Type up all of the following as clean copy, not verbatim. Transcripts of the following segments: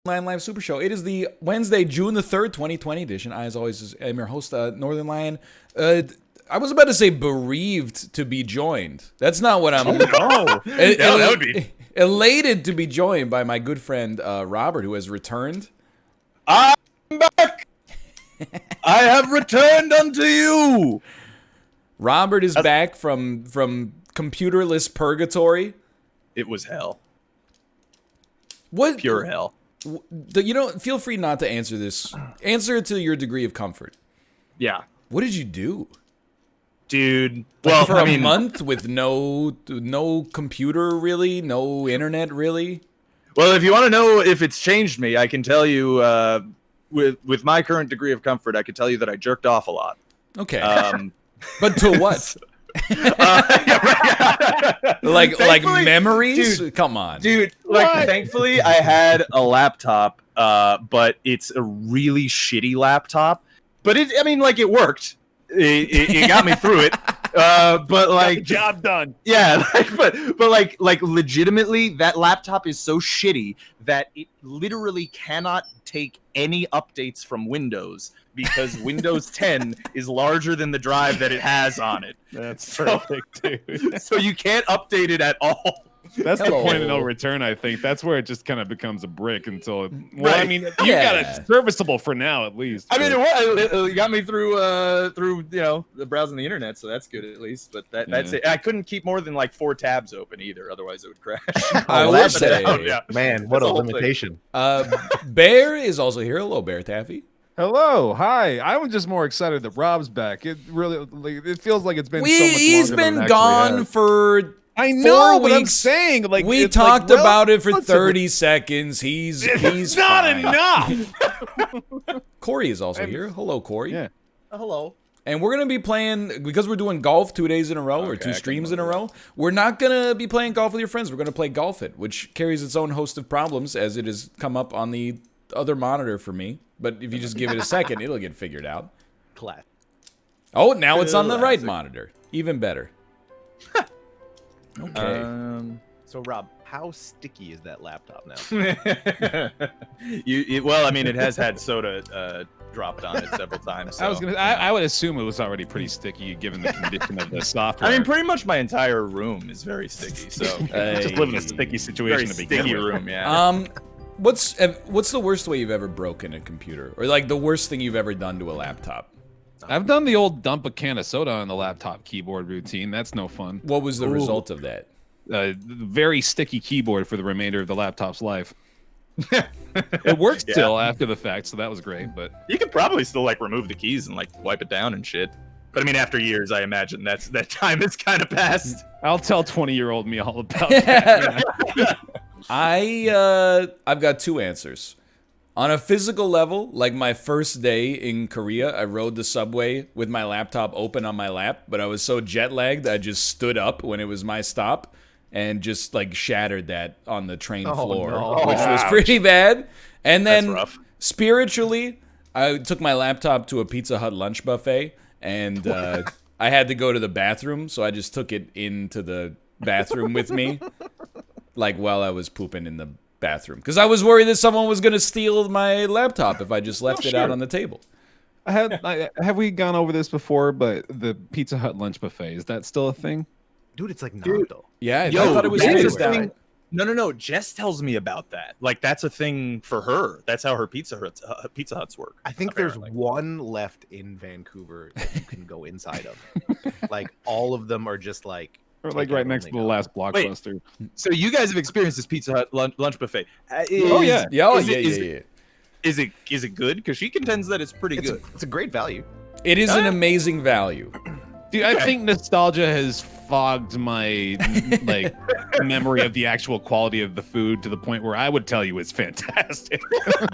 Northernlion Live Super Show. It is the Wednesday, June the 3rd, 2020 edition. I, as always, am your host, Northernlion. I was about to say bereaved to be joined. That's not what I'm... Oh, no. That would be... Elated to be joined by my good friend, Robert, who has returned. I'm back! I have returned unto you! Robert is back from computerless purgatory. It was hell. What? Pure hell. You know, feel free not to answer this. Answer it to your degree of comfort. Yeah. What did you do? Dude. Well, for a month with no computer, really? No internet, really? Well, if you want to know if it's changed me, I can tell you, with my current degree of comfort, I can tell you that I jerked off a lot. Okay. But to what? like memories? Dude, come on, dude. Like, thankfully, I had a laptop, but it's a really shitty laptop. But it worked. It got me through it. But like, got the job done. Yeah, but legitimately, that laptop is so shitty that it literally cannot take any updates from Windows because Windows 10 is larger than the drive that it has on it. That's perfect, dude. So you can't update it at all. That's the point of no return, I think. That's where it just kind of becomes a brick until it... Well, right. I mean, you got it serviceable for now, at least. I mean, it got me through the browsing the internet, so that's good at least. But that's it. I couldn't keep more than like 4 tabs open either, otherwise it would crash. I will say, man, what a limitation. Bear is also here. Hello, Bear Taffy. Hello, hi. I was just more excited that Rob's back. It really, it feels like it's been so much longer He's than been it gone has. for... I know, 4 but I'm weeks. saying, like, we talked about it for 30 seconds. He's not fine. enough. Corey is also here. Hello, Corey. Yeah. Hello. And we're going to be playing, because we're doing golf 2 days in a row, or 2 streams in a row, we're not going to be playing golf with your friends. We're going to play Golf It, which carries its own host of problems, as it has come up on the other monitor for me. But if you just give it a second, it'll get figured out. Class. Oh, now it's on the right monitor. Even better. Okay. So Rob, how sticky is that laptop now? It has had soda dropped on it several times. So. I would assume it was already pretty sticky given the condition of the software. I mean, pretty much my entire room is very sticky. So just live in a sticky situation to begin sticky with. room, yeah. What's the worst way you've ever broken a computer, or like the worst thing you've ever done to a laptop? I've done the old dump a can of soda on the laptop keyboard routine. That's no fun. What was the result of that? Very sticky keyboard for the remainder of the laptop's life. It worked still after the fact, so that was great. But you could probably still like remove the keys and like wipe it down and shit. But I mean, after years, I imagine that time has kind of passed. I'll tell 20-year-old me all about that. I've got 2 answers. On a physical level, like my first day in Korea, I rode the subway with my laptop open on my lap, but I was so jet lagged I just stood up when it was my stop and just like shattered that on the train floor, which was pretty bad. And then spiritually, I took my laptop to a Pizza Hut lunch buffet, and I had to go to the bathroom, so I just took it into the bathroom with me, like while I was pooping in the bathroom, because I was worried that someone was going to steal my laptop if I just left it out on the table. Have we gone over this before? But the Pizza Hut lunch buffet, is that still a thing? Dude, it's like not though. Yeah, I thought it was phased out. No. Jess tells me about that. Like that's a thing for her. That's how her Pizza Huts work. I think there's one left in Vancouver that you can go inside of. Like all of them are just like. Or like right next to the last Blockbuster. Wait, so you guys have experienced this Pizza Hut lunch buffet? Yeah. Is it good? Because she contends that it's pretty good. It's a great value. It is an amazing value. Dude, I think nostalgia has fogged my like memory of the actual quality of the food to the point where I would tell you it's fantastic.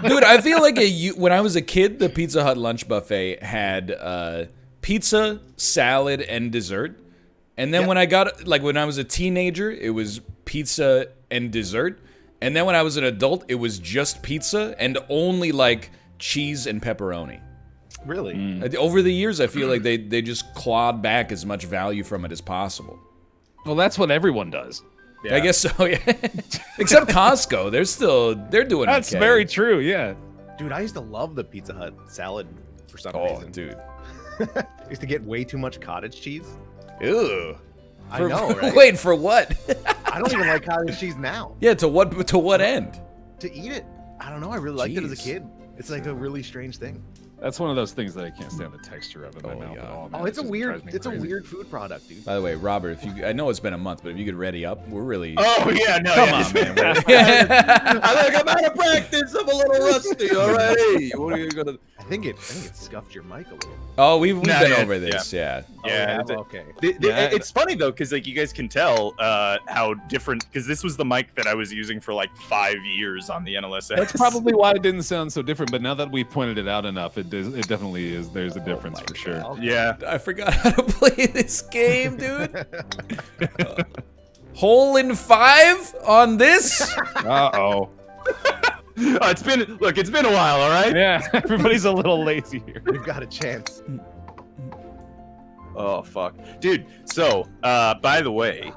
Dude, I feel like when I was a kid, the Pizza Hut lunch buffet had pizza, salad, and dessert. And then when I was a teenager, it was pizza and dessert. And then when I was an adult, it was just pizza and only like cheese and pepperoni. Really? Over the years, I feel like they just clawed back as much value from it as possible. Well, that's what everyone does. I guess so. Yeah. Except Costco, they're doing. That's okay. very true. Yeah. Dude, I used to love the Pizza Hut salad for some Oh, reason. dude. I used to get way too much cottage cheese. Ew. I know, right? Wait, for what? I don't even like cottage cheese now. Yeah, to what end? To eat it, I don't know. I really liked it as a Jeez. kid. It's like a really strange thing. That's one of those things that I can't stand the texture of in my Oh, mouth yeah. at all. Oh, man. it's a just weird, drives me it's a crazy. weird food product, dude. By the way, Robert, I know it's been a month, but if you could ready up, we're really. Oh yeah, no. Come yeah, on, man. I think I'm out of practice. I'm a little rusty already. What are you gonna? I think it scuffed your mic a little. Oh, we've No, been yeah, over this, yeah. Yeah, Oh, okay. It's funny though, because like you guys can tell how different. Because this was the mic that I was using for like 5 years on the NLSS. That's probably why it didn't sound so different. But now that we've pointed it out enough, it definitely is. There's a difference for sure. God. Yeah. I forgot how to play this game, dude. Hole in 5 on this? Uh-oh. It's been a while, all right. Yeah, everybody's a little lazy here. We've got a chance. Oh fuck, dude. So, by the way,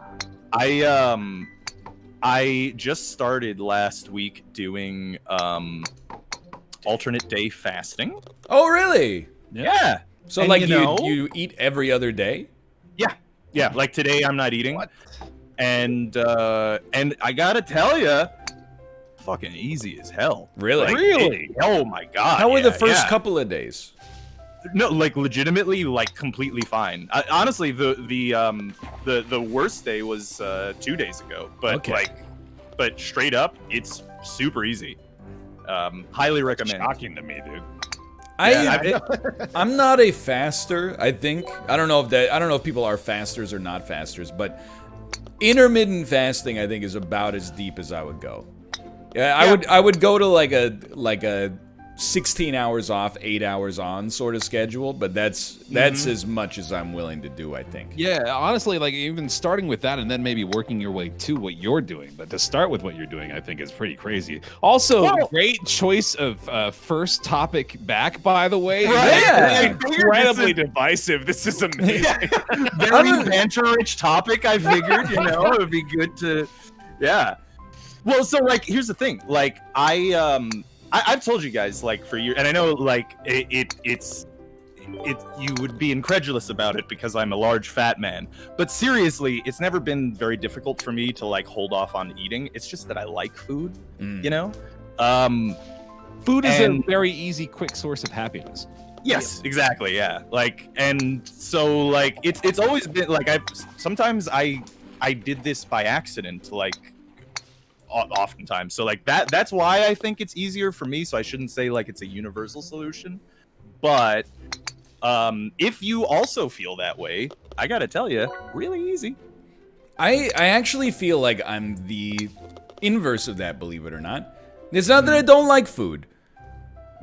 I just started last week doing alternate day fasting. Oh, really? Yeah. So, And like, you know- you eat every other day? Yeah. Like today, I'm not eating. What? And I gotta tell you, fucking easy as hell. Really? Like, Really? oh my god. How were the yeah, first yeah. couple of days? No, like legitimately, like completely fine. Honestly, the worst day was 2 days ago. But Okay. but straight up, it's super easy. Highly recommend. Shocking to me, dude. I'm not a faster, I think. I don't know if people are fasters or not fasters, but intermittent fasting I think is about as deep as I would go. Yeah, I would go to like a 16 hours off, 8 hours on sort of schedule, but that's as much as I'm willing to do, I think. Yeah, honestly, like even starting with that and then maybe working your way to what you're doing. But to start with what you're doing, I think is pretty crazy. Also, Well- great choice of first topic back, by the way. Right. Yeah. Incredibly divisive. This is amazing. Very banter-rich topic. I figured, it would be good to, yeah. Well, so like, here's the thing. Like, I've told you guys like for years, and I know like it's you would be incredulous about it because I'm a large fat man. But seriously, it's never been very difficult for me to like hold off on eating. It's just that I like food, you know. Food is And- a very easy, quick source of happiness. Yes, exactly. Yeah, like, and so like it's always been like sometimes I did this by accident, like oftentimes. So like that's why I think it's easier for me. So I shouldn't say like it's a universal solution, but if you also feel that way, I gotta tell you, really easy. I actually feel like I'm the inverse of that, believe it or not. It's not that I don't like food,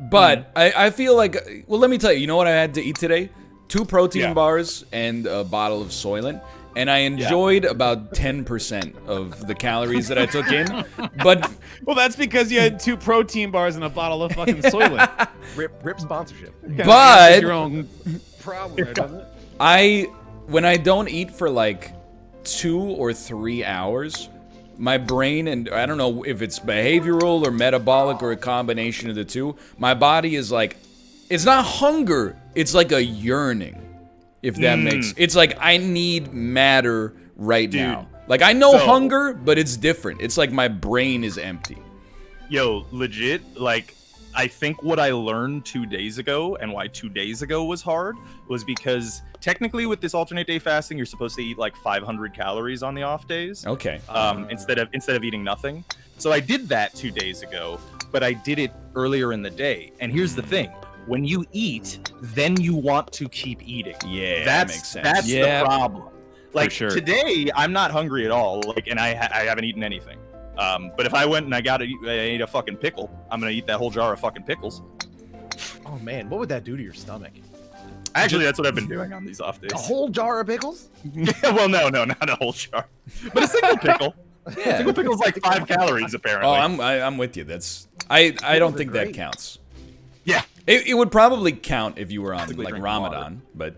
but I feel like, well, let me tell you, you know what I had to eat today? 2 protein bars and a bottle of Soylent, and I enjoyed about 10% of the calories that I took in, but... Well, that's because you had 2 protein bars and a bottle of fucking Soylent. Rip sponsorship. But- your own problem, there, doesn't it? When I don't eat for like 2 or 3 hours, my brain, and I don't know if it's behavioral or metabolic or a combination of the two, my body is like, it's not hunger, it's like a yearning, if that makes, it's like I need matter right now. Like I know so- hunger, but it's different. It's like my brain is empty. Yo, legit, like, I think what I learned 2 days ago and why 2 days ago was hard was because technically with this alternate day fasting, you're supposed to eat like 500 calories on the off days. Okay. Instead of eating nothing. So I did that 2 days ago, but I did it earlier in the day. And here's the thing. When you eat, then you want to keep eating. Yeah, that That's makes sense. That's Yeah. the problem. Like sure. today, I'm not hungry at all. Like, and I haven't eaten anything. But if I went and I ate a fucking pickle, I'm gonna eat that whole jar of fucking pickles. Oh man, what would that do to your stomach? Actually, that's what I've been doing on these off days. A whole jar of pickles? Yeah, well, no, not a whole jar, but a single pickle. A Yeah. single pickle's like 5 calories apparently. Oh, I'm with you. That's I don't think that great. counts. Yeah. It would probably count if you were on Basically like drink Ramadan, but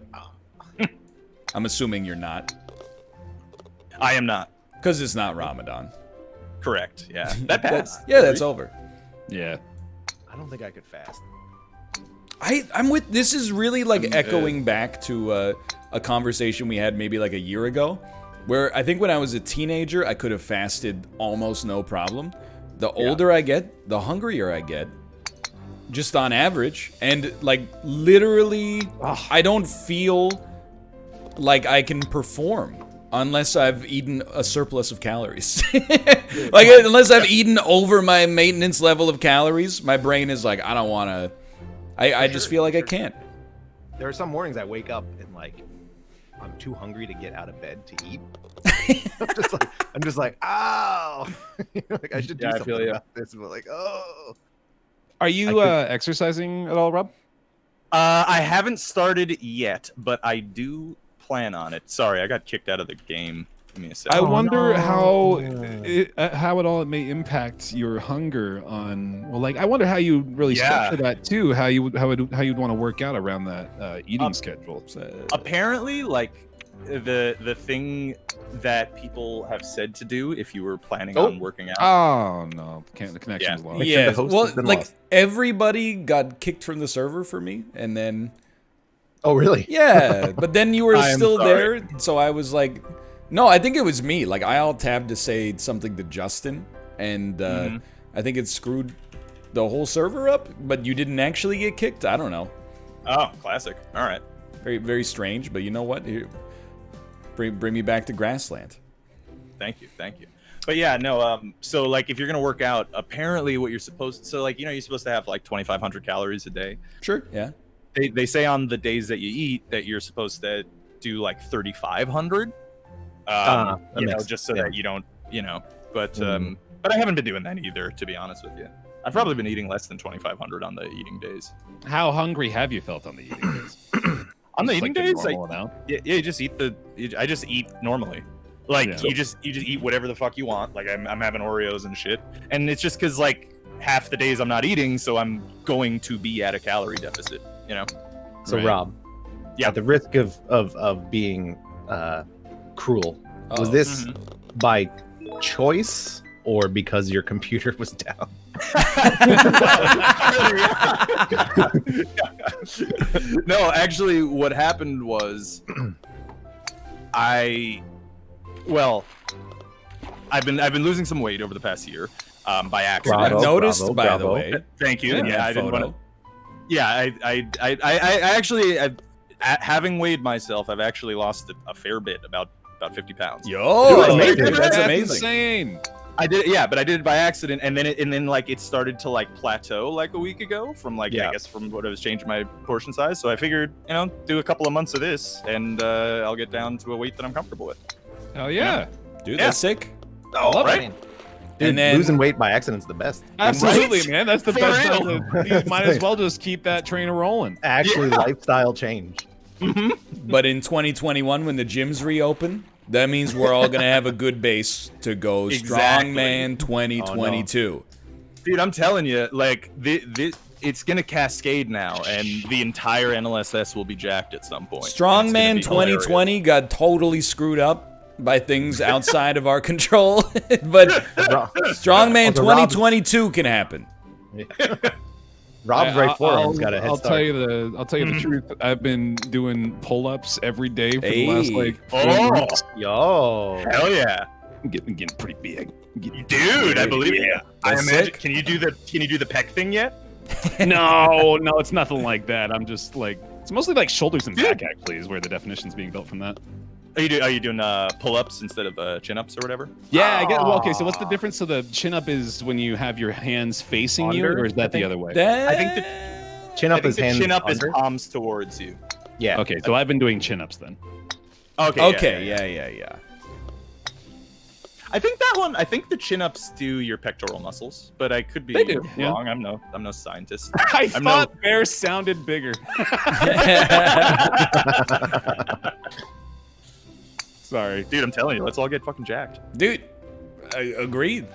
I'm assuming you're not. I am not. Because it's not Ramadan. Correct. Yeah, that passed. That's over. Yeah. I don't think I could fast. I'm with. This is really like echoing back to a conversation we had maybe like a year ago, where I think when I was a teenager I could have fasted almost no problem. The older I get, the hungrier I get, just on average, and like literally, I don't feel like I can perform unless I've eaten a surplus of calories. Like unless I've eaten over my maintenance level of calories, my brain is like, I don't want to. I just feel like I can't. There are some mornings I wake up and like I'm too hungry to get out of bed to eat. I'm just like, oh, like I should do something about this. But like, oh. Are you exercising at all, Rob? I haven't started yet, but I do plan on it. Sorry, I got kicked out of the game. Give me a second. I wonder how it may impact your hunger on. Well, like I wonder how you really structure that too. How you'd want to work out around that eating schedule. Apparently, like the thing that people have said to do if you were planning on working out. Oh no, the connection's lost. Yeah, well, like everybody got kicked from the server for me, and then. Oh really? Yeah, but then you were still there, so I was like, no, I think it was me. Like I alt-tabbed to say something to Justin, and I think it screwed the whole server up. But you didn't actually get kicked. I don't know. Oh, classic. All right. Very very strange, but you know what? Here, bring me back to grassland. Thank you. But yeah, no. So like, if you're gonna work out, apparently what you're supposed, so like, you're supposed to have like 2,500 calories a day. Sure. Yeah. They say on the days that you eat that you're supposed to do like 3,500. Just so that you don't, But I haven't been doing that either, to be honest with you. I've probably been eating less than 2,500 on the eating days. How hungry have you felt on the eating days? On the eating days, you just eat I just eat normally. Like you just eat whatever the fuck you want. Like I'm having Oreos and shit, and it's just because like half the days I'm not eating, so I'm going to be at a calorie deficit. So Rob, at the risk of being cruel, was this by choice or because your computer was down? No, actually, what happened was I've been losing some weight over the past year by accident. I've noticed, by the way. Thank you. Yeah, I didn't want to. Yeah, I actually, having weighed myself, I've actually lost a fair bit, about 50 pounds. Yo, that's amazing. Insane. I did it, but I did it by accident, and then it started to like plateau like a week ago from I guess from what I was changing my portion size. So I figured, do a couple of months of this, and I'll get down to a weight that I'm comfortable with. Hell yeah, dude, that's sick. Oh, right. Dude, and then losing weight by accident's the best. Absolutely, man. That's the For best. real. You might as well just keep that train rolling. Actually, lifestyle change. But in 2021, when the gyms reopen, that means we're all gonna have a good base to go Exactly. Strongman 2022. Dude, I'm telling you, like it's gonna cascade now, and the entire NLSS will be jacked at some point. Strongman 2020 got totally screwed up by things outside of our control, but Strongman 2022 can happen. Rob's right forearm's got a head I'll start. tell you the truth. I've been doing pull-ups every day for the last like 4 weeks. Yo, Hell yeah, I'm getting pretty big. dude! I believe it. Yeah. I That's imagine. sick. Can you do the pec thing yet? No, it's nothing like that. I'm just like, it's mostly like shoulders and back actually is where the definition's being built from that. Are you doing pull-ups instead of chin-ups or whatever? Yeah, I get. Well, okay, so what's the difference? So the chin up is when you have your hands facing you, or is that the other way? I think the chin up is hands chin up is under? palms towards you. Yeah. Okay, so I've been doing chin ups then. Okay. Yeah. I think the chin-ups do your pectoral muscles, but I could be wrong. I'm no scientist. I thought bear sounded bigger. Sorry. Dude, I'm telling you, let's all get fucking jacked. Dude, I agreed.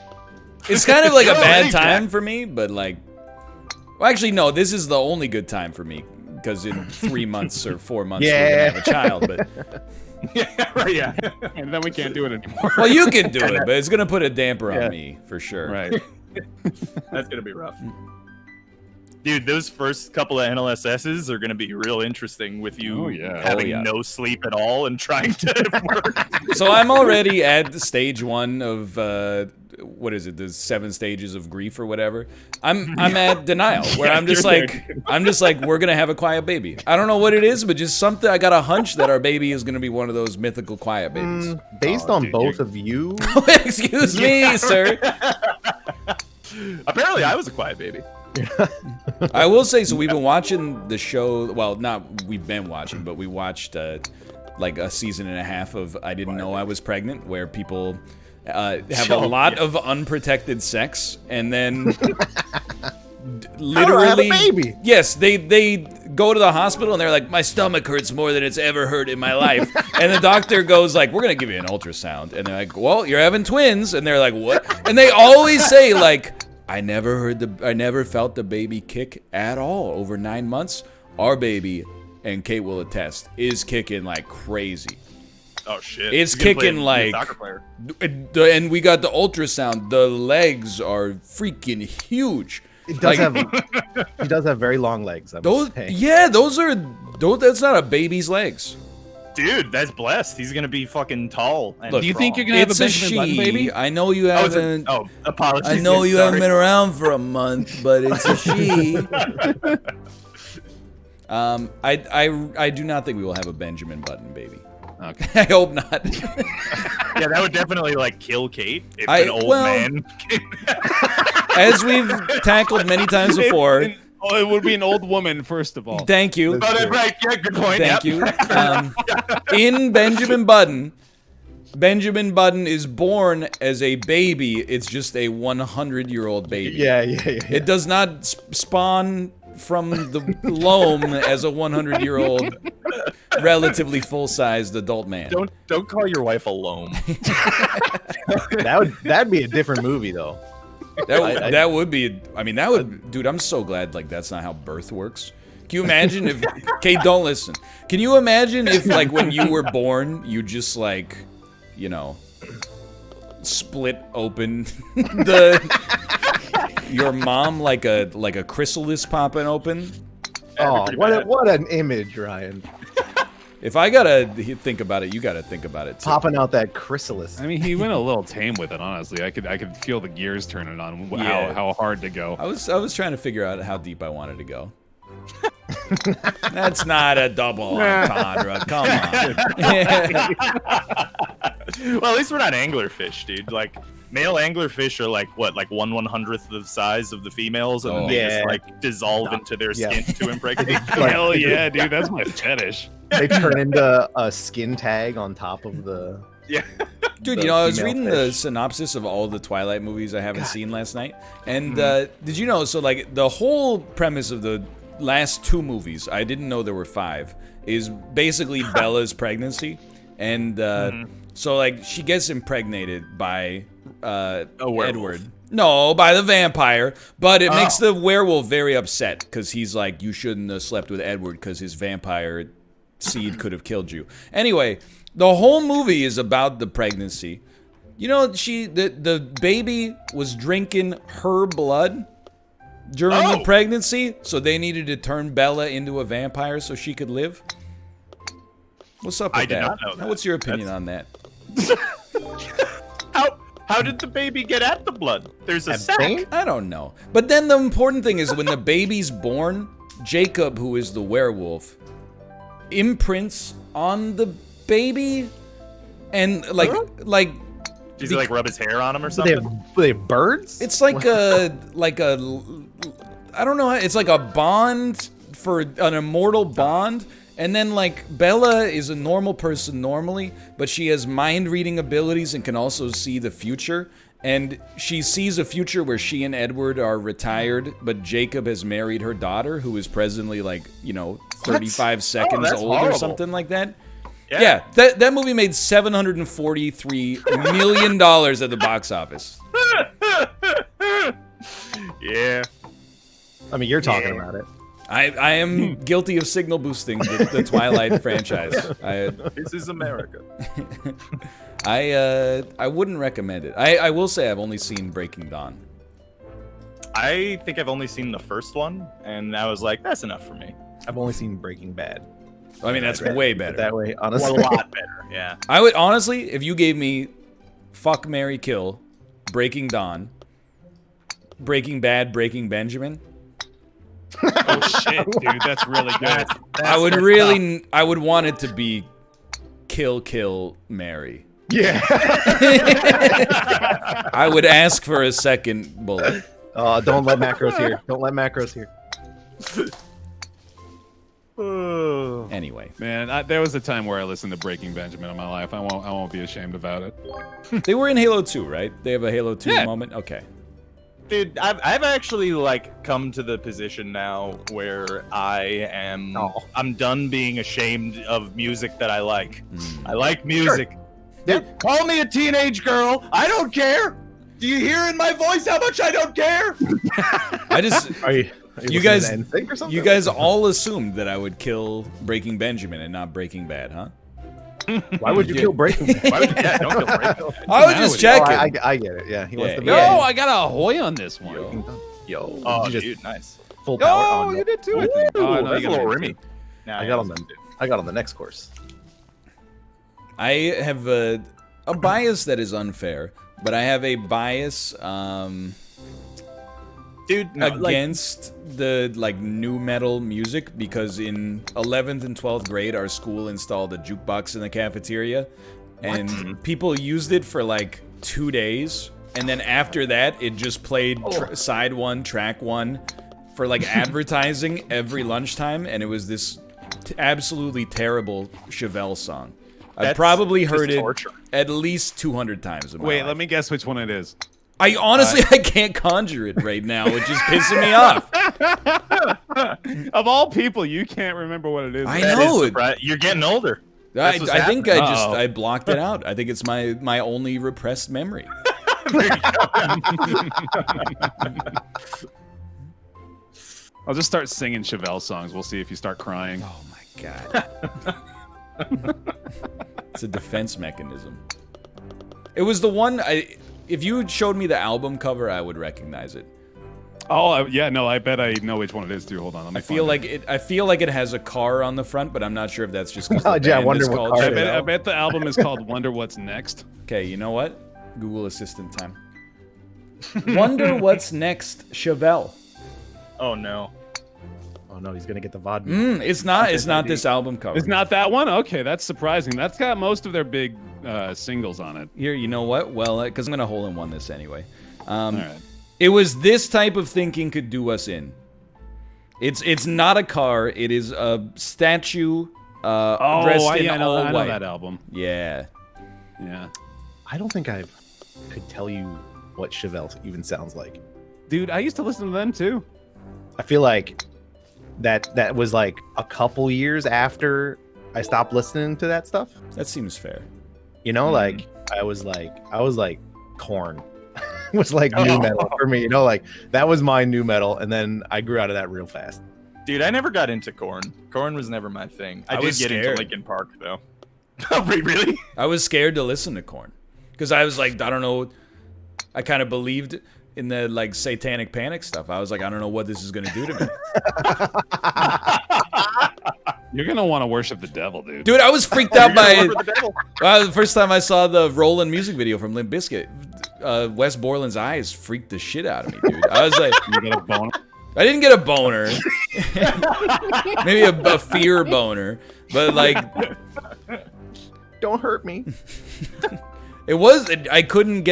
It's kind of like a bad time for me, but like, well, actually, no, this is the only good time for me. because in 3 months or 4 months we're gonna have a child. But Yeah, right, yeah. And then we can't do it anymore. well, you can do it, but it's gonna put a damper on me for sure. Right. That's gonna be rough. Dude, those first couple of NLSSs are going to be real interesting with you having no sleep at all and trying to work. So I'm already at stage 1 of what is it? The 7 stages of grief or whatever. I'm at denial, where I'm just like we're gonna have a quiet baby. I don't know what it is, but just something. I got a hunch that our baby is gonna be one of those mythical quiet babies. Based on both of you. Excuse me, sir. Apparently, I was a quiet baby. I will say, so we've been watching the show. Well, not we've been watching, but we watched like a season and a half of I Didn't Know I Was Pregnant, where people have a lot of unprotected sex, and then literally, have a baby. Yes, they go to the hospital and they're like, my stomach hurts more than it's ever hurt in my life, and the doctor goes like, we're gonna give you an ultrasound, and they're like, well, you're having twins, and they're like, what? And they always say like, I never felt the baby kick at all over 9 months. Our baby, and Kate will attest, is kicking like crazy. Oh shit! It's kicking like, and we got the ultrasound. The legs are freaking huge. It does he does have very long legs. Those that's not a baby's legs. Dude, that's blessed. He's gonna be fucking tall. And Look, do you think you're gonna have a Benjamin Button baby? I know you haven't. Apologies. I know you haven't been around for a month, but it's a she. I do not think we will have a Benjamin Button baby. Okay. I hope not. Yeah, that would definitely like kill Kate if an old man. As we've tackled many times before. It would be an old woman, first of all. Thank you. Oh, that's right. Yeah, good point. Thank you. In Benjamin Button is born as a baby. It's just a 100-year-old baby. Yeah. It does not spawn from the loam as a 100-year-old, relatively full-sized adult man. Don't call your wife a loam. That'd be a different movie though. That would be. I mean, that would, dude. I'm so glad like that's not how birth works. Can you imagine if? Kate, don't listen. Can you imagine if like when you were born, you just like, you know, split open your mom like a chrysalis popping open? Oh, what an image, Ryan. If I gotta think about it, you gotta think about it too. Popping out that chrysalis. I mean, he went a little tame with it, honestly. I could feel the gears turning on how hard to go. I was trying to figure out how deep I wanted to go. That's not a double entendre. Come on. Well, at least we're not anglerfish, dude. Like male anglerfish are like what, like 1/100th the size of the females, and then they just like dissolve into their skin to impregnate. Hell yeah, dude, that's my fetish. They turn into a skin tag on top of the. Yeah. Dude, you know, I was reading the synopsis of all the Twilight movies I haven't seen last night, and did you know? So like the whole premise of the last 2 movies, I didn't know there were 5, is basically Bella's pregnancy, and so like she gets impregnated by Edward. No, by the vampire, but it makes the werewolf very upset because he's like, you shouldn't have slept with Edward because his vampire seed could have killed you. Anyway, the whole movie is about the pregnancy. You know, the baby was drinking her blood during the pregnancy, so they needed to turn Bella into a vampire so she could live. What's up with I did not know that. What's your opinion on that? How did the baby get at the blood? There's a sack. I don't know. But then the important thing is when the baby's born, Jacob, who is the werewolf, imprints on the baby, and does he like rub his hair on him or something? They have birds? It's like I don't know. It's like a bond for an immortal bond. And then, like, Bella is a normal person normally, but she has mind-reading abilities and can also see the future. And she sees a future where she and Edward are retired, but Jacob has married her daughter, who is presently, like, you know, 35 seconds old or something like that. Yeah, that movie made $743 million at the box office. Yeah. I mean, you're talking about it. I am guilty of signal boosting the Twilight franchise. This is America. I wouldn't recommend it. I will say I've only seen Breaking Dawn. I think I've only seen the first one, and I was like, that's enough for me. I've only seen Breaking Bad. I mean, that's way better. That way, honestly. A lot better, yeah. I would honestly, if you gave me Fuck, Marry, Kill, Breaking Dawn, Breaking Bad, Breaking Benjamin. Oh shit, dude, that's really good. I would want it to be Kill, Kill, Marry. Yeah. I would ask for a second bullet. Don't let macros here. Don't let macros here. Anyway, man, there was a time where I listened to Breaking Benjamin in my life. I won't be ashamed about it. they were in Halo 2, right? They have a Halo 2 moment. Okay. Dude, I've actually like come to the position now where I'm done being ashamed of music that I like. I like music. Sure. Call me a teenage girl. I don't care. Do you hear in my voice how much I don't care? I just you guys or all assumed that I would kill Breaking Benjamin and not Breaking Bad, huh? Why would you kill Breaking Bad? Why would you, don't kill Breaking Bad. I was just checking. I get it. Yeah, he wants to. No, I got a Ahoy on this one. Yo. Oh, dude, nice. Full power. Oh, you did too, I think. Oh, no, that's you a got little it. rimmy. Nah, I got on the next course. I have a bias that is unfair, but I have a bias against the new metal music because in 11th and 12th grade our school installed a jukebox in the cafeteria and people used it for like 2 days and then after that it just played side one, track one for like advertising every lunchtime and it was this absolutely terrible Chevelle song. I've probably heard it at least 200 times in my life. Let me guess which one it is. I honestly I can't conjure it right now, which is pissing me off. Of all people, you can't remember what it is. I know. You're getting older. I think I blocked it out. I think it's my only repressed memory. I'll just start singing Chevelle songs. We'll see if you start crying. Oh my god. It's a defense mechanism. It was the one if you showed me the album cover, I would recognize it. Oh yeah, no, I bet I know which one it is too. Hold on, let me I feel like it has a car on the front, but I'm not sure if that's just because I wonder what car it is. I bet the album is called Wonder What's Next. Okay, you know what? Google Assistant time. Wonder What's Next, Chevelle. Oh no. Oh no, he's gonna get the vodka. It's not this album cover. It's not that one? Okay, that's surprising. That's got most of their big singles on it. Here, you know what? Well, because I'm gonna hole in one this anyway. All right. It was this type of thinking could do us in. It's not a car. It is a statue dressed in all white. I know that album. Yeah. Yeah. I don't think I could tell you what Chevelle even sounds like. Dude, I used to listen to them too. I feel like that was like a couple years after I stopped listening to that stuff. That seems fair. You know, like I was like Korn. Was like new metal for me, you know, like that was my new metal, and then I grew out of that real fast. Dude, I never got into Korn. Korn was never my thing. I did get into Linkin Park though. Oh, really? I was scared to listen to Korn because I was like, I don't know. I kind of believed in the like satanic panic stuff. I was like, I don't know what this is gonna do to me. You're gonna want to worship the devil, dude. Dude, I was freaked out by the first time I saw the Rollin' music video from Limp Bizkit. Wes Borland's eyes freaked the shit out of me, dude. I was like, you get a boner? I didn't get a boner. Maybe a fear boner, but like, don't hurt me. It was. I couldn't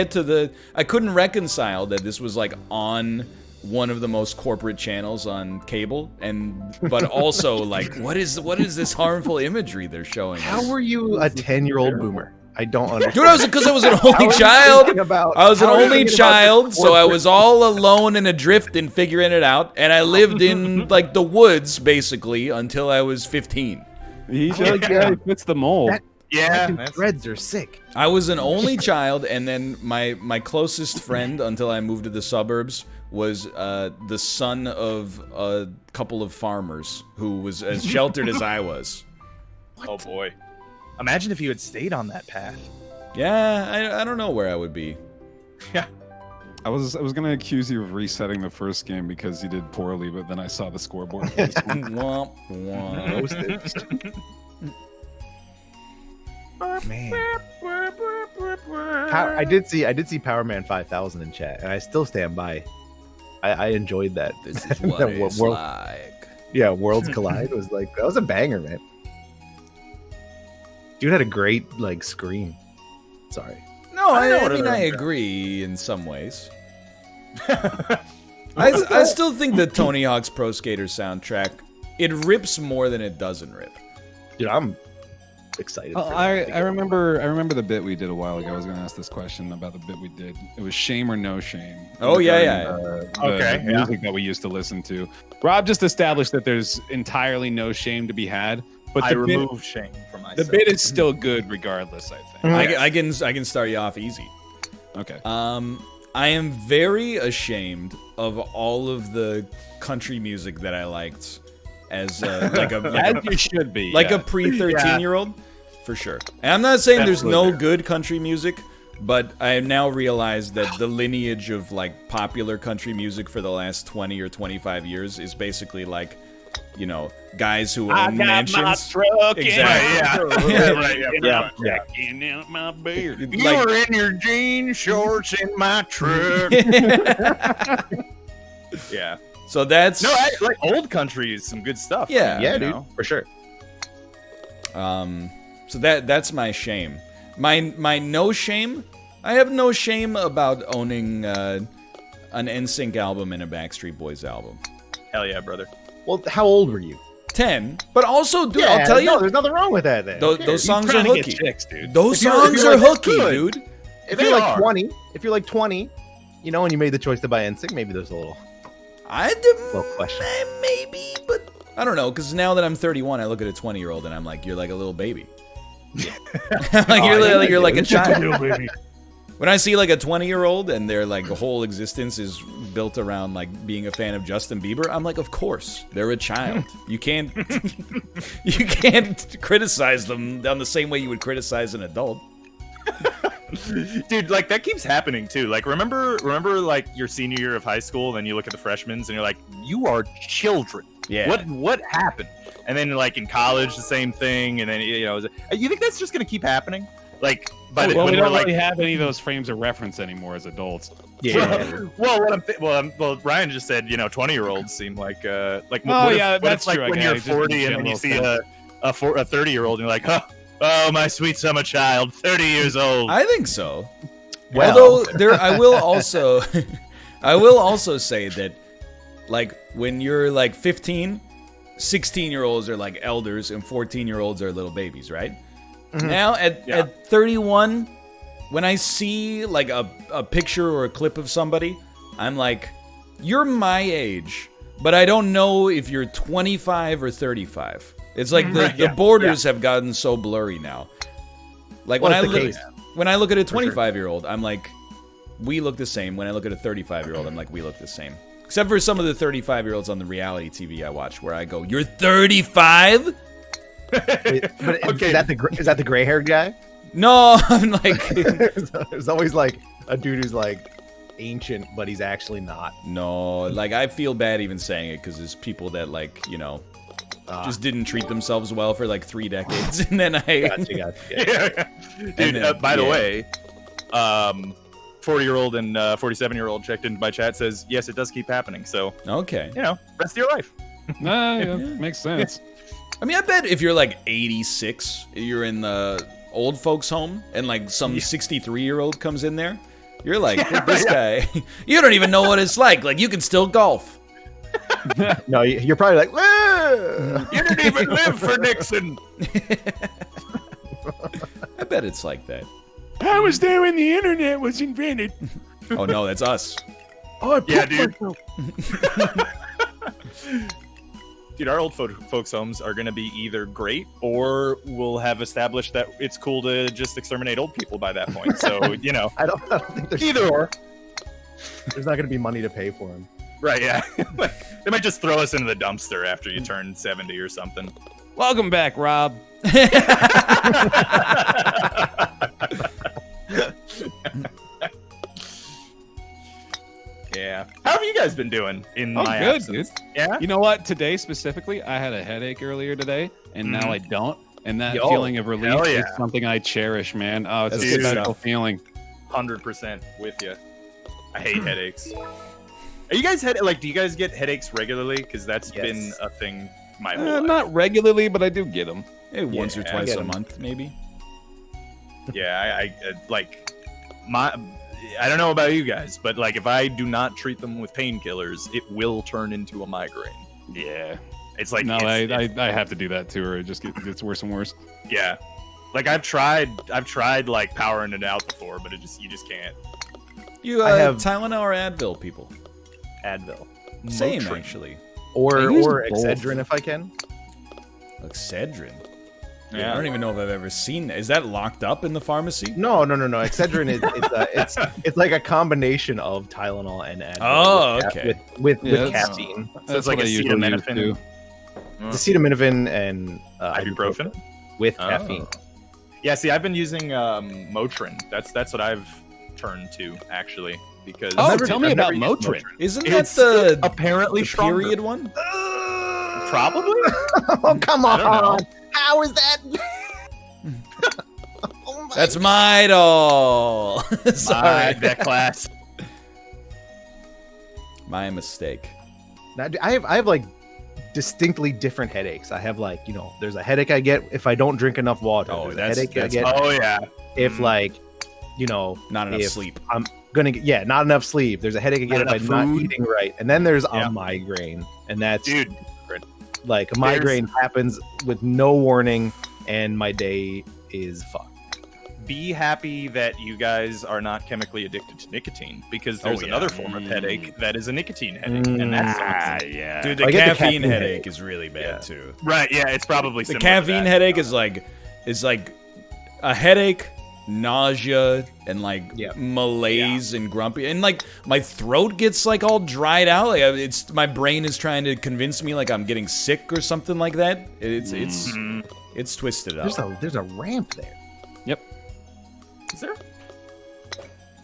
reconcile that this was like on one of the most corporate channels on cable, but also like, what is this harmful imagery they're showing us? How were you a 10-year-old boomer? I don't understand. Dude, because I was an only child. I was an only child, so I was all alone and adrift in figuring it out, and I lived in like the woods basically until I was 15. He fits the mold. Threads are sick. I was an only child, and then my closest friend until I moved to the suburbs was the son of a couple of farmers who was as sheltered as I was. Oh boy. Imagine if you had stayed on that path. Yeah, I don't know where I would be. Yeah. I was gonna accuse you of resetting the first game because you did poorly, but then I saw the scoreboard. For this one. Womp, womp. Man. I did see Power Man 5000 in chat, and I still stand by. I enjoyed that. This is what That it's world- like. Yeah, Worlds Collide was like, that was a banger, man. Dude had a great like scream. Sorry. No, I know I what mean, it I is. agree in some ways. I still think the Tony Hawk's Pro Skater soundtrack, it rips more than it doesn't rip. Dude, I'm excited. Oh, for I that. remember the bit we did a while ago. I was going to ask this question about the bit we did. It was shame or no shame. Oh, yeah, regarding, yeah. Okay, the music that we used to listen to. Rob just established that there's entirely no shame to be had, but I the bit, removed shame from myself. the bit is still good regardless. I think. I can start you off easy. Okay. I am very ashamed of all of the country music that I liked as As you should be. like yeah. a pre-13-year-old, for sure. And I'm not saying there's no Absolutely. good country music, but I have now realized that the lineage of like popular country music for the last 20 or 25 years is basically like, you know, guys who own mansions. truck Exactly. Yeah. Checking out my beard. You Like- were in your jean shorts in my truck. Yeah. So that's No, like old country is some good stuff. Yeah. Yeah, you dude, know? for sure. So that's my shame. My no shame. I have no shame about owning an NSYNC album and a Backstreet Boys album. Hell yeah, brother. Well, how old were you? 10, but also, dude, I'll tell you, no, there's nothing wrong with that. Then those songs are Trying to get hooky. chicks, dude. Those If you're- songs if you're are like, hooky, good. dude. if They you're like are. 20, you know, and you made the choice to buy NSYNC, maybe there's a little Well, question. maybe, but I don't know, because now that I'm 31, I look at a 20-year-old and I'm like, you're like a little baby. Like you're like a child. When I see like a 20-year-old and their like whole existence is built around like being a fan of Justin Bieber, I'm like, of course, they're a child. You can't criticize them on the same way you would criticize an adult. Dude, like that keeps happening too. Like remember like your senior year of high school, then you look at the freshmen and you're like, you are children. Yeah. What happened? And then like in college the same thing, and then you know, you think that's just gonna keep happening? Like by the Well, we when we're don't like really have any of those frames of reference anymore as adults. Yeah. well, Ryan just said, you know, 20-year-olds seem like Oh, what yeah, if that's like true, I when guess. you're Just 40 and then general you see sense. a 30-year-old and you're like, oh, my sweet summer child, 30 years old. I think so. Well- Although I will also say that like when you're like 15, 16-year-olds are like elders and 14-year-olds are little babies, right? Now at 31, when I see like a picture or a clip of somebody, I'm like, you're my age, but I don't know if you're 25 or 35. It's like the borders have gotten so blurry now. Like Well, when it's the when I look at a sure. 25-year-old, I'm like, we look the same. When I look at a 35-year-old, I'm like, we look the same. Except for some of the 35-year-olds on the reality TV I watch, where I go, you're 35? But Okay. is that the gray-haired guy? No, I'm like, There's always like a dude who's like ancient, but he's actually not. no, like I feel bad even saying it because there's people that like, you know, just didn't treat themselves well for like 3 decades, and then I, Gotcha. Dude, then, by the yeah. way, 40-year-old and 47-year-old checked in my chat says, yes, it does keep happening. So, okay. you know, rest of your life. Nah, yeah, makes sense. I mean, I bet if you're like 86, you're in the old folks' home, and like some 63-year-old comes in there, you're like, this guy, you don't even know what it's like. Like, you can still golf. No, you're probably like, "Ah!" You didn't even live for Nixon. I bet it's like that. I was there when the internet was invented. Oh, no, that's us. Yeah, dude. Dude, our old folks' homes are going to be either great or we'll have established that it's cool to just exterminate old people by that point. So, you know. I don't think there's Either or. There's not going to be money to pay for him. Right, yeah. They might just throw us into the dumpster after you turn 70 or something. Welcome back, Rob. Yeah. How have you guys been doing in my good, absence? dude. Yeah. You know what? Today specifically, I had a headache earlier today, and now I don't. And that feeling of relief is something I cherish, man. Oh, it's a special feeling. 100% with you. I hate headaches. Are you guys do you guys get headaches regularly? Because that's been a thing my whole life. Not regularly, but I do get them. Hey, once or twice a month, maybe. Yeah, I don't know about you guys, but like if I do not treat them with painkillers, it will turn into a migraine. Yeah. It's like I have to do that too, or it just gets worse and worse. Yeah. Like I've tried like powering it out before, but you just can't. You have Tylenol or Advil, people. Advil. Same, Motrin. actually. Or Excedrin if I can. Excedrin? Yeah. I don't even know if I've ever seen that. Is that locked up in the pharmacy? No. Excedrin is it's like a combination of Tylenol and Advil. Oh, okay. With caffeine. So it's like acetaminophen. It's acetaminophen and ibuprofen with caffeine. Yeah, see, I've been using Motrin. That's what I've turned to actually because. Oh, tell me about Motrin. Isn't that the apparently the period one? Probably. Oh, come on! How is that? Oh my That's my doll. Sorry, that class. My mistake. Now, I have like distinctly different headaches. I have there's a headache I get if I don't drink enough water. Oh, there's a headache I get. Oh yeah. If not enough sleep. I'm gonna get not enough sleep. There's a headache I get if I'm not eating right, and then there's a migraine, and that's like a migraine happens with no warning, and my day is fucked. Be happy that you guys are not chemically addicted to nicotine, because there's another form of headache that is a nicotine headache, and that's yeah. Dude, the caffeine headache is really bad too. Right? Yeah, it's probably the caffeine headache is like a headache, nausea, and malaise and grumpy, and like my throat gets like all dried out. Like it's my brain is trying to convince me like I'm getting sick or something like that. It's twisted up. There's a ramp there. Yep. Is there?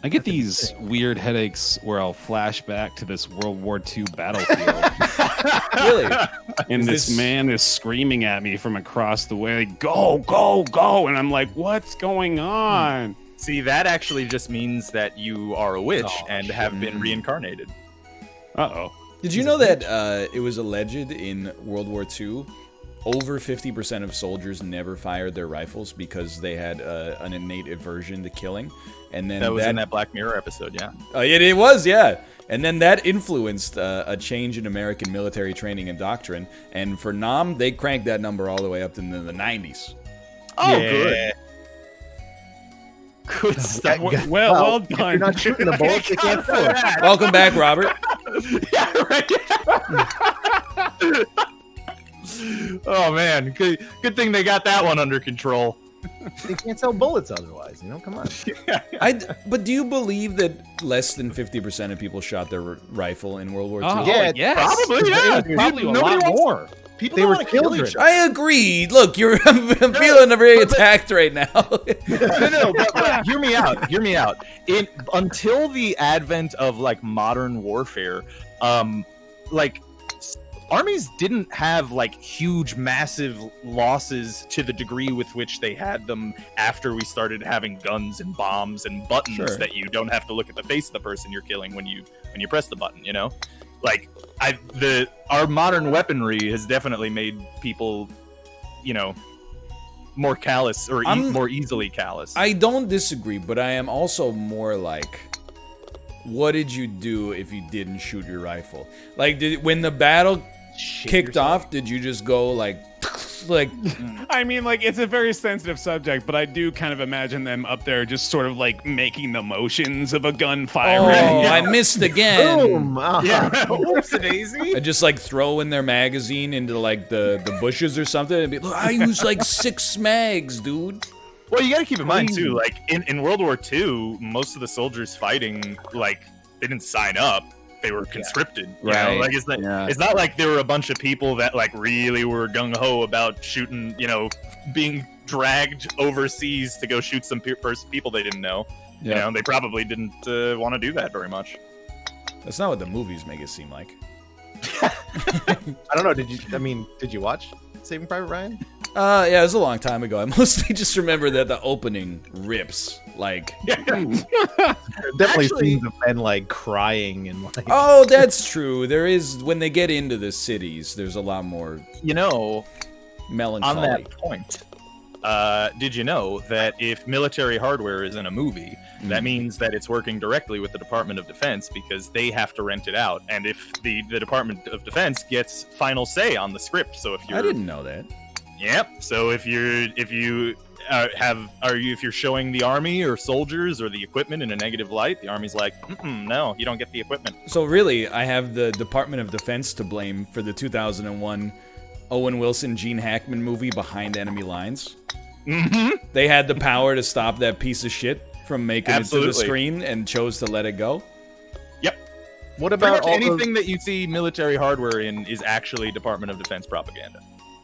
I get these weird headaches where I'll flash back to this World War II battlefield. Really? And this man is screaming at me from across the way, go, go, go. And I'm like, what's going on? See, that actually just means that you are a witch and have been reincarnated. Uh-oh. Did you know that it was alleged in World War II, over 50% of soldiers never fired their rifles because they had an innate aversion to killing? And then that was in that Black Mirror episode, yeah. It was, yeah. And then that influenced a change in American military training and doctrine. And for Nam, they cranked that number all the way up into the 90s. Oh, good. Good stuff. Well done. You're not shooting the bullets, you can't throw it. Welcome back, Robert. Yeah, right. Oh, man. Good thing they got that one under control. They can't sell bullets otherwise, come on. But do you believe that less than 50% of people shot their rifle in World War II? Yeah, yes. Probably, yeah. Probably a lot more. They were children. I agree. Look, I'm feeling very attacked right now. No, but hear me out. Until the advent of modern warfare, armies didn't have huge, massive losses to the degree with which they had them after we started having guns and bombs and buttons that you don't have to look at the face of the person you're killing when you press the button. Our modern weaponry has definitely made people, more callous or more easily callous. I don't disagree, but I am also more like, what did you do if you didn't shoot your rifle? When the battle kicked off, did you just go I mean, it's a very sensitive subject, but I do kind of imagine them up there just sort of making the motions of a gun firing. Oh, I missed again. Boom. Yeah. Whoopsie-daisy. I just throw in their magazine into the bushes or something and be, look, I use 6 mags, dude. Well, you got to keep in mind too, in World War II, most of the soldiers fighting, they didn't sign up. they were conscripted. You Right. know? Like it's not like there were a bunch of people that like really were gung ho about shooting. You know, being dragged overseas to go shoot some people they didn't know. Yeah. You know, they probably didn't want to do that very much. That's not what the movies make it seem like. I don't know. Did you watch Saving Private Ryan? Yeah, it was a long time ago. I mostly just remember that the opening rips. Like, Definitely scenes of men like crying and like. oh, that's true. There is, when they get into the cities, there's a lot more You know, melancholy. on that point, did you know that if military hardware is in a movie, that means that it's working directly with the Department of Defense because they have to rent it out, and if the Department of Defense gets final say on the script. So if you're, I didn't know that. Yep. So if you're showing the army or soldiers or the equipment in a negative light, the army's like, no, you don't get the equipment. So really, I have the Department of Defense to blame for the 2001 Owen Wilson, Gene Hackman movie Behind Enemy Lines. Mm-hmm. They had the power to stop that piece of shit from making it to the screen and chose to let it go. Yep. What about all anything that you see military hardware in is actually Department of Defense propaganda.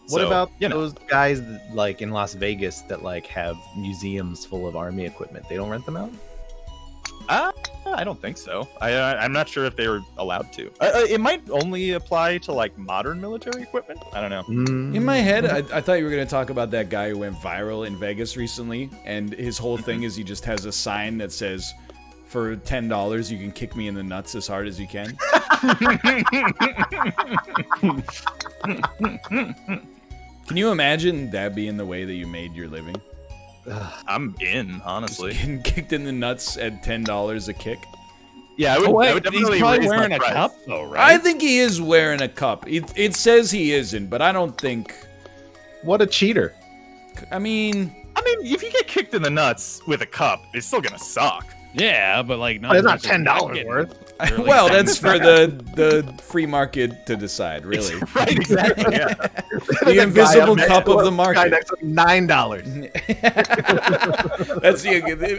What So, about you know, those guys that, like in Las Vegas that like have museums full of army equipment? They don't rent them out? I don't think so. I'm not sure if they were allowed to. It might only apply to like modern military equipment. I don't know. In my head, I thought you were going to talk about that guy who went viral in Vegas recently, and his whole thing is he just has a sign that says, for $10, you can kick me in the nuts as hard as you can. Can you imagine that being the way that you made your living? I'm in, honestly. Just getting kicked in the nuts at $10 a kick? Yeah, I would definitely he's probably raise wearing my a price. cup, though, right? I think he is wearing a cup. It says he isn't, but I don't think... What a cheater! I mean, if you get kicked in the nuts with a cup, it's still gonna suck. Yeah, but like, But it's not $10 worth. well, that's for the free market to decide, really. Right, exactly. Yeah. The invisible cup of the Guy market. next to $9. That's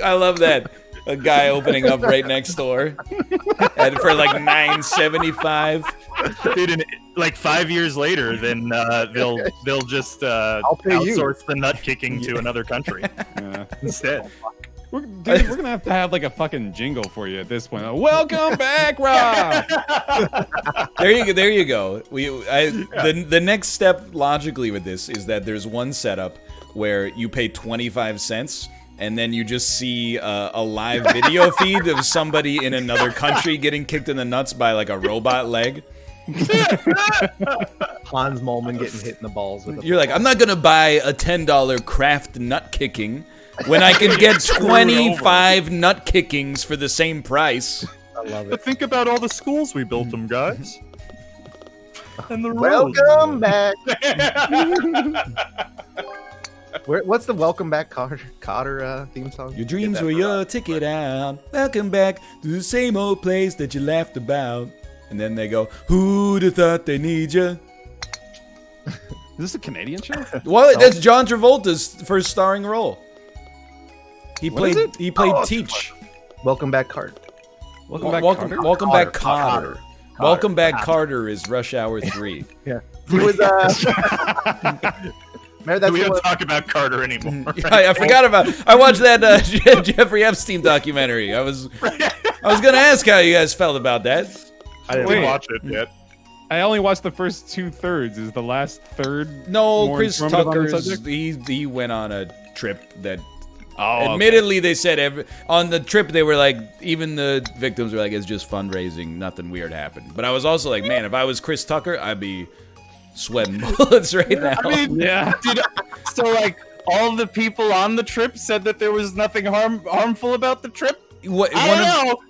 I love that. A guy opening up right next door, and for like $9.75. Dude, and like 5 years later, then they'll just pay you. outsource the nut kicking to another country instead. We're gonna have like a fucking jingle for you at this point. Welcome back, Rob. There you go. The next step logically with this is that there's one setup where you pay 25 cents. And then you just see a live video feed of somebody in another country getting kicked in the nuts by like a robot leg. Hans Molman getting hit in the balls with a You're like, I'm not gonna buy a $10 craft nut kicking when I can get 25 nut kickings for the same price. I love But it. think about all the schools we built them, guys. And the roads. Welcome back. What's the Welcome Back Cotter theme song? Your dreams Get that were for your Rob. ticket out. Welcome back to the same old place that you laughed about. And then they go, who'd have thought they need you? Is this a Canadian show? Well, that's John Travolta's first starring role. He played Teach. Welcome Back Carter. Welcome back, Welcome back, Cotter. Cotter. Welcome back, Carter is Rush Hour 3. Yeah. He was Remember We that's don't talk about Carter anymore. I forgot about. I watched that Jeffrey Epstein documentary. I was gonna ask how you guys felt about that. I didn't Wait. watch it yet. I only watched the first 2/3. Is the last third? No, more Chris informative on the Tucker's. subject? He went on a trip that. Oh, Admittedly, they said on the trip they were like, even the victims were like, it's just fundraising, nothing weird happened. But I was also like, man, if I was Chris Tucker, I'd be sweating bullets right now. I mean, yeah. so like all the people on the trip said that there was nothing harmful about the trip. I don't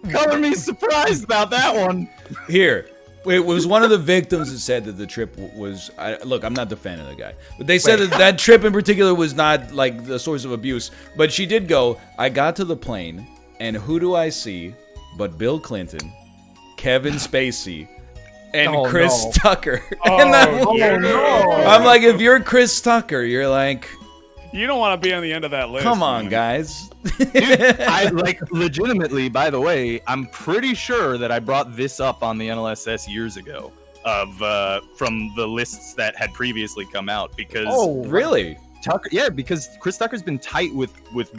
know. Color me surprised about that one. Here, it was one of the victims that said that the trip was. Look, I'm not defending the guy, but they said that trip in particular was not like the source of abuse. But she did go. I got to the plane, and who do I see but Bill Clinton, Kevin Spacey, and Chris Tucker? And I'm like, if you're Chris Tucker, you're like, You don't want to be on the end of that list. Come on, man. guys. Dude, I like legitimately, by the way, I'm pretty sure that I brought this up on the NLSS years ago from the lists that had previously come out because Really? Tucker, yeah, because Chris Tucker's been tight with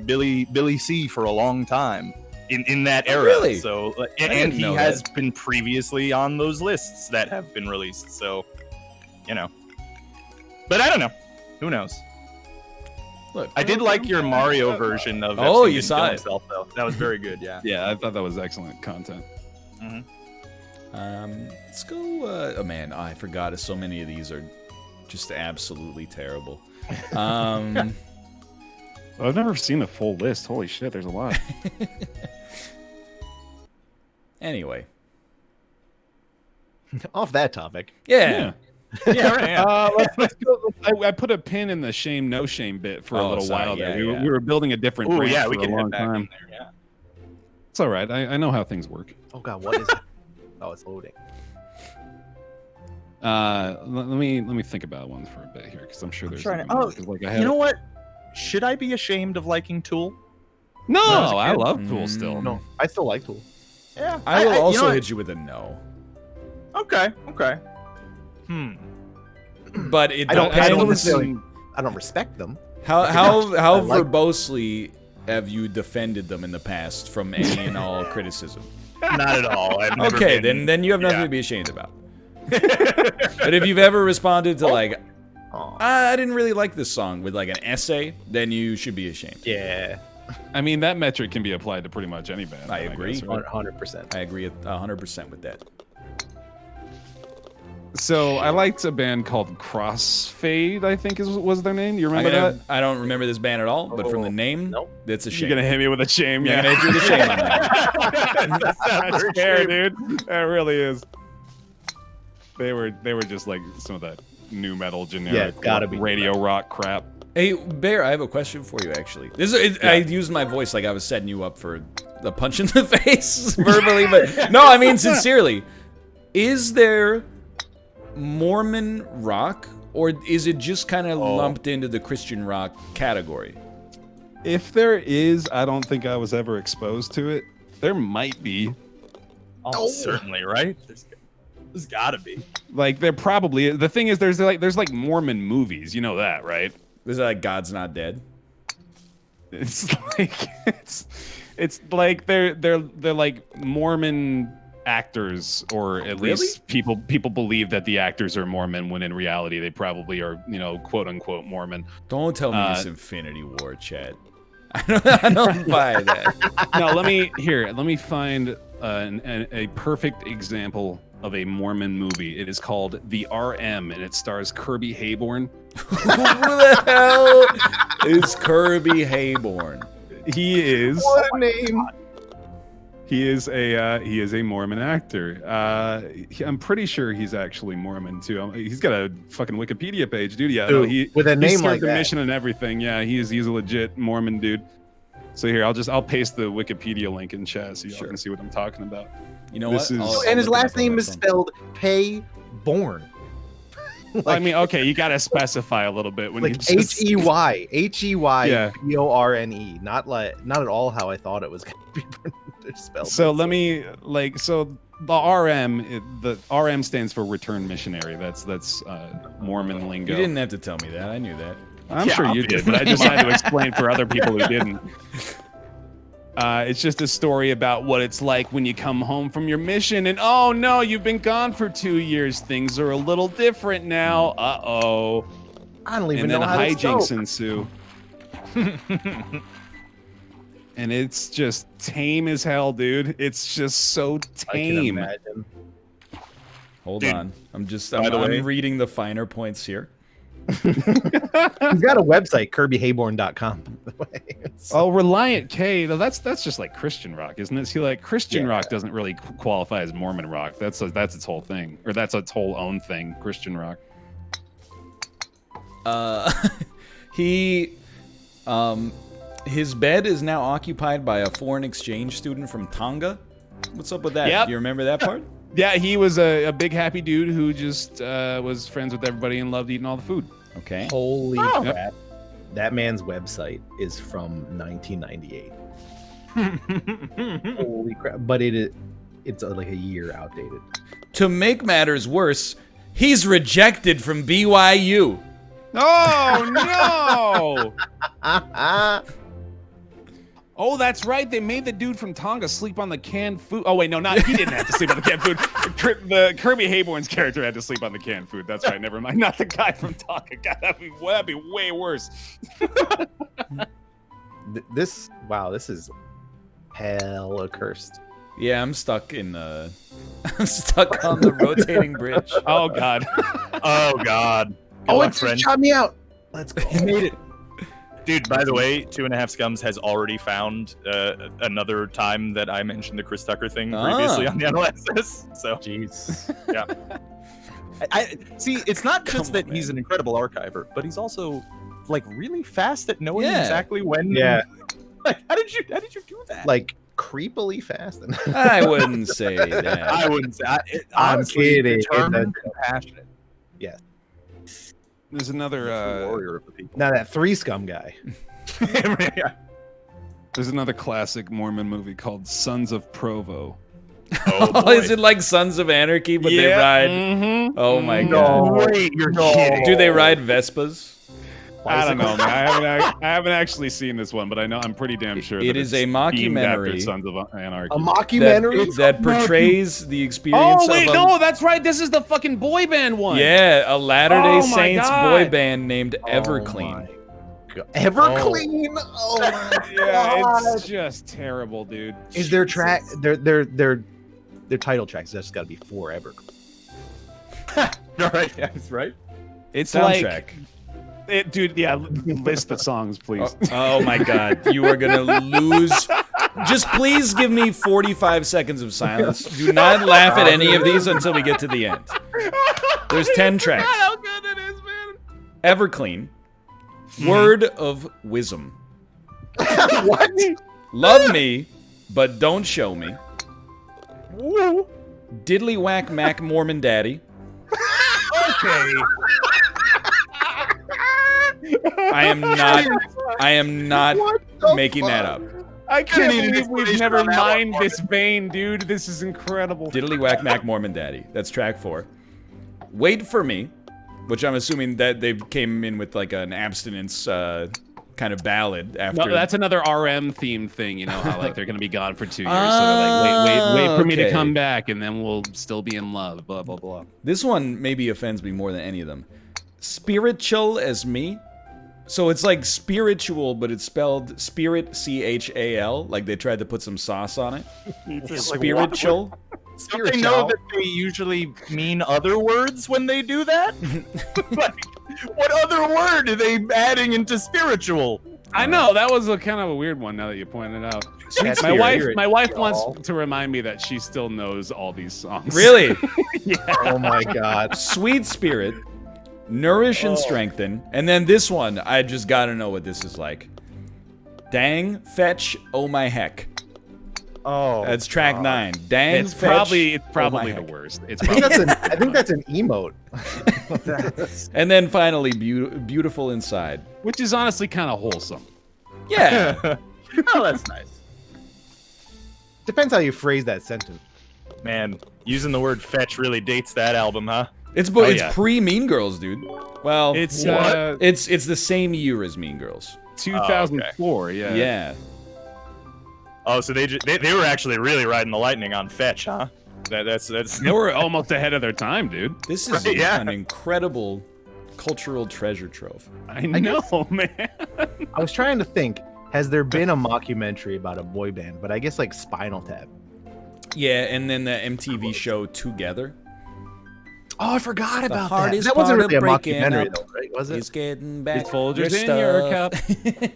Billy C for a long time in that era. Really? So didn't and he know has that. been previously on those lists that have been released. So, you know. But I don't know. Who knows? Look, I did like your Mario version of Oh, Epstein you didn't saw kill it. himself, though. That was very good, yeah. Yeah, I thought that was excellent content. Let's go. Oh man, I forgot. So many of these are just absolutely terrible. I've never seen the full list. Holy shit, there's a lot. Anyway, Off that topic. yeah. Yeah, right, yeah. Let's go. I put a pin in the shame, no shame bit for a little sorry, while there. yeah. We were building a different Ooh, brand yeah, for we a can long head back time. in there, yeah. It's all right. I know how things work. Oh god, what is it? Oh, it's loading. Let me think about one for a bit here because I'm sure there's. trying to- one, oh, 'cause, like, You know what? Should I be ashamed of liking Tool? No, When I was a I kid- love Tool still. No, I still like Tool. Yeah. I will you also know what? hit you with a no, Okay. but it I don't depends. necessarily- I don't respect them. How I like- verbosely have you defended them in the past from any and all criticism? Not at all. I've never Okay, been- then you have nothing to be ashamed about. But if you've ever responded to like, Aw. I didn't really like this song with like an essay, then you should be ashamed. Yeah, I mean, that metric can be applied to pretty much any band. I agree. guess, right? 100%. I agree 100% with that. So I liked a band called Crossfade, I think was their name. You remember that? I don't remember this band at all, but from the name, Nope. it's a shame. You're gonna hit me with a shame, You're yeah. gonna hit you with a shame on that. That's fair, dude. That really is. They were just like some of that new metal generic gotta be. radio rock crap. Hey, Bear, I have a question for you, actually. I used my voice like I was setting you up for the punch in the face verbally, but no, I mean sincerely. Is there Mormon rock, or is it just kind of lumped into the Christian rock category? If there is, I don't think I was ever exposed to it. There might be. Oh, certainly, right? There's gotta be. Like there probably is. The thing is there's like Mormon movies, you know that, right? Is it like God's Not Dead? It's like it's like they're like Mormon actors, or at least people believe that the actors are Mormon when in reality they probably are, you know, quote unquote Mormon. Don't tell me it's Infinity War, Chad. I don't buy that. No, let me find a perfect example of a Mormon movie. It is called The RM, and it stars Kirby Hayborn. Who the hell is Kirby Hayborn? He is. What a name! He is a Mormon actor. I'm pretty sure he's actually Mormon too. He's got a fucking Wikipedia page, dude. Yeah, Dude, with a he name served like the that. mission and everything. Yeah, he's a legit Mormon dude. So here, I'll paste the Wikipedia link in chat so y'all can see what I'm talking about. You know This what? is- And his look it last up on name my is phone. spelled Pay-born. I mean, okay, you gotta specify a little bit when you Like just H-E-Y, Yeah. H-E-Y-B-O-R-N-E. Not at all how I thought it was gonna be spelled. So let me the RM stands for return missionary. That's Mormon lingo. You didn't have to tell me that. I knew that. I'm sure you did, but I just had to explain for other people who didn't. It's just a story about what it's like when you come home from your mission and oh no, you've been gone for 2 years. Things are a little different now. Uh-oh. I don't even And then know how to hijinks spell. ensue. And it's just tame as hell, dude. It's just so I can tame. imagine. Hold Dude, on. I'm the way- reading the finer points here. He's got a website, KirbyHayborn.com. By the way. It's- Oh, Reliant K. No, that's just like Christian rock, isn't it? See, like Christian rock doesn't really qualify as Mormon rock. That's its whole thing, or that's its whole own thing. Christian rock. His bed is now occupied by a foreign exchange student from Tonga. What's up with that? Yep. You remember that part? Yeah, he was a big happy dude who just was friends with everybody and loved eating all the food. Okay. Holy Oh. crap. That man's website is from 1998. Holy crap! But it's like a year outdated. To make matters worse, he's rejected from BYU. Oh no! Oh, that's right. They made the dude from Tonga sleep on the canned food. Oh wait, no, he didn't have to sleep on the canned food. The Kirby Hayborn's character had to sleep on the canned food. That's right. Never mind. Not the guy from Tonga. God, that'd be way worse. This is hella cursed. Yeah, I'm stuck in I'm stuck on the rotating bridge. Oh god. Oh god. Oh, it shot me out. Let's go. He made it. Dude, by the way, 2.5 Scums has already found another time that I mentioned the Chris Tucker thing previously on the NLSS. So, jeez. Yeah. I see. It's not just that he's an incredible archiver, but he's also like really fast at knowing exactly when. Yeah. Like, how did you do that? Like creepily fast. I wouldn't say that. I wouldn't say. I'm kidding. Determined and passionate. Yes. There's another warrior of the people. Now that 3 Scum guy. There's another classic Mormon movie called Sons of Provo. Oh, is it like Sons of Anarchy, but they ride? Mm-hmm. Oh my god! Wait, you're kidding. Do they ride Vespas? I don't know, man. I haven't actually seen this one, but I'm pretty damn sure It is a mockumentary. Sons of Anarchy. A mockumentary that portrays the experience. Oh wait, of no, that's right. This is the fucking boy band one. Yeah, a Latter-day Saints God. boy band named Everclean. Everclean. Oh my Yeah, god. it's just terrible, dude. Is their track their title tracks just got to be forever. Right. Yes. Right. It's Soundtrack. Dude. Yeah, list the songs, please. Oh my god, you are gonna lose. Just please give me 45 seconds of silence. Do not laugh at any of these until we get to the end. There's 10 tracks. How good it is, man. Everclean. Word of Wisdom. What? Love me, but don't show me. Diddly whack mac Mormon daddy. Okay. I am not making that up. I can't believe we've never mined this vein, dude. This is incredible. Diddly whack mac Mormon daddy. That's track 4. Wait for me, which I'm assuming that they came in with like an abstinence kind of ballad after. No, that's another RM theme thing. You know how like they're gonna be gone for 2 years, so they're like, wait for me to come back, and then we'll still be in love. Blah blah blah. This one maybe offends me more than any of them. Spiritual as me. So it's like spiritual, but it's spelled spirit CHAL. Like they tried to put some sauce on it. Spiritual. Don't they know that they usually mean other words when they do that? Like, what other word are they adding into spiritual? I know that was a kind of a weird one. Now that you pointed it out, my wife wants to remind me that she still knows all these songs. Really? Yeah. Oh my god. Sweet spirit, nourish and strengthen, and then this one. I just gotta know what this is like. Dang, fetch, oh my heck. Oh. That's track 9. Dang, It's fetch, probably oh my the worst. It's I think probably I think that's an emote. And then finally, beautiful inside. which is honestly kind of wholesome. Yeah. Oh, that's nice. Depends how you phrase that sentence. Man, using the word fetch really dates that album, huh? It's yeah. pre Mean Girls, dude. Well, It's it's the same year as Mean Girls. 2004. Yeah. Yeah. Oh, so they were actually really riding the lightning on fetch, huh? That's They were almost ahead of their time, dude. This is an incredible cultural treasure trove. I know, man. I was trying to think, has there been a mockumentary about a boy band? But I guess like Spinal Tap. Yeah, and then the MTV show Together. Oh, I forgot about that. hardest That wasn't part really a of breaking mockumentary, up though, right? Was it? It's getting back. It's Folgers your in your stuff.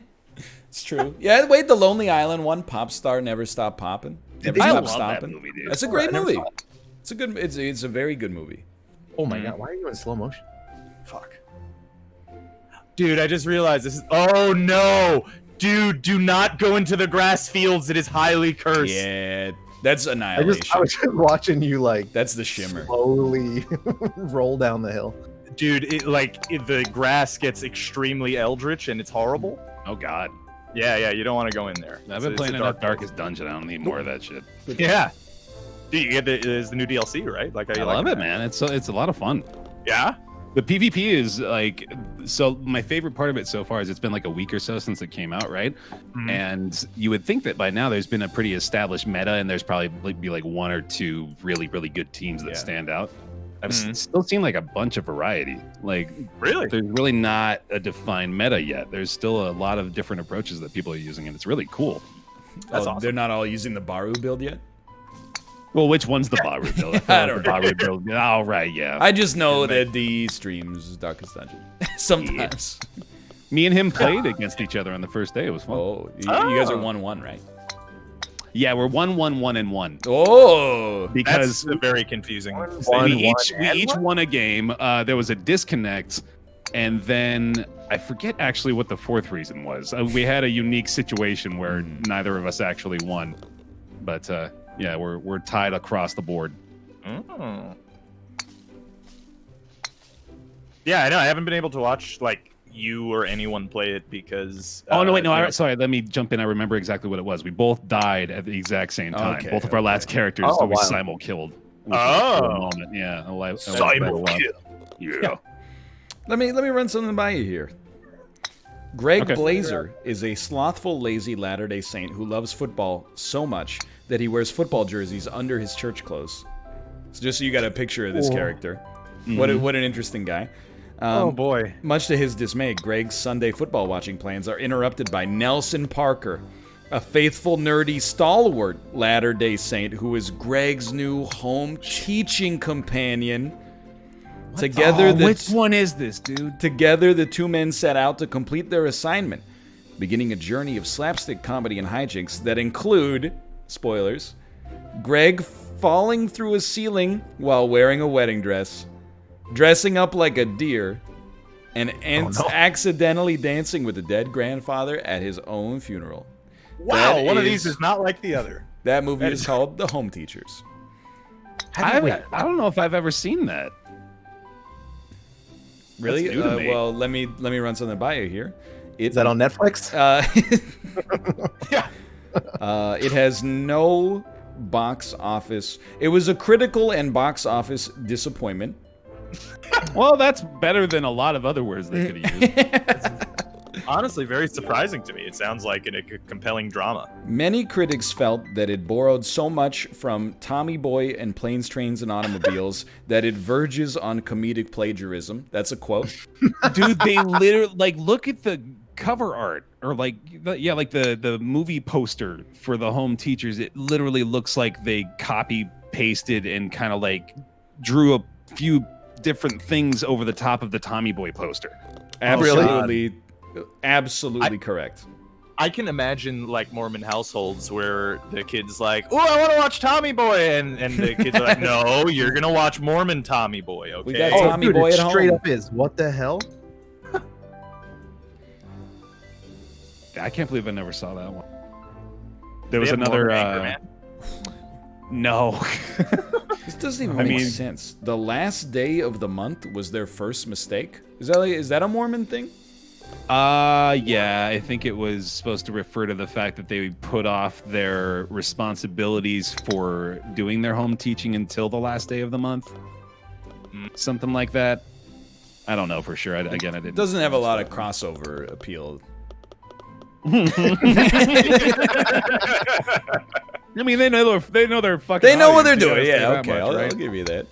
It's true. Yeah, wait, the Lonely Island one, Pop Star Never Stop Poppin'. Never I Stop love that Stoppin'. movie, dude. That's a great movie. It's a good. It's a very good movie. Oh my god, why are you in slow motion? Fuck. Dude, I just realized this is. Oh no! Dude, do not go into the grass fields. It is highly cursed. Yeah, that's Annihilation. I was just watching you like That's the Shimmer. slowly roll down the hill. Dude, the grass gets extremely eldritch and it's horrible. Oh God. Yeah, you don't want to go in there. I've been playing in that Darkest Dungeon. I don't need more of that shit. Yeah. Dude, you get the new DLC, right? Like, I love it, man. It's a lot of fun. Yeah. The PvP is like, so my favorite part of it so far is it's been like a week or so since it came out, right? Mm-hmm. And you would think that by now there's been a pretty established meta and there's probably be like one or two really, really good teams that stand out. I've still seen like a bunch of variety. Like, really? There's really not a defined meta yet. There's still a lot of different approaches that people are using, and it's really cool. That's awesome. They're not all using the Baru build yet? Well, which one's the Baru build? I don't know. Baru build. Oh, right, yeah. I just know that the streams Darkest Dungeon. Sometimes. Yeah. Me and him played against each other on the first day. It was fun. Oh, you guys are 1-1, right? Yeah, we're 1-1-1-1. Oh, because that's very confusing. We each won a game. There was a disconnect, and then I forget actually what the fourth reason was. We had a unique situation where neither of us actually won, but yeah, we're tied across the board. Oh. Yeah, I know. I haven't been able to watch like you or anyone play it because oh no, wait, no, sorry, let me jump in. I remember exactly what it was. We both died at the exact same time. Both of our last characters we simul killed. Oh, moment. Yeah, simul kill. Yeah. Let me run something by you here. Greg Blazer is a slothful, lazy Latter-day Saint who loves football so much that he wears football jerseys under his church clothes. So just so you got a picture of this character. What an interesting guy. Oh boy. Much to his dismay, Greg's Sunday football watching plans are interrupted by Nelson Parker, a faithful, nerdy, stalwart Latter-day Saint who is Greg's new home teaching companion. Together, which one is this, dude? Together, the two men set out to complete their assignment, beginning a journey of slapstick comedy and hijinks that include, spoilers, Greg falling through a ceiling while wearing a wedding dress, dressing up like a deer, and accidentally dancing with a dead grandfather at his own funeral. Wow, one of these is not like the other. That movie is called The Home Teachers. I don't know if I've ever seen that. Really? Well, let me run something by you here. Is that on Netflix? Yeah. It has no box office. It was a critical and box office disappointment. Well, that's better than a lot of other words they could have used. Honestly, very surprising to me. It sounds like a compelling drama. Many critics felt that it borrowed so much from Tommy Boy and Planes, Trains, and Automobiles that it verges on comedic plagiarism. That's a quote. Dude, they literally, look at the cover art, or the movie poster for The Home Teachers. It literally looks like they copy pasted and kind of drew a few different things over the top of the Tommy Boy poster. Absolutely correct. I can imagine Mormon households where the kid's like, "Oh, I want to watch Tommy Boy," and the kids are like, "No, you're gonna watch Mormon Tommy Boy." Okay. We got Tommy Boy at home. Straight up is what the hell? I can't believe I never saw that one. There was another. No. This doesn't even make sense. The last day of the month was their first mistake. Is that a Mormon thing? Yeah, I think it was supposed to refer to the fact that they put off their responsibilities for doing their home teaching until the last day of the month. Something like that. I don't know for sure. I didn't. It doesn't have a lot of crossover appeal. I mean, they know their fucking. They know what they're doing. Yeah, okay, much, I'll give you that.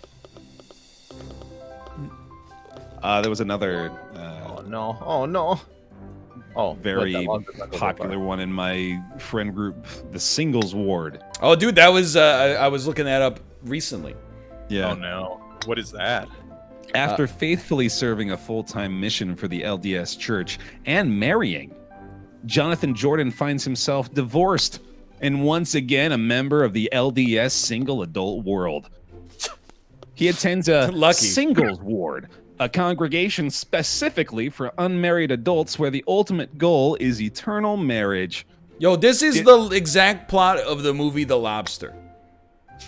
There was another. Oh no! Oh, very popular one in my friend group, the Singles Ward. Oh, dude, that was I was looking that up recently. Yeah. Oh no! What is that? After faithfully serving a full-time mission for the LDS Church and marrying, Jonathan Jordan finds himself divorced and once again a member of the LDS single adult world. He attends a Singles Ward, a congregation specifically for unmarried adults where the ultimate goal is eternal marriage. Yo, this is the exact plot of the movie The Lobster.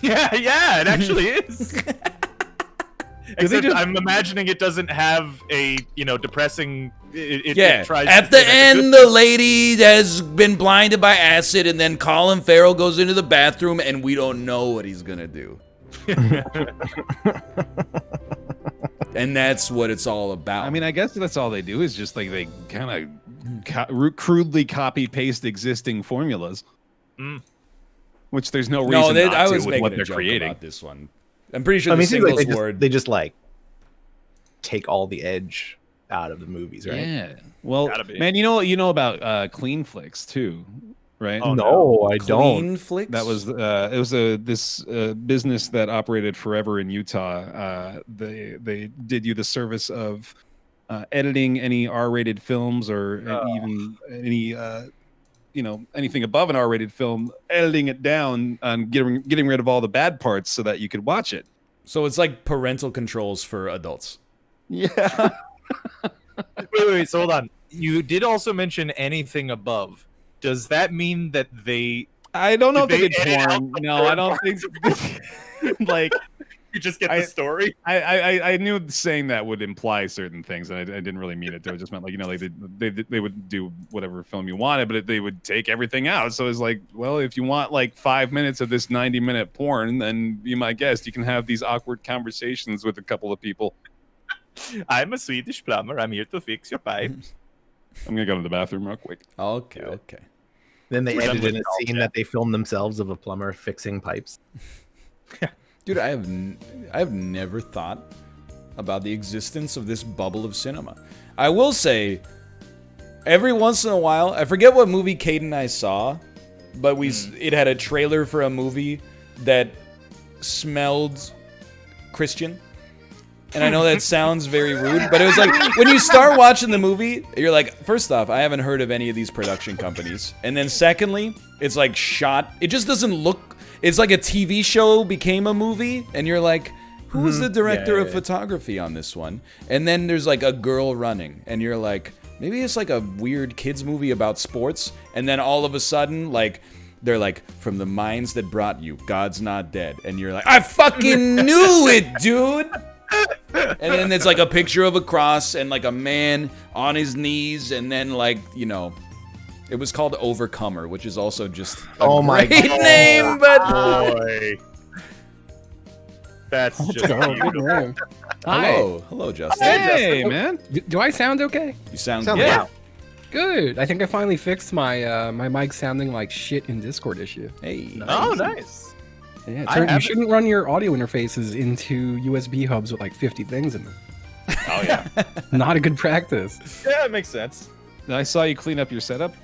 Yeah, it actually is. Except I'm imagining it doesn't have a depressing. It tries at to the say that's a end, good the lady has been blinded by acid, and then Colin Farrell goes into the bathroom, and we don't know what he's gonna do. And that's what it's all about. I mean, I guess that's all they do is just like they kind of crudely copy paste existing formulas, which there's no reason not I to was with making what a they're joke creating. about this one. I'm pretty sure I mean, the it seems like singles word. they just like take all the edge out of the movies, right? Yeah. Well, Gotta be. man, you know about Clean Flicks too, right? Oh, no, I don't. Clean flicks. That was it was this business that operated forever in Utah. They did you the service of editing any R-rated films or even any anything above an R-rated film, editing it down and getting rid of all the bad parts so that you could watch it. So it's like parental controls for adults. Yeah. Wait, so hold on. You did also mention anything above. Does that mean that they I don't know if Did they they did edit porn. out the No, porn I don't think like you just get the story? I knew saying that would imply certain things, and I didn't really mean it. It just meant like they would do whatever film you wanted, but they would take everything out. So it's like, well, if you want like 5 minutes of this 90-minute porn, then be my guest. You can have these awkward conversations with a couple of people. I'm a Swedish plumber. I'm here to fix your pipe. I'm gonna go to the bathroom real quick. Okay. Then they We're done edited with in a scene that they filmed themselves of a plumber fixing pipes. Dude, I've never thought about the existence of this bubble of cinema. I will say, every once in a while, I forget what movie Kate and I saw, but it had a trailer for a movie that smelled Christian. And I know that sounds very rude, but it was like, when you start watching the movie, you're like, first off, I haven't heard of any of these production companies. And then secondly, it's like shot, it just doesn't look, it's like a TV show became a movie, and you're like, who's the director of photography on this one? And then there's like a girl running, and you're like, maybe it's like a weird kids movie about sports. And then all of a sudden, like, they're like, from the minds that brought you, God's Not Dead. And you're like, I fucking knew it, dude! And then it's like a picture of a cross and like a man on his knees, and then like, it was called Overcomer, which is also just a great name, but Boy. That's just beautiful. Hello, Justin. Hey, man. Do I sound okay? You sound Sounds good. like- Good. I think I finally fixed my my mic sounding like shit in Discord issue. Hey. Oh, nice. Yeah, you shouldn't run your audio interfaces into USB hubs with like 50 things in them. Oh, yeah. Not a good practice. Yeah, it makes sense. I saw you clean up your setup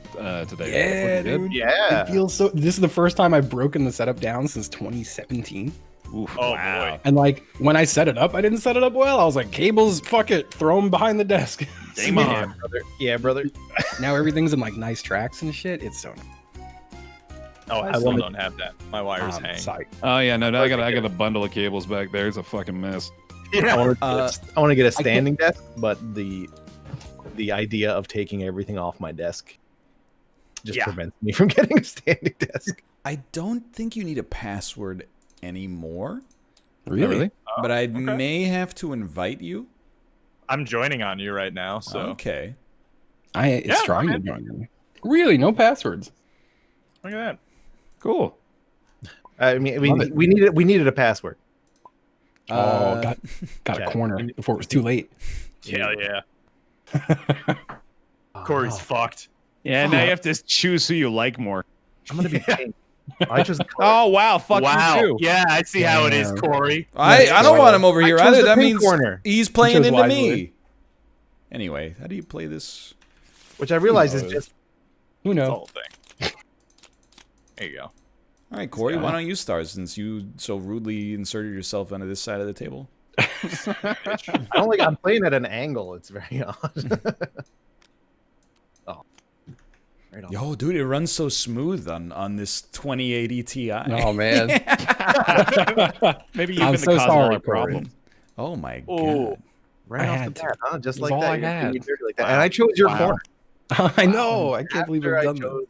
today. Yeah, dude. Yeah. It feels so. This is the first time I've broken the setup down since 2017. Oof, Oh, wow. boy. And like when I set it up, I didn't set it up well. I was like, cables, fuck it, throw them behind the desk. Game on. brother. Yeah, brother. Now everything's in like nice tracks and shit. It's so. Oh, I still don't have that. My wires hang. Psych. Oh yeah, no, I got a bundle of cables back there. It's a fucking mess. I want to get a standing desk, but the idea of taking everything off my desk just prevents me from getting a standing desk. I don't think you need a password anymore, Really? but I may have to invite you. I'm joining on you right now, so. Okay. It's trying to join me. Really? No passwords? Look at that. Cool. I mean, we needed a password. Got okay. a corner before it was too late. Hell yeah. Corey's fucked. Yeah, now you have to choose who you like more. I'm gonna be pink. I just Oh wow, fuck Wow. you too. Yeah, I see how it is, Corey. I don't want him over here chose either. the That pink means corner. he's playing chose into wisely. me. Anyway, how do you play this? which I realize is just Who The knows? whole thing. There you go. All right, Corey, why don't you start since you so rudely inserted yourself onto this side of the table? I don't like. I'm playing at an angle. It's very odd. Oh, right on. Yo, dude, it runs so smooth on this 2080 Ti. Oh man. Maybe you've I'm been so the cause of all sorry, our Corey. problems. Oh my Oh. god. Right I off had the to. bat, huh? Just It like was all that. I You're had. being dirty like that. And I chose your corner. I know. I can't believe After I've I done that. chose-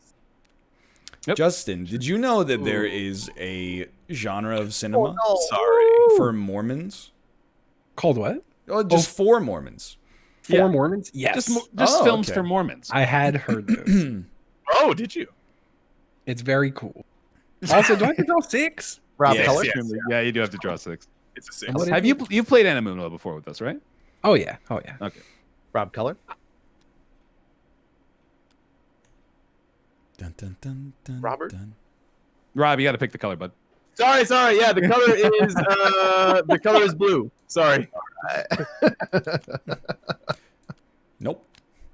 Yep. Justin, did you know that there is a genre of cinema Oh, no. Sorry. for Mormons? Called what? Oh, just For Mormons. For Mormons? Yes. Just films for Mormons. I had heard this. Oh, did you? It's very cool. Also, do I have to draw 6? Rob, Yes, color? yes. Yeah, you do have to draw 6. It's a 6. What is Have you played Animuno before with us, right? Oh yeah. Oh yeah. Okay. Rob, color? Dun, dun, dun, dun, Robert? dun. Rob, you got to pick the color, bud. Sorry. Yeah, the color is blue. Sorry. Nope.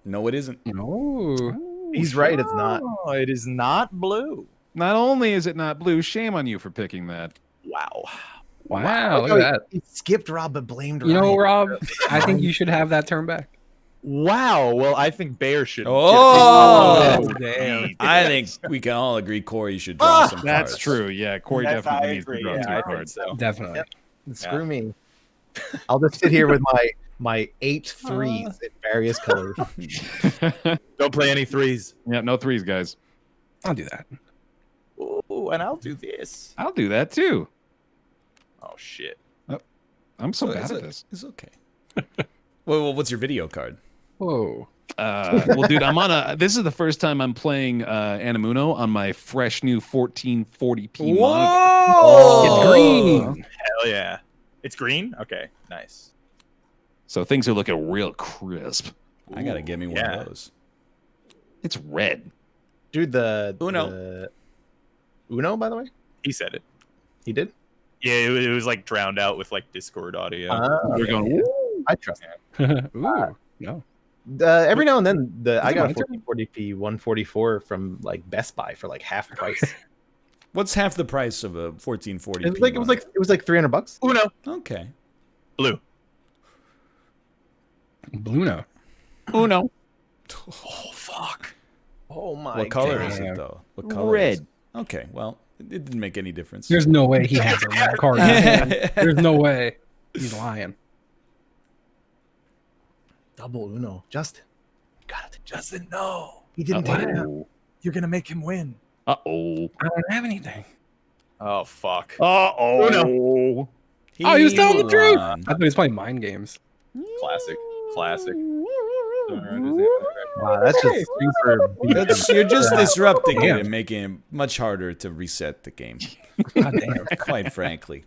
No, it isn't. No. He's right, it's not. Oh, it is not blue. Not only is it not blue, shame on you for picking that. Wow. Wow. Look at that. He skipped Rob, but blamed You know, Ryan. Rob, I think you should have that turn back. Wow. Well, I think Bear should. Oh, damn. I think we can all agree Corey should draw some That's cards. true. Yeah, Corey Yes, definitely I needs to agree. draw Yeah, 2 I think cards. so. Definitely. Yep. Screw me. I'll just sit here with my 8 threes in various colors. Don't play any 3s. Yeah, no 3s, guys. I'll do that. Ooh, and I'll do this. I'll do that too. Oh shit. I'm so Oh, bad at this. It's okay. Well, what's your video card? Whoa. Well, dude, I'm on a. This is the first time I'm playing Animuno on my fresh new 1440p monitor. Whoa! It's green. Hell yeah. It's green? Okay, nice. So things are looking real crisp. I gotta get me one Yeah. of those. It's red. Dude, the Uno. Uno, by the way? He said it. He did? Yeah, it was like drowned out with like Discord audio. We're going. I trust Ooh. No. every now and then I it got a my turn? 1440p 144 from like Best Buy for like half price. What's half the price of a 1440? it was like $300. Uno. Okay. Blue. Bluno. Uno. Oh fuck. Oh my What color God. is it though? What color? Red. Is it? Okay. Well, it didn't make any difference. There's no way he has a red card. in his hand. There's no way. He's lying. Double Uno. Justin. Got it. Justin, no. He didn't take it out. Uh-oh. You're gonna make him win. Uh-oh. I don't have anything. Oh fuck. Uh-oh. Oh, he was telling the truth. won. I thought he was playing mind games. Classic. Wow, that's just super. You're just disrupting Damn. it and making it much harder to reset the game. God damn. Quite frankly.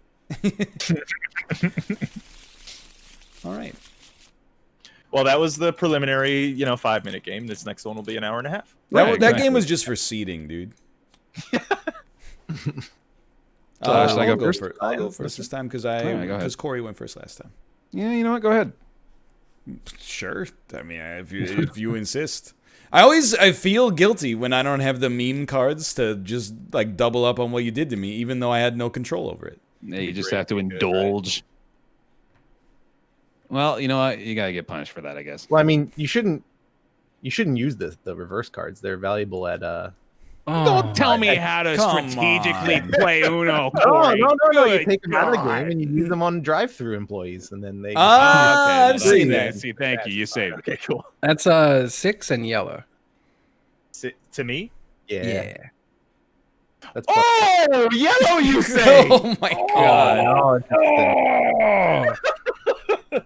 All right. Well, that was the preliminary, 5-minute game. This next one will be an hour and a half. That game was just for seeding, dude. I'll go first this time because Alright, go ahead. Corey went first last time. Yeah, you know what? Go ahead. Sure. I mean, if you insist. I feel guilty when I don't have the meme cards to just like double up on what you did to me, even though I had no control over it. Yeah, you just have to indulge. Well, you know what? You gotta get punished for that, I guess. Well, I mean, you shouldn't use the reverse cards. They're valuable at Don't tell me how to come strategically on. play Uno, No, Corey. no. You Good take them out of the God. game and you use them on drive-through employees, and then they. I've Okay, seen yeah, that. See, thank you. You saved it. Okay, cool. That's 6 and yellow. To me? yeah. That's Oh, yellow, you say? Oh my god. Oh, Justin.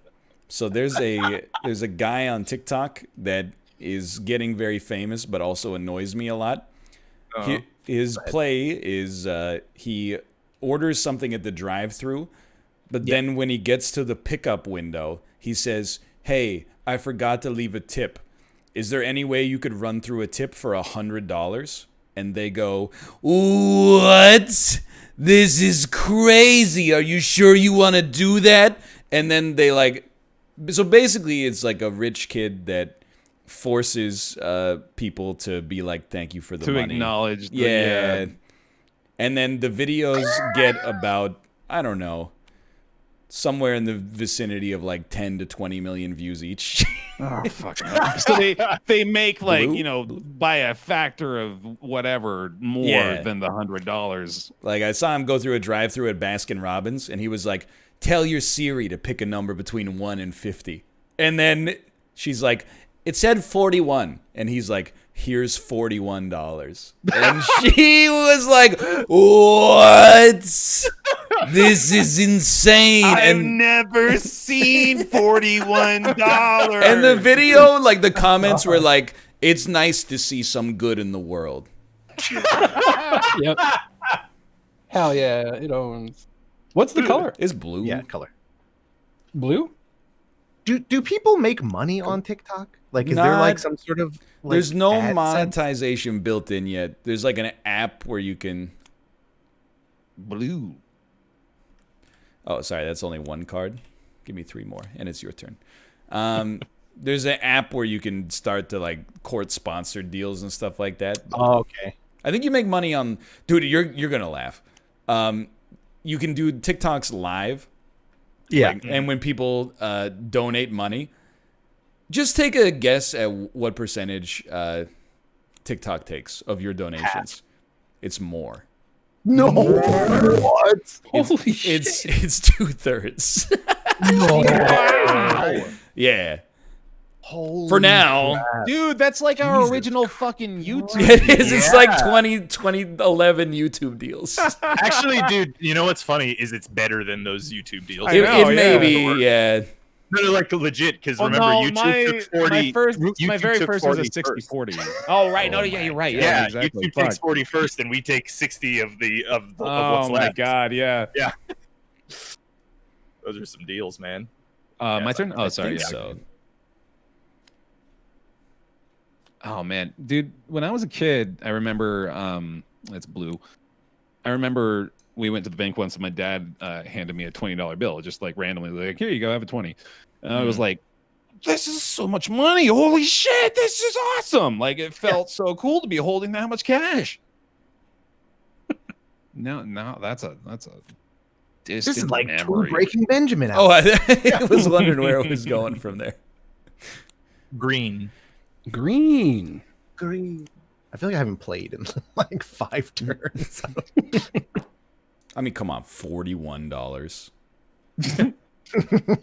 So there's a guy on TikTok that is getting very famous, but also annoys me a lot. His play is he orders something at the drive-thru, but then when he gets to the pickup window, he says, "Hey, I forgot to leave a tip. Is there any way you could run through a tip for $100?" And they go, "What? This is crazy. Are you sure you want to do that?" And then they so basically it's like a rich kid that forces people to be like, "Thank you for the money." Acknowledge. Yeah. And then the videos get about, I don't know, somewhere in the vicinity of like 10 to 20 million views each. Oh, fucking hell. So they make Blue? by a factor of whatever more than the $100. Like I saw him go through a drive-thru at Baskin Robbins, and he was like, "Tell your Siri to pick a number between 1 and 50." And then she's like, "It said 41." And he's like, "Here's $41. And she was like, "What?" This is insane. I've And never seen $41. and the video, like the comments were like, "It's nice to see some good in the world." Yep. Hell yeah, it owns. What's the color? It's blue. Yeah, color. Blue? Do people make money on TikTok? Like, is there like some sort of like, There's no AdSense? monetization built in yet. There's like an app where you can. Blue. Oh, sorry, that's only one card. Give me 3 more, and it's your turn. There's an app where you can start to like court sponsored deals and stuff like that. Oh, okay. I think you make money on, dude. You're gonna laugh. You can do TikToks live. Yeah. Like, and when people donate money, just take a guess at what percentage TikTok takes of your donations. It's more. No. What? Holy shit. It's 2/3. No. Wow. Yeah. Holy For now. crap. Dude, that's like our Jesus original fucking YouTube. It is. It's like Yeah. 2011 YouTube deals. Actually, dude, you know what's funny is it's better than those YouTube deals. I It, know, it yeah. may be, yeah. No, like legit, because Well, remember, no, YouTube took 40. my YouTube very took first was a 40 first. 60-40. Oh, right. No, Oh yeah, my you're right. Yeah, Yeah, exactly. YouTube takes 40 first, and we take 60 of what's Oh my left. god, yeah. Those are some deals, man. My turn. Oh, I sorry. think Yeah. so. Oh man, dude, when I was a kid, I remember that's blue. I remember we went to the bank once and my dad handed me a $20 bill, just like randomly, like, here you go, have a 20. And I was like, this is so much money. Holy shit, this is awesome. Like it felt so cool to be holding that much cash. No, that's a distant This is like memory. true Breaking Benjamin. Oh, I was wondering where it was going from there. Green. Green. Green. I feel like I haven't played in like 5 turns. I mean, come on, $41.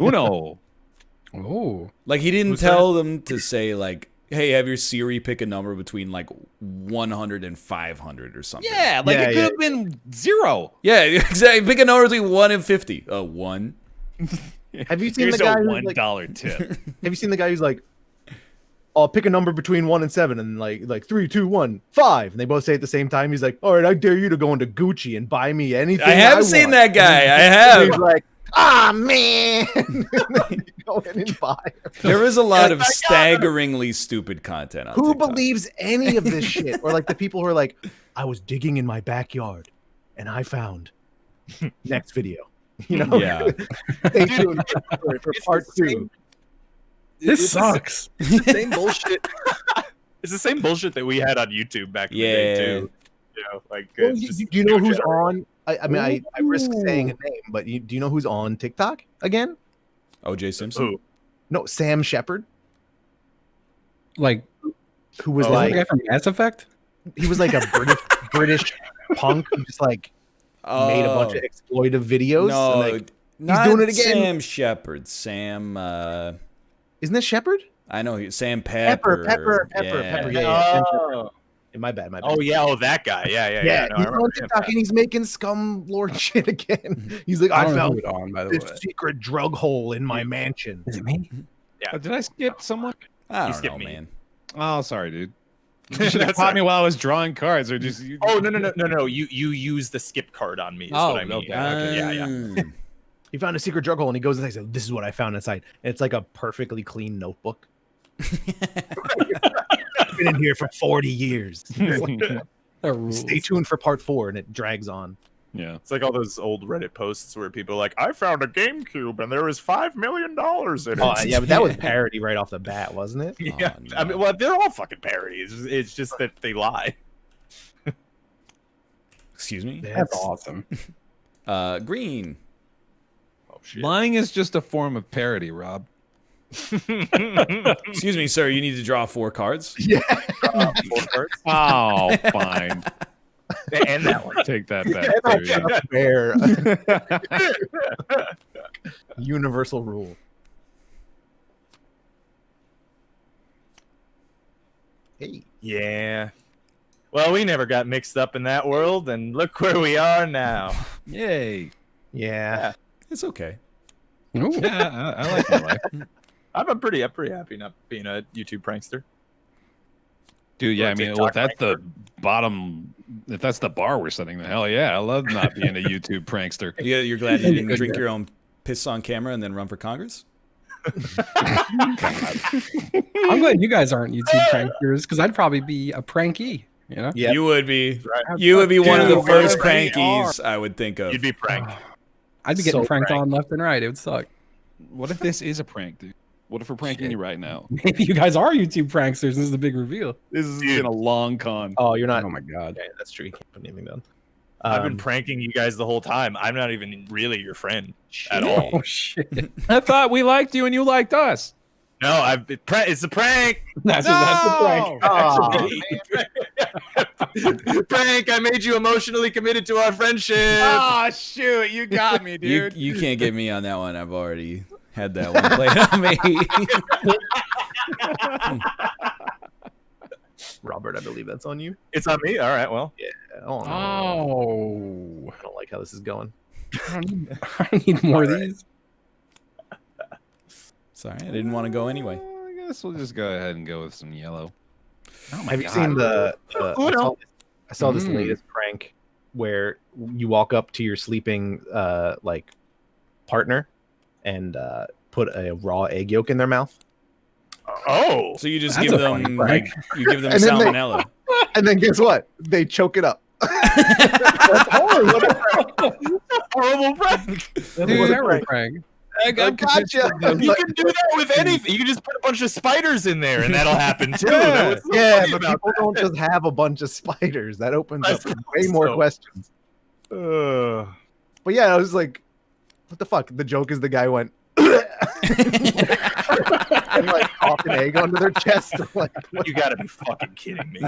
Uno. Oh. Like he didn't tell them to say like, "Hey, have your Siri pick a number between like 100 and 500 or something." Yeah, like Yeah, it could have been 0. Yeah, exactly. Pick a number between 1 and 50. 1. Have you seen Here's the guy a who's like, $1 tip. have you seen the guy who's like, I'll pick a number between 1 and 7, and like 3, 2, 1, 5, and they both say it at the same time. He's like, all right, I dare you to go into Gucci and buy me anything. I have seen want. that guy. I And have. he's like, ah man, and then you go in and buy. There is a lot Oh of my God. staggeringly stupid content on Who TikTok. believes any of this shit? Or like the people who are like, I was digging in my backyard and I found next video. You know? Yeah. Stay tuned for part 2. This sucks. Same bullshit. It's the same bullshit that we had on YouTube back in the day Yeah. too. You know, like Well, it's do just you know who's general. on? I mean, I risk saying a name, but do you know who's on TikTok again? O.J. Simpson. Who? No, Sam Shepard, Like, who was Oh, is that like the guy from Mass Effect? he was like a British punk who just like made a bunch of exploitive videos. No, and, like, not doing it again. Sam Shepard. Sam. isn't this Shepard? I know Sam Pepper. Pepper. Yeah. Yeah. Sam Shepard. Oh. My bad. Oh yeah, that guy. Yeah. Yeah, No, I he's remember on him. TikTok and he's making scum lord shit again. He's like, I I don't know found who it on, by the this way. secret drug hole in my mansion. Is it me? Did I skip someone? I don't skipped know, me. man. Oh, sorry, dude. You should have That's caught all me while I was drawing cards, or just. Oh no! You use the skip card on me. Is Oh, what I mean. okay. Yeah. He found a secret drug hole and he goes inside and says, this is what I found inside. And it's like a perfectly clean notebook. I've been in here for 40 years. That rules. Stay tuned for part 4 and it drags on. Yeah. It's like all those old Reddit posts where people are like, I found a GameCube and there was $5 million in it. Oh, yeah, but that was parody right off the bat, wasn't it? Yeah. Oh, I no. mean, well, they're all fucking parodies. It's just that they lie. Excuse me. That's awesome. Green. Oh shit. Lying is just a form of parody, Rob. Excuse me, sir. You need to draw 4 cards. Yeah. Oh, fine. And that one. Take that back. too, yeah. Fair. Universal rule. Hey. Yeah. Well, we never got mixed up in that world, and look where we are now. Yay. Yeah. It's okay. Ooh. Yeah, I like my life. I'm pretty happy not being a YouTube prankster. Dude, yeah, Or I mean, TikTok well, if that's the bottom, if that's the bar we're setting, then hell yeah, I love not being a YouTube prankster. Yeah, you're glad you didn't drink your own piss on camera and then run for Congress? I'm glad you guys aren't YouTube pranksters because I'd probably be a pranky. You know? Yep. You would be. Right. You would be one of the Dude, first wherever you prankies I would think of. You'd be pranked. I'd be getting So pranked pranked. on left and right. It would suck. What if this is a prank, dude? What if we're pranking you right now? Maybe you guys are YouTube pranksters. This is the big reveal. This has been a long con. Oh, you're not. Oh my god. Okay, that's true. You can't put anything down. I've been pranking you guys the whole time. I'm not even really your friend at all. Oh shit. I thought we liked you and you liked us. No, it's a prank. That's the prank. Oh, Prank. I made you emotionally committed to our friendship. Oh shoot, you got me, You, dude. you can't get me on that one. I've already had that one played on me. Robert, I believe that's on you. It's on me. All right. Well, Oh, no. Oh. I don't like how this is going. I need more of these. Sorry, I didn't want to go anyway. I guess we'll just go ahead and go with some yellow. Oh my Have you God. seen I saw this Mm. latest prank where you walk up to your sleeping like partner and put a raw egg yolk in their mouth, oh, So you just That's give a funny them prank. like you give them And then they- salmonella. and then guess what? They choke it up. That's horrible. horrible prank. Dude, terrible prank. I gotcha. You can do that with anything. You can just put a bunch of spiders in there, and that'll happen too. Yeah, What's so yeah, funny but about people don't just have a bunch of spiders. That opens up That's way more so- questions. that? But yeah, I was like, what the fuck? The joke is the guy went and like coughed an egg onto their chest. Like, what? You gotta be fucking kidding me.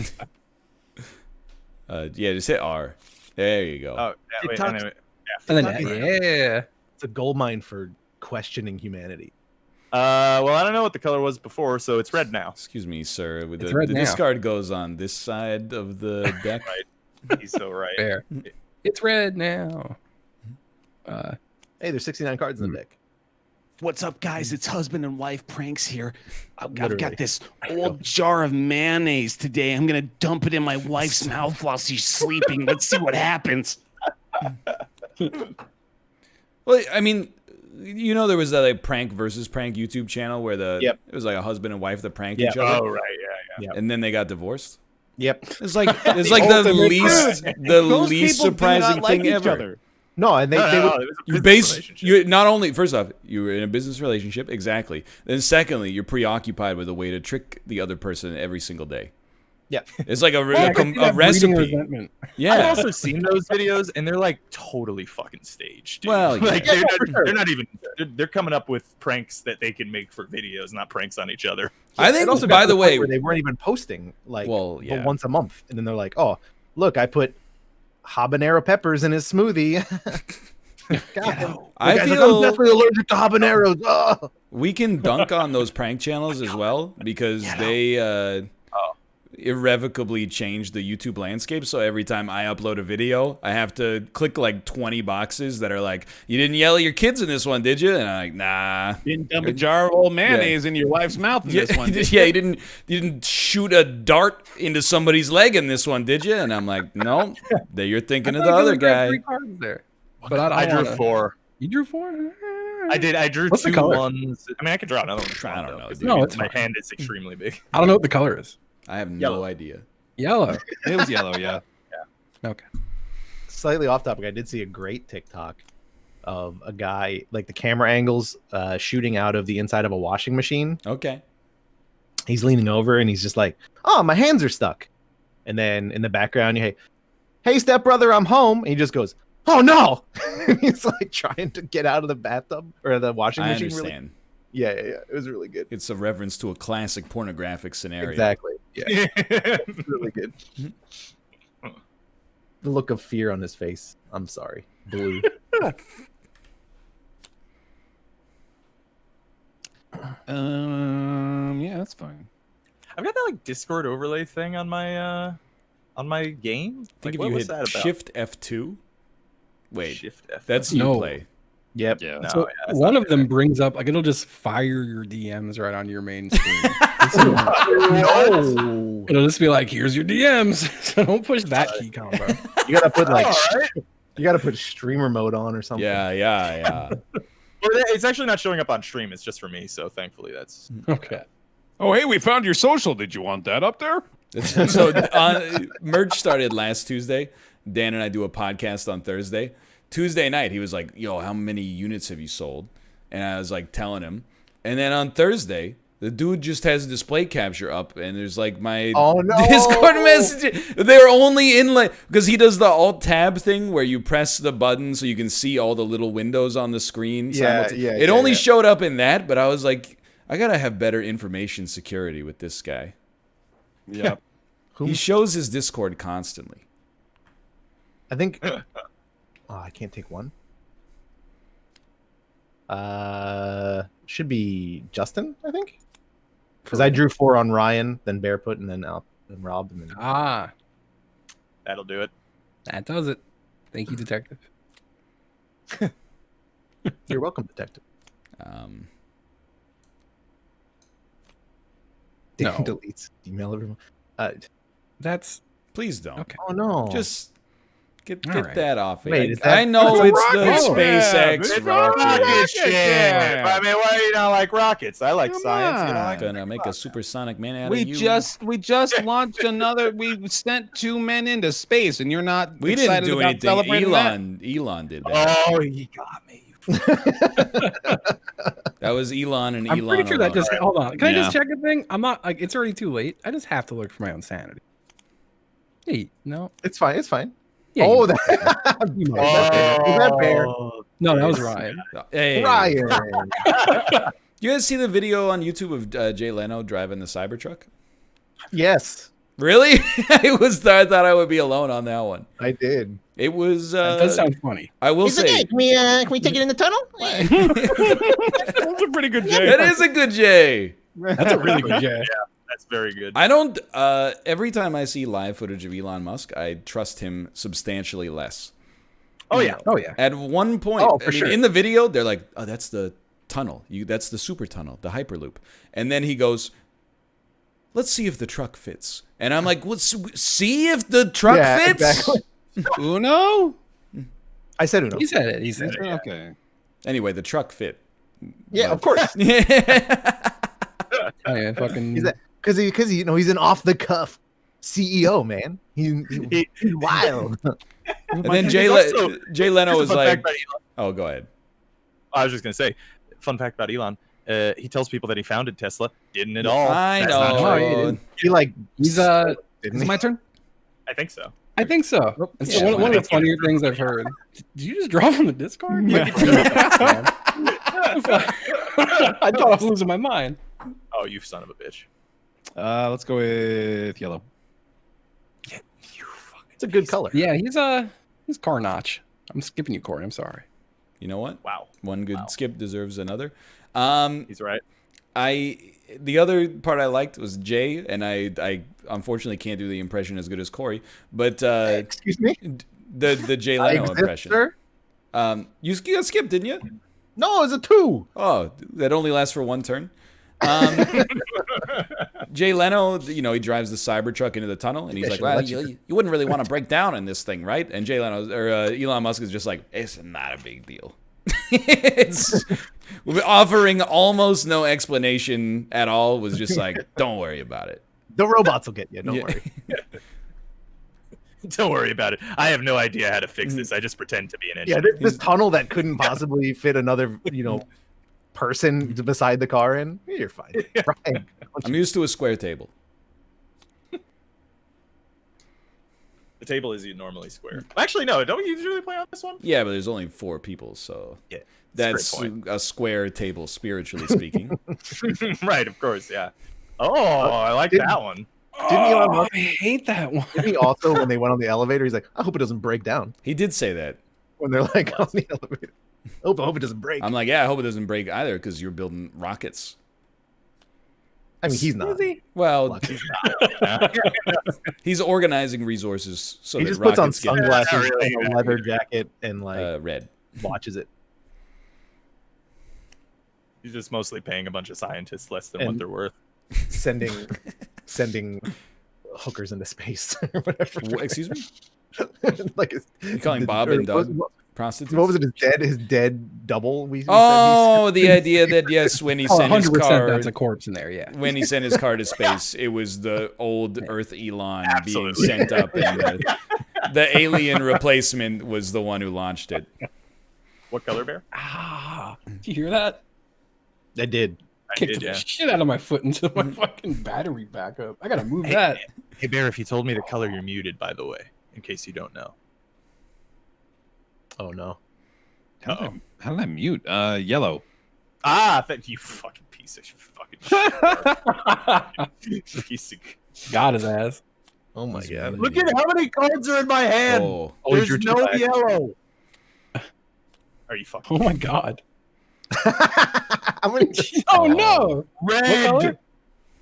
Yeah, just hit R. There you go. Oh, yeah, wait, TikTok's- anyway. And then TikTok yeah. It's a gold mine for questioning humanity. Well, I don't know what the color was before, so it's red now. Excuse me, sir. The, It's red the now. discard goes on this side of the deck. He's so right. Fair. It's red now. Hey, there's 69 cards in the deck. What's up, guys? It's husband and wife pranks here. I've Literally. got this old jar of mayonnaise today. I'm gonna dump it in my wife's mouth while she's sleeping. Let's see what happens. Well, I mean, you know, there was that like prank versus prank YouTube channel where Yep. it was like a husband and wife that pranked Yep. each other, Oh, right. Yeah. and then they got divorced. Yep. It's like the ultimate least prank. the Those least people do surprising not like thing each ever. other. No, and they would, it was a You business base relationship. you not only first off you were in a business relationship exactly. Then secondly, you're preoccupied with a way to trick the other person every single day. yeah. It's like a I can see that breeding recipe. resentment. I've Yeah. also seen those videos, and they're like totally fucking staged. Dude. Well, yeah. like Yeah, they're, no, not, for sure. they're not even. They're coming up with pranks that they can make for videos, not pranks on each other. I It think also got by to the point way, where they weren't even posting like Well, yeah. but once a month, and then they're like, "Oh, look, I put habanero peppers in his smoothie." God, him. I The guy's like, feel- I'm definitely allergic to habaneros. Oh. we can dunk on those prank channels as well because they irrevocably change the YouTube landscape. So every time I upload a video, I have to click like 20 boxes that are like, "You didn't yell at your kids in this one, did you?" And I'm like, "Nah." Didn't dump a jar of old mayonnaise in your wife's mouth in Yeah, this one. yeah, you didn't shoot a dart into somebody's leg in this one, did you? And I'm like, no, that you're thinking of the other guy. 3 cards there. But I I drew wanna- 4. You drew 4? I did. I drew What's the 2 color? ones. I mean, I could draw another one. if you I want, don't though, know, 'cause dude. No, it's my fine. hand is extremely big. I don't know what the color is. I have no Yellow. idea. Yellow. It was yellow, yeah. Okay. Slightly off topic, I did see a great TikTok of a guy like the camera angles shooting out of the inside of a washing machine. Okay. He's leaning over and he's just like, "Oh, my hands are stuck." And then in the background, you hey, stepbrother, I'm home. And he just goes, "Oh no!" And he's like trying to get out of the bathtub or the washing I machine. understand. Yeah. It was really good. It's a reference to a classic pornographic scenario. Exactly. Yeah, it's really good. The look of fear on his face. I'm sorry. Blue. Yeah, that's fine. I've got that like Discord overlay thing on my game. I think Like, what if was you that hit about? Shift F2, Wait, Shift F. that's you No. play. Yep. Yeah. No, So yeah, that's one not of them right. brings up like it'll just fire your DMs right on your main screen. No. It'll just be like, "Here's your DMs." So don't push that key combo. You gotta put like you gotta put streamer mode on or something. Yeah. Well, it's actually not showing up on stream. It's just for me. So thankfully, that's Okay. Oh, hey, we found your social. Did you want that up there? So merge started last Tuesday. Dan and I do a podcast on Thursday. Tuesday night, he was like, "Yo, how many units have you sold?" And I was like telling him. And then on Thursday, the dude just has display capture up, and there's like my Discord message. They're only in like because he does the Alt Tab thing where you press the button so you can see all the little windows on the screen. It only showed up in that, but I was like, I gotta have better information security with this guy. Yeah. He shows his Discord constantly. I think. Oh, I can't take one. Should be Justin, I think. Because I drew 4 on Ryan, then Barefoot, and then Rob, and then that'll do it. That does it. Thank you, detective. You're welcome, detective. No. Deletes email everyone. That's Please don't. okay. Oh no. Just get right. that off. Wait, is I that- know That's a it's the rocket SpaceX ship. It's a rocket. rocket ship. ship. I mean, why do you not like rockets? I like Come science. You know, on. like, Gonna make a supersonic man out We of you. just launched another. We sent 2 men into space, and you're not. We didn't excited do about anything. celebrating that? Elon did that. oh, he got me. That was Elon and I'm Elon. pretty sure that alone. just hold on. Can I Yeah. just check a thing? I'm not like it's already too late. I just have to look for my own sanity. Hey, no. It's fine. It's fine. Yeah, oh, you- that. you might. Was that Bear? No, that was Ryan. Hey, Ryan. you guys see the video on YouTube of Jay Leno driving the Cybertruck? Yes, Really? I thought I would be alone on that one. I did. It was. That does sound funny. I will say. Can we take it in the tunnel? That's a pretty good Jay. That is a good Jay. That's a really good Jay. That's very good. I don't. Every time I see live footage of Elon Musk, I trust him substantially less. Oh yeah. Oh yeah. At one point, Oh, for sure. in the video, they're like, "Oh, that's the tunnel. That's the super tunnel, the hyperloop." And then he goes, "Let's see if the truck fits." And I'm like, "What? See if the truck Yeah, fits?" exactly. Uno. I said Uno. He said it. He said it. Okay. Anyway, the truck fit. Yeah, of course. Oh yeah, fucking. He's because he, he's an off the cuff CEO, man. He's wild. And then Jay Leno was like, "Oh, go ahead." I was just gonna say, fun fact about Elon. He tells people that he founded Tesla. Didn't at all. I That's not know. true. He like He's didn't Is he? it my turn? I think so. I think so. It's Yeah. one of the funnier things I've heard. Did you just draw from the Discord? Yeah. I thought I was losing my mind. Oh, you son of a bitch. Let's go with yellow. It's a good color. Yeah, he's car notch. I'm skipping you, Corey. I'm sorry. You know what? Wow. One good skip deserves another. He's right. The other part I liked was Jay, and I unfortunately can't do the impression as good as Corey, but Excuse me. the Jay I Leno exist, impression. sir? You got skipped, didn't you? No, it's a 2. Oh, that only lasts for one turn. Jay Leno, he drives the Cybertruck into the tunnel, and he's Yeah, like, sure, "Well, let you wouldn't really want to break down in this thing, right?" And Jay Leno or Elon Musk is just like, "It's not a big deal." It's offering almost no explanation at all. Was just like, "Don't worry about it." The robots will get you. Don't Yeah. worry. Don't worry about it. I have no idea how to fix this. I just pretend to be an Yeah, engineer. this tunnel that couldn't possibly fit another, person beside the car in. You're fine. Ryan, I'm used to a square table. The table is normally square. Actually, no. Don't we usually play on this one? Yeah, but there's only 4 people, so Yeah, that's a great a square table, spiritually speaking. Right, of course, yeah. Oh, I like didn't- that one. Didn't Elon Musk, I hate that one. didn't he also, when they went on the elevator, he's like, I hope it doesn't break down. He did say that. When they're like on the elevator. I hope it doesn't break. I'm like, yeah, I hope it doesn't break either because you're building rockets. I mean, he's not. Well, Luck, he's not. he's organizing resources so He that just puts on rockets get sunglasses and a leather jacket and like red. watches it. He's just mostly paying a bunch of scientists less than what And- they're worth. Sending hookers into space or whatever. Excuse me? Like You calling Bob and Doug prostitutes? What was it? His dead double. We Oh, the idea that yes, when he sent his 100% car, that's a corpse in there. Yeah. when he sent his car to space, it was the old Earth Elon being Absolutely. sent up, and the alien replacement was the one who launched it. What color bear? Ah, did you hear that? I did. Kicked the shit out of my foot until my fucking battery back up. I gotta move that. Hey Bear, if you told me the color, you're muted, by the way, in case you don't know. Oh no. How did I mute? Yellow. Ah, thank you, fucking piece of fucking shit. Piece of... Got his ass. Oh my god. Look at how many cards are in my hand. Oh, There's you're too no back. yellow. Are you fucking? Oh my god. I'm gonna... Oh no. Red. What color?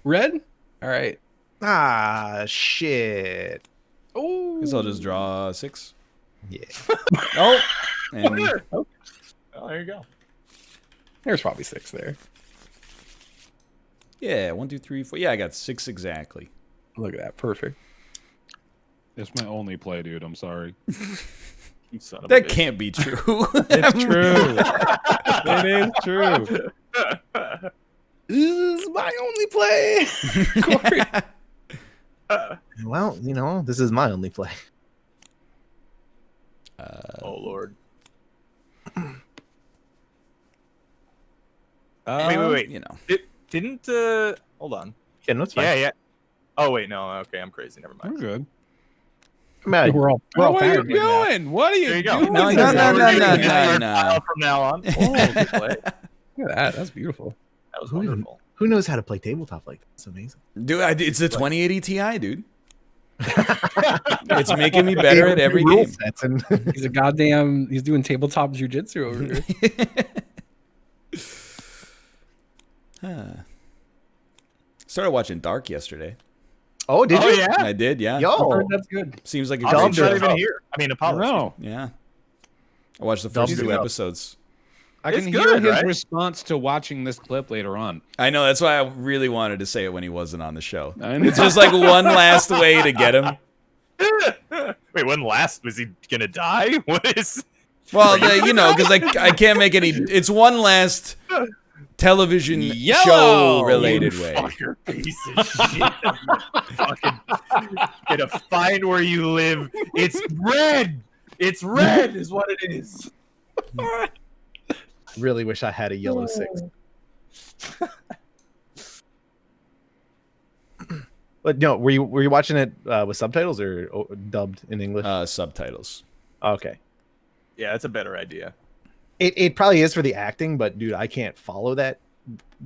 Red? All right. Ah shit. Oh. guess I'll just draw 6. Yeah. Oh, and Oh, there you go. There's probably 6 there. yeah, 1, 2, 3, 4. Yeah, I got 6 exactly. Look at that. Perfect. It's my only play, dude. I'm sorry. You son of a That bitch. can't be true. It's true. It is true. This is my only play. Corey. Well, you know, this is my only play. Oh lord. Wait. You know. Didn't hold on. Yeah, no, it's fine. Yeah. Oh wait, no. Okay, I'm crazy. Never I'm mind. good. Man, We're all What are you tired right now. doing? What are you There you go. doing? No, From no. now on. Oh, good play. Look at that. That's beautiful. That was Who even- wonderful. Who knows how to play tabletop like that? It's amazing. Dude, it's the 2080 Ti, dude. It's making me better at every Rule game. sets and He's a goddamn. He's doing tabletop jujitsu over here. Started watching Dark yesterday. oh, did you? yeah. I did, yeah. I've Yo, heard that's good. Seems like a I'm great not show. even here. I mean, Apollo. No. Yeah. I watched the first Dubbed 2 it up. episodes. I It's can good, hear his right? response to watching this clip later on. I know, that's why I really wanted to say it when he wasn't on the show. I know. It's just like one last way to get him. Wait, when last was he gonna die? What is? Well, you know, because I can't make any. It's one last television Yellow! show related way. Fucker, piece of shit. Fucking gonna find where you live. It's red. It's red, is what it is. I really wish I had a yellow 6. But no, were you watching it with subtitles or dubbed in English? Subtitles. Okay. Yeah, that's a better idea. It probably is for the acting, but dude, I can't follow that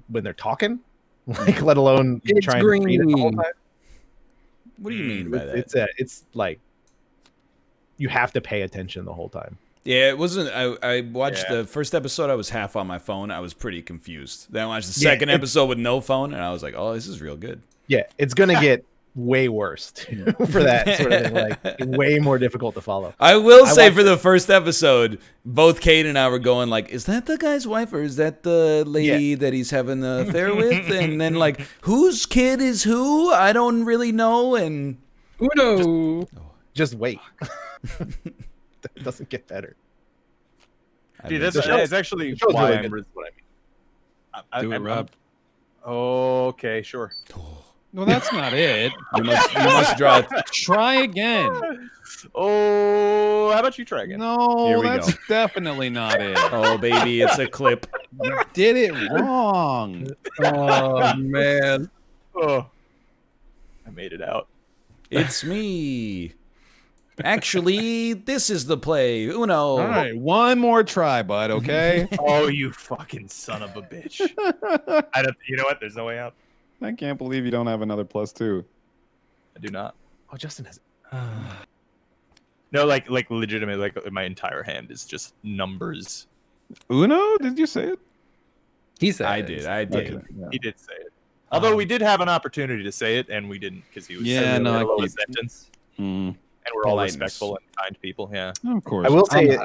when they're talking. Like, let alone It's trying to read it the whole green. time. What do you mean by that? It's like you have to pay attention the whole time. Yeah, it wasn't. I watched Yeah. the first episode. I was half on my phone. I was pretty confused. Then I watched the Yeah, second episode with no phone, and I was like, "Oh, this is real good." Yeah, it's gonna get way worse too, for that sort of thing. Like, way more difficult to follow. I will say watched for the first episode, both Kate and I were going like, "Is that the guy's wife or is that the lady that he's having the affair with?" And then like, whose kid is who? I don't really know. And Uno. Just wait. It doesn't get better. Dude, I that's actually show's why really I'm. good. What I mean. Do it, Rob. Okay, sure. No, that's not it. you must draw. Try again. Oh, how about you try again? No, Here we that's go. definitely not it. Oh, baby, it's a clip. You did it wrong. Oh man. Oh, I made it out. It's me. Actually, this is the play. Uno. All right, one more try, bud. Okay. Oh, you fucking son of a bitch! I don't. You know what? There's no way out. I can't believe you don't have another +2. I do not. Oh, Justin has. No, like legitimate. Like my entire hand is just numbers. Uno? Did you say it? He said. I did. I did. Okay. He did say it. Although we did have an opportunity to say it, and we didn't because he was in the middle of a sentence. And we're all respectful and kind people. Yeah, of course. I will say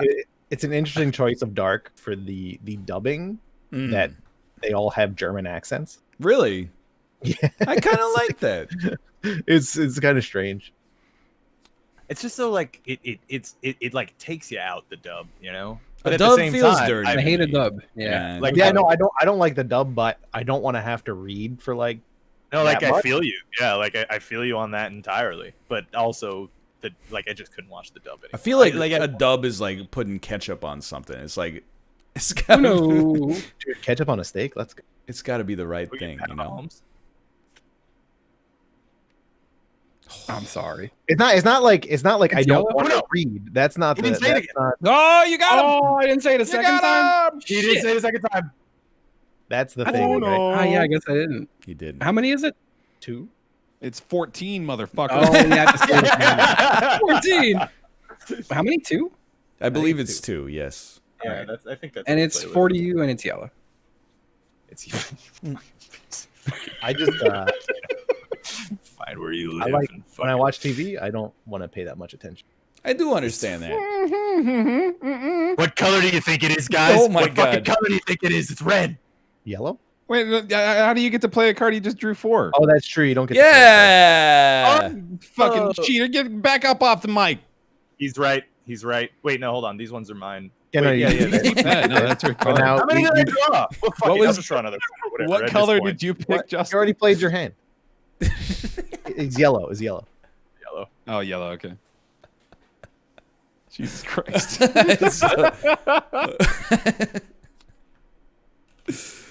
it's an interesting choice of Dark for the dubbing that they all have German accents. Really? Yeah, I kind of like that. It's kind of strange. it's just so like it like takes you out the dub, you know. But A at dub the same feels time, dirty. I hate a dub. Yeah. Like, Yeah, no, I don't like the dub, but I don't want to have to read for like. No, like that I much. feel you. Yeah, like I feel you on that entirely. But also, like I just couldn't watch the dub anymore. I feel like a dub is like putting ketchup on something. It's like it's Oh, got no. Dude, ketchup on a steak. Let's go. it's got to be the right We thing, get you Pat know. Mahomes. I'm sorry. It's not like I don't yellow? want to read. That's not. He didn't say it again. Oh, you got him. Oh, I didn't say it a second time. He didn't say it a second time. That's the I thing. don't Right? Ah, yeah, I guess I didn't. He did. How many is it? 2. It's 14, motherfucker. Oh, yeah, just 14. How many? 2? I believe it's 2. Yes. Yeah, I think that's. And what it's the playlist 40 you and it's yellow. is. I just Find where you live. I like and when I fucking- watch TV. I don't want to pay that much attention. I do understand that. What color do you think it is, guys? Oh my what fucking God. color do you think it is? It's red. Yellow? Wait, how do you get to play a card you just drew 4? Oh, that's true. You don't get. To play Yeah. Fucking cheater! Get back up off the mic. He's right. He's right. Wait, no, hold on. These ones are mine. Yeah, no, Wait, you- Yeah, no, that's your But card. now How many you- did I you- draw? Well, fuck What it, was- I'll just draw another. Whatever, What at this color point. did you pick, what? Justin? You already played your hand. It's yellow. Is yellow. Yellow. Oh, yellow. Okay. Jesus Christ.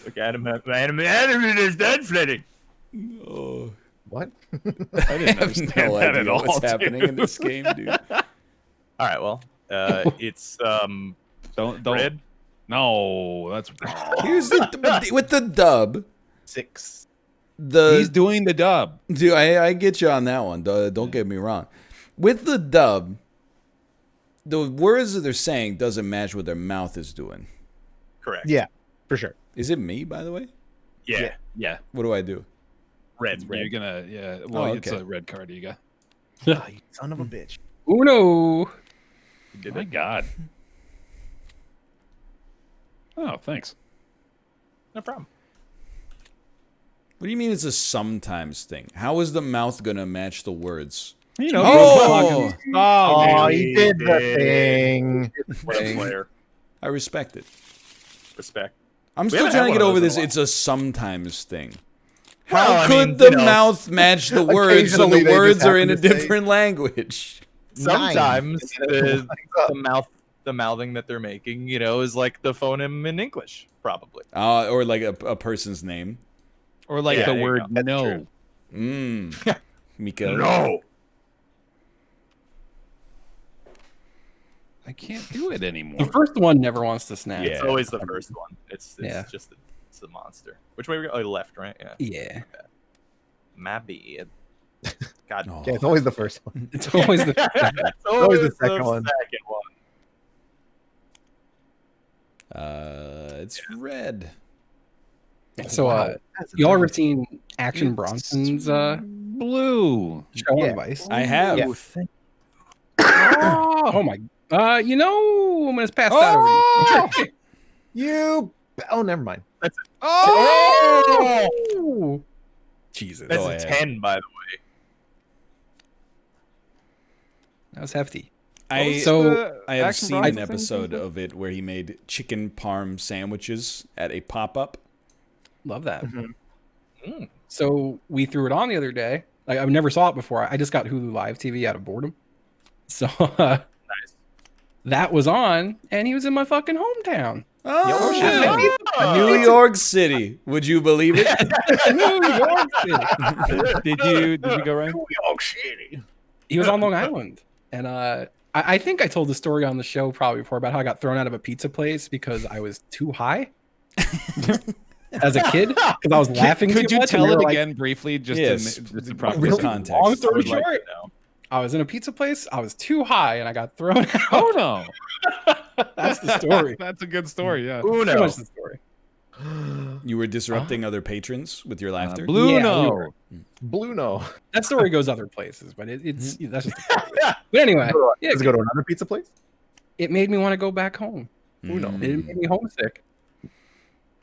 Look, Adam is dead flitting. Oh, What? I didn't I have understand no that idea at all. what's happening in this game, dude. All right, well, it's Don't. red. No, that's wrong. Here's with the dub. 6. He's doing the dub. Dude, I get you on that one. Don't get me wrong. With the dub, the words that they're saying doesn't match what their mouth is doing. Correct. Yeah, for sure. Is it me, by the way? Yeah. What do I do? Red. You're gonna, yeah. Well, Oh, it's okay. a red card you got. Oh, you son of a bitch. Uno. Oh my God. Oh, thanks. No problem. What do you mean it's a sometimes thing? How is the mouth gonna match the words? You know. Oh! Oh, dude, he did the he thing. What a player. I respect it. Respect. I'm We still haven't trying to had get one of over those this. in a It's a sometimes thing. Well, How I could mean, the you know, mouth match the words when occasionally the they just words are happen in a to say- different language? Sometimes Nine. the mouthing that they're making, you know, is like the phoneme in English, probably. Or like a person's name. Or like Yeah, the there you word go. That's no. true. Mika. No. I can't do it anymore. The first one never wants to snap. It's always the first one. It's Yeah. just it's the monster. Which way we go? Oh, left, right? Yeah. Yeah. My bad. God. Oh. Yeah, it's always the first one. It's always the. It's always the second one. Second one. It's red. So, Wow. y'all ever seen Action Bronson's blue. show Yeah. on Vice? I have. Yeah. Oh my. You know, I'm gonna pass that over. to you. You. Oh, never mind. Oh! Jesus. That's Go a ahead. 10, by the way. That was hefty. I So, have Action seen Bronson an thing? episode of it where he made chicken parm sandwiches at a pop-up. Love that. Mm. So we threw it on the other day. Like I never saw it before. I just got Hulu Live TV out of boredom. So that was on, and he was in my fucking hometown. Oh, shit. New York City. Would you believe it? New York City. Did you go right? He was on Long Island, and I think I told the story on the show probably before about how I got thrown out of a pizza place because I was too high as a kid because I was laughing. Could too you much, and tell they it were like, again briefly? Just Yes. to, just to Really? properly Context. Long story I would like short, to know. I was in a pizza place. I was too high, and I got thrown out. Oh no, That's the story. That's a good story. Yeah. Pretty Uno. much the story. You were disrupting other patrons with your laughter. Bluno. Bluno. That story goes other places, but it's that's just. But anyway, yeah, Let's go to another pizza place. it made me want to go back home. Uno. It made me homesick.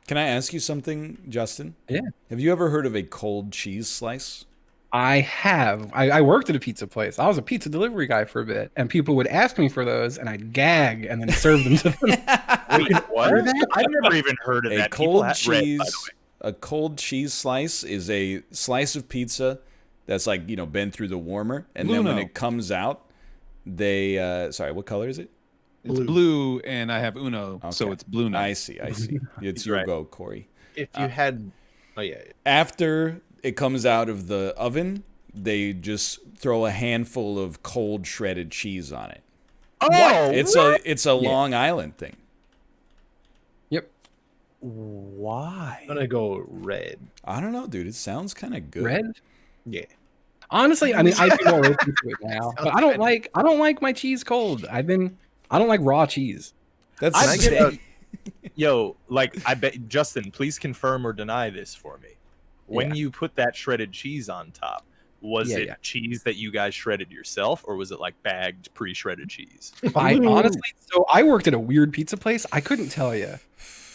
Can I ask you something, Justin? Yeah. Have you ever heard of a cold cheese slice? I have. I worked at a pizza place. I was a pizza delivery guy for a bit, and people would ask me for those, and I'd gag and then serve them to them. Wait, what? I've never even heard of A that. cold People cheese, by the way. a cold cheese slice is a slice of pizza that's like been through the warmer, and then when Bluno. it comes out, they sorry, what color is it? It's blue, and I have Uno, so Okay. it's Bluno. I see. It's your right. go, Corey. If you had, oh yeah, After it comes out of the oven, they just throw a handful of cold shredded cheese on it. Oh, It's a Long Island thing. Yep. why? I'm gonna go red. I don't know, dude. It sounds kind of good. Red. Yeah. Honestly, I mean, I'd be more open to it now, but I don't like my cheese cold. I don't like raw cheese. That's I get Yo, like, I bet Justin, please confirm or deny this for me. When Yeah. you put that shredded cheese on top, was Yeah, it yeah. cheese that you guys shredded yourself, or was it like bagged pre-shredded cheese? I honestly, so I worked at a weird pizza place. I couldn't tell you.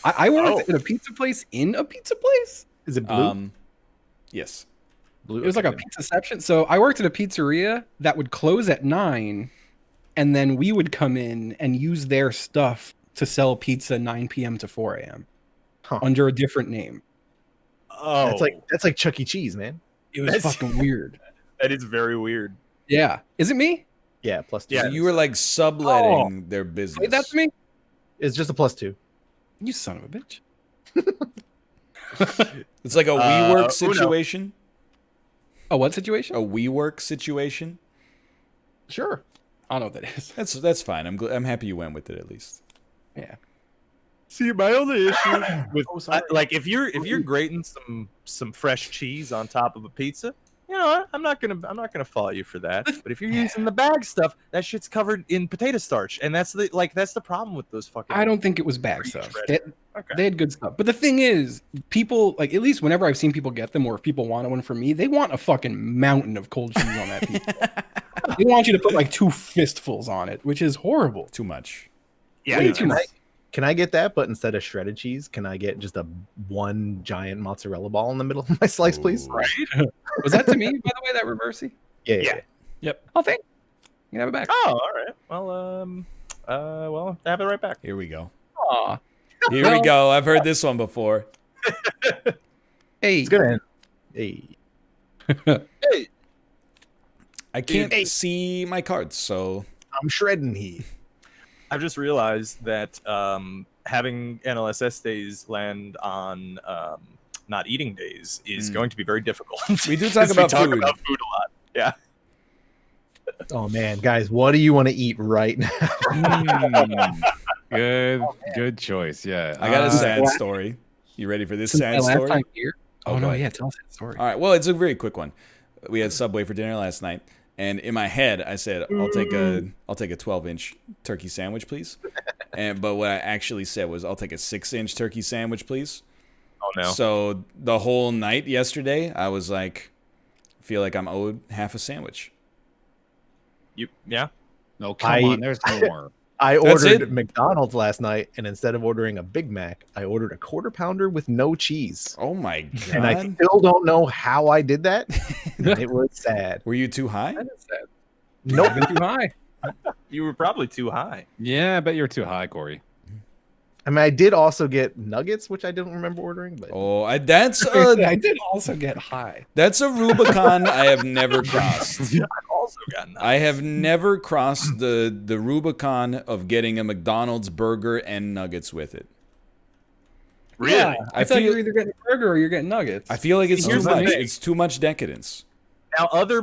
I worked at a pizza place in a pizza place. Is it blue? Yes. Blue. It was like a pizzaception. So I worked at a pizzeria that would close at 9, and then we would come in and use their stuff to sell pizza 9 p.m. to 4 a.m. Huh. under a different name. Oh, That's like Chuck E. Cheese, man. It was fucking weird. that is very weird. Yeah. Is it me? Yeah, +2. Yeah. So you were like subletting their business. Wait, that's me? It's just a +2. You son of a bitch. It's like a WeWork Uno. situation. Oh, what situation? A WeWork situation. Sure. I don't know what that is. That's fine. I'm happy you went with it at least. Yeah. See, my only issue with sorry. like if you're grating some fresh cheese on top of a pizza, you know what? I'm not gonna fault you for that. But if you're using the bag stuff, that shit's covered in potato starch, and that's the problem with those fucking. I don't think it was bag stuff. Pre-shredded. Okay. They had good stuff. But the thing is, people, like, at least whenever I've seen people get them, or if people want one from me, they want a fucking mountain of cold cheese on that pizza. They want you to put like 2 fistfuls on it, which is horrible. Too much. Yeah, Way you too can- much. Can I get that? But instead of shredded cheese, can I get just one giant mozzarella ball in the middle of my slice, please? right? Was that to me, by the way, that reversey? Yeah. Yeah. Yep. Oh, thank you. can have it back. Oh, all right. Well, have it right back. Here we go. Aw. Here we go. I've heard this one before. Hey. It's gonna end. Hey. I can't see my cards, so I'm shredding he. I've just realized that having NLSS days land on not eating days is going to be very difficult. We do talk 'Cause about we talk food. about food a lot. Yeah. Oh man, guys, what do you want to eat right now? Good choice. Yeah. I got a sad story. You ready for this Since sad my last story? time here. Oh, Oh, go no, ahead. yeah, tell us that story. All right. Well, it's a very quick one. We had Subway for dinner last night, and in my head, I said, "I'll take a 12-inch turkey sandwich, please." But what I actually said was, "I'll take a 6-inch turkey sandwich, please." Oh no. So the whole night yesterday, I was like, I feel like I'm owed half a sandwich. Yeah. No, come on. There's more. I That's ordered it? McDonald's last night, and instead of ordering a Big Mac, I ordered a quarter pounder with no cheese. Oh my god! And I still don't know how I did that. It was sad. Were you too high? That is sad. Nope. Been too high. You were probably too high. Yeah, I bet you're too high, Corey. I mean, I did also get nuggets, which I didn't remember ordering, but Oh, that's I did also get high. that's a Rubicon I have never crossed. I've also gotten I have never crossed the Rubicon of getting a McDonald's burger and nuggets with it. Really? Yeah, I I thought you feel- were either getting a burger or you're getting nuggets. I feel like it's too Here's the much. thing. It's too much decadence. Now, other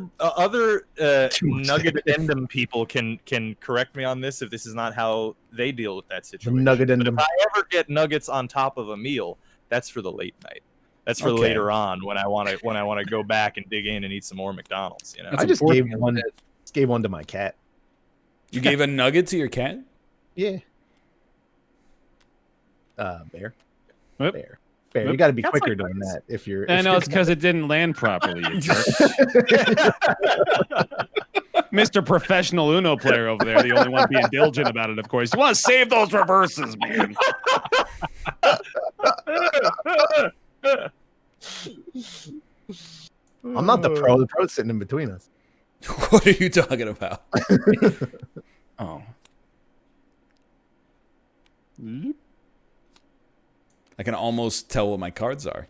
Too much nugget addendum people can correct me on this if this is not how they deal with that the situation. nugget But and if I ever get nuggets on top of a meal, that's for the late night. That's for Okay. later on when I want to go back and dig in and eat some more McDonald's. You know. That's I just important, gave one. isn't it? Gave one to my cat. You gave a nugget to your cat? Yeah. Bear. Yep. Bear. Fair. You got to be quicker doing that if you're. I know it's because it didn't land properly. You jerk. Mr. Professional Uno player over there, the only one being diligent about it, of course. You want to save those reverses, man. I'm not the pro. The pro's sitting in between us. What are you talking about? Oh. I can almost tell what my cards are.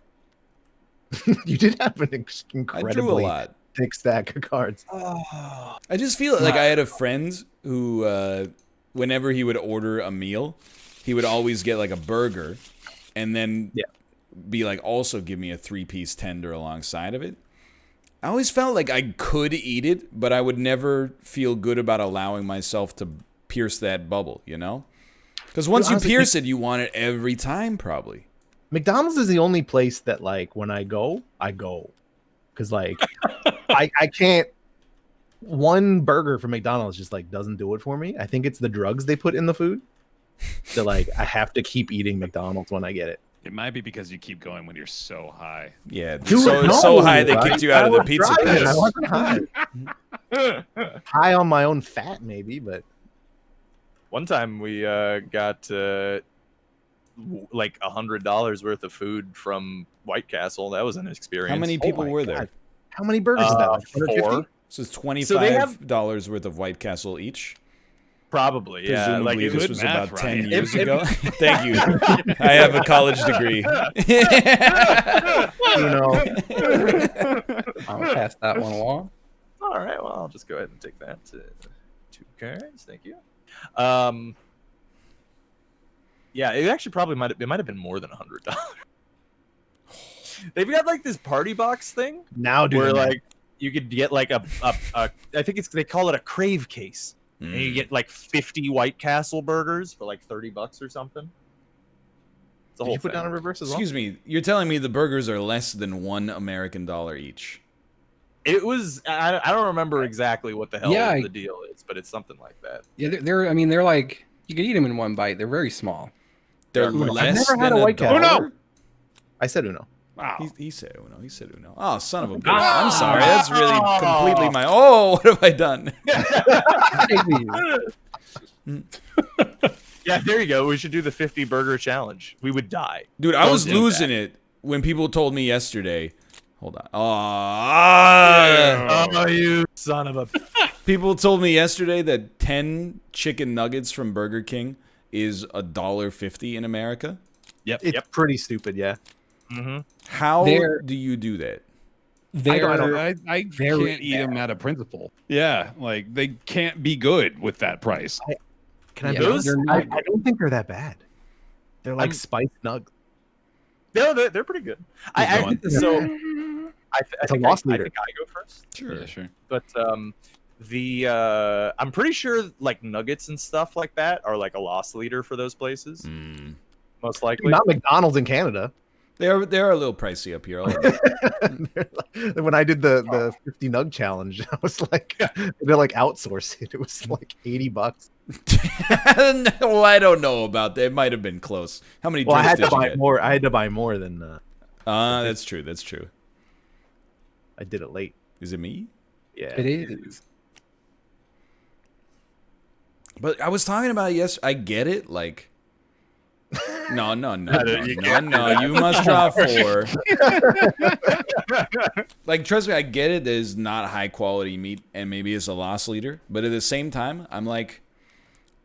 You did have an I drew a incredibly lot. thick stack of cards. I just feel like I had a friend who, whenever he would order a meal, he would always get like a burger, and then be like, also give me a 3-piece tender alongside of it. I always felt like I could eat it, but I would never feel good about allowing myself to pierce that bubble, you know? Because once you pierce it, you want it every time, probably. McDonald's is the only place that, like, when I go. Because, like, I can't. One burger from McDonald's just, like, doesn't do it for me. I think it's the drugs they put in the food. So, like, I have to keep eating McDonald's when I get it. It might be because you keep going when you're so high. Yeah, Dude, so high they kicked you out of the pizza driving. place. I wasn't high. High on my own fat, maybe, but One time we got like $100 worth of food from White Castle. That was an experience. How many people my were God. there? How many burgers is that? Like 150? 4. So it's $25 worth of White Castle each. Probably, yeah. Presumably Like it this was was math, about 10 Ryan. years ago. Thank you. I have a college degree. You know, I'll pass that one along. all right. Well, I'll just go ahead and take that to 2 cards. Thank you. Yeah, it actually probably might have been more than $100. They've got like this party box thing now where doing that. like you could get like a I think they call it a crave case. And you get like 50 White Castle burgers for like $30 or something. It's a Did whole you put thing. down a reverse as well? Excuse me, you're telling me the burgers are less than $1 American each? It was I don't remember exactly what the hell Yeah, the deal is, but it's something like that. Yeah, they're like, you could eat them in one bite. They're very small. They're I've less never had than a White Castle. $1? Uno! I said Uno. Wow. He said Uno. He said Uno. Oh, son of a bitch. I'm sorry. That's really completely my... Oh, what have I done? Yeah, there you go. We should do the 50 burger challenge. We would die. Dude, I Don't was do losing that. it when people told me yesterday. Hold on. Oh, you son of a... People told me yesterday that 10 chicken nuggets from Burger King is $1.50 in America. It's pretty stupid, yeah. Mm-hmm. How They're- do you do that? I They're can't eat them out of principle. Yeah, like they can't be good with that price. Can I Yeah, be those honest? are I not- don't think they're that bad. They're like I'm- spiced nugs. No, they're pretty good. Keep So It's a loss I leader. think I go first. Sure. Yeah, sure. But I'm pretty sure like nuggets and stuff like that are like a loss leader for those places, Mm. most likely. Not McDonald's in Canada. They're a little pricey up here. I'll admit. When I did the 50 nug challenge, I was like, they like outsource it. It was like $80. Well, I don't know about that. It might have been close. How many Well, I drinks had to did you buy get? more. I had to buy more than That's true. That's true. I did it late. Is it me? Yeah. It is. But I was talking about I get it. Like, no. You must draw 4. Like, trust me, I get it. There's not high quality meat, and maybe it's a loss leader. But at the same time, I'm like,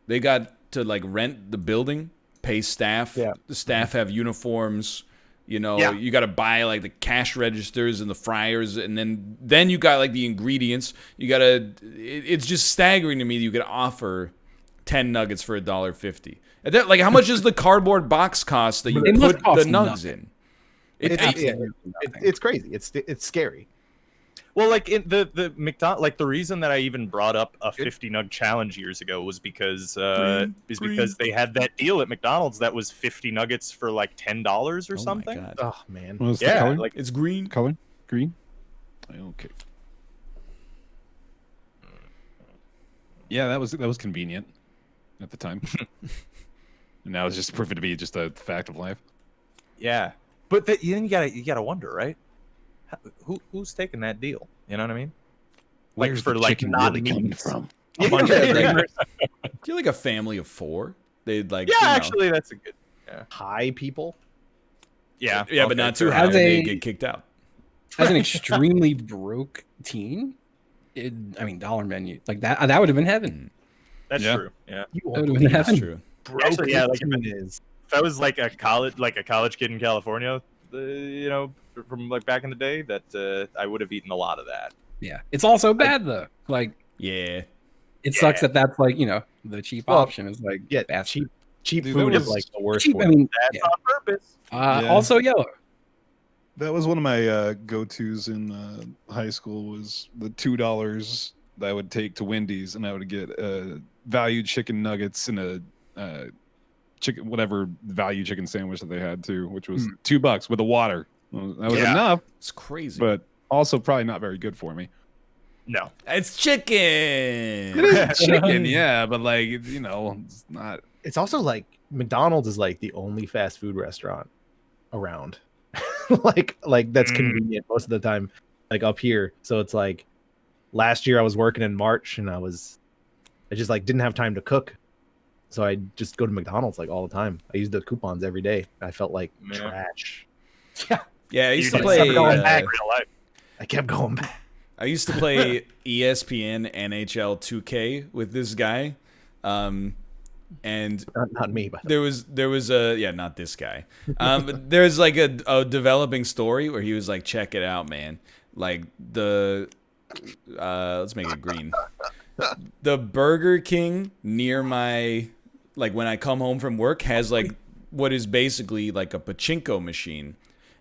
they got to like rent the building, pay staff. Yeah. The staff have uniforms. You know, Yeah. you got to buy like the cash registers and the fryers, and then you got like the ingredients. You got to. It's just staggering to me that you could offer 10 nuggets for $1.50. And that, like, how much does the cardboard box cost that you It must put cost the nugs nothing. in? It's crazy. It's scary. Well, like in the McDonald, like the reason that I even brought up a 50 nug challenge years ago was because because they had that deal at McDonald's that was 50 nuggets for like $10 or something. Oh my God. Oh man. What was the Yeah, color? like It's green. Color? Green? Okay. Yeah, that was convenient at the time. And now it's just proven to be just a fact of life. yeah. But then you gotta wonder, right? Who's taking that deal? You know what I mean? Like Where's for the like chicken not really coming meats. from? A bunch of dreamers. You're like a family of 4. They'd like. Yeah, you know, actually, that's a good. High people. Yeah, Yeah, but okay, not too fair high. enough. They get kicked out. As an extremely broke teen, dollar menu like that would have been heaven. That's Yeah. true. Yeah, You That won't would have been That's heaven. true. actually, yeah. Like is. if I was like a college kid in California, from like back in the day, that I would have eaten a lot of that. Yeah, it's also bad though. Like Yeah. it sucks that that's like the cheap Well, option is like Yeah, fast cheap Dude, food that is was like the worst cheap. one. I mean, That's yeah. on purpose. Yeah. Also yellow. That was one of my go-tos in high school. Was the $2 that I would take to Wendy's, and I would get value chicken nuggets and a chicken whatever value chicken sandwich that they had too, which was $2 with a water. Well, that was Yeah. enough, It's crazy. but also probably not very good for me. No, It's chicken. It is chicken, yeah, but like it's not. It's also like McDonald's is like the only fast food restaurant around. like that's convenient most of the time, like up here. So it's like last year I was working in March and I just like didn't have time to cook. So I just go to McDonald's like all the time. I used the coupons every day. I felt like trash. Yeah, I used to You play. kept going back real life. I kept going back. I used to play ESPN NHL 2K with this guy, and Not me, but there was a not this guy. But there's like a developing story where he was like, check it out, man. Like let's make it green. The Burger King near my when I come home from work has like what is basically like a pachinko machine.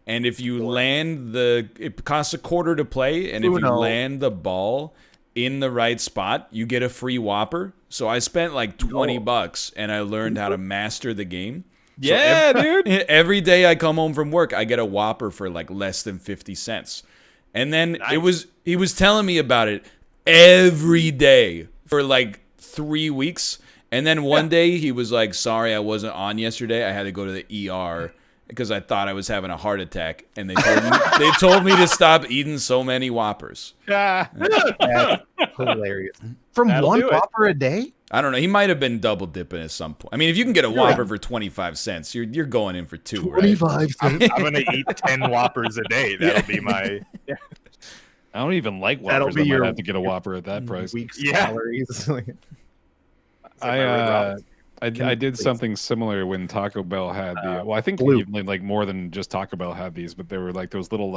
And if you land it costs $0.25 to play, and if you land the ball in the right spot, you get a free Whopper. So I spent like $20, and I learned how to master the game. Yeah, dude. Every day I come home from work, I get a Whopper for like less than 50 cents. And then he was telling me about it every day for like 3 weeks. And then one day he was like, sorry, I wasn't on yesterday. I had to go to the ER. Because I thought I was having a heart attack, and they told me to stop eating so many Whoppers. that's hilarious. From That'll one do it. Whopper a day? I don't know. He might have been double dipping at some point. I mean, if you can get a Whopper for 25 cents, you're going in for 2, right? 25 I'm gonna eat 10 Whoppers a day. That'll be my I don't even like That'll Whoppers. be I might your have to get a Whopper at that price. week's Yeah. calories. I did something similar when Taco Bell had the. Well, I think Blue. even like more than just Taco Bell had these, but they were like those little,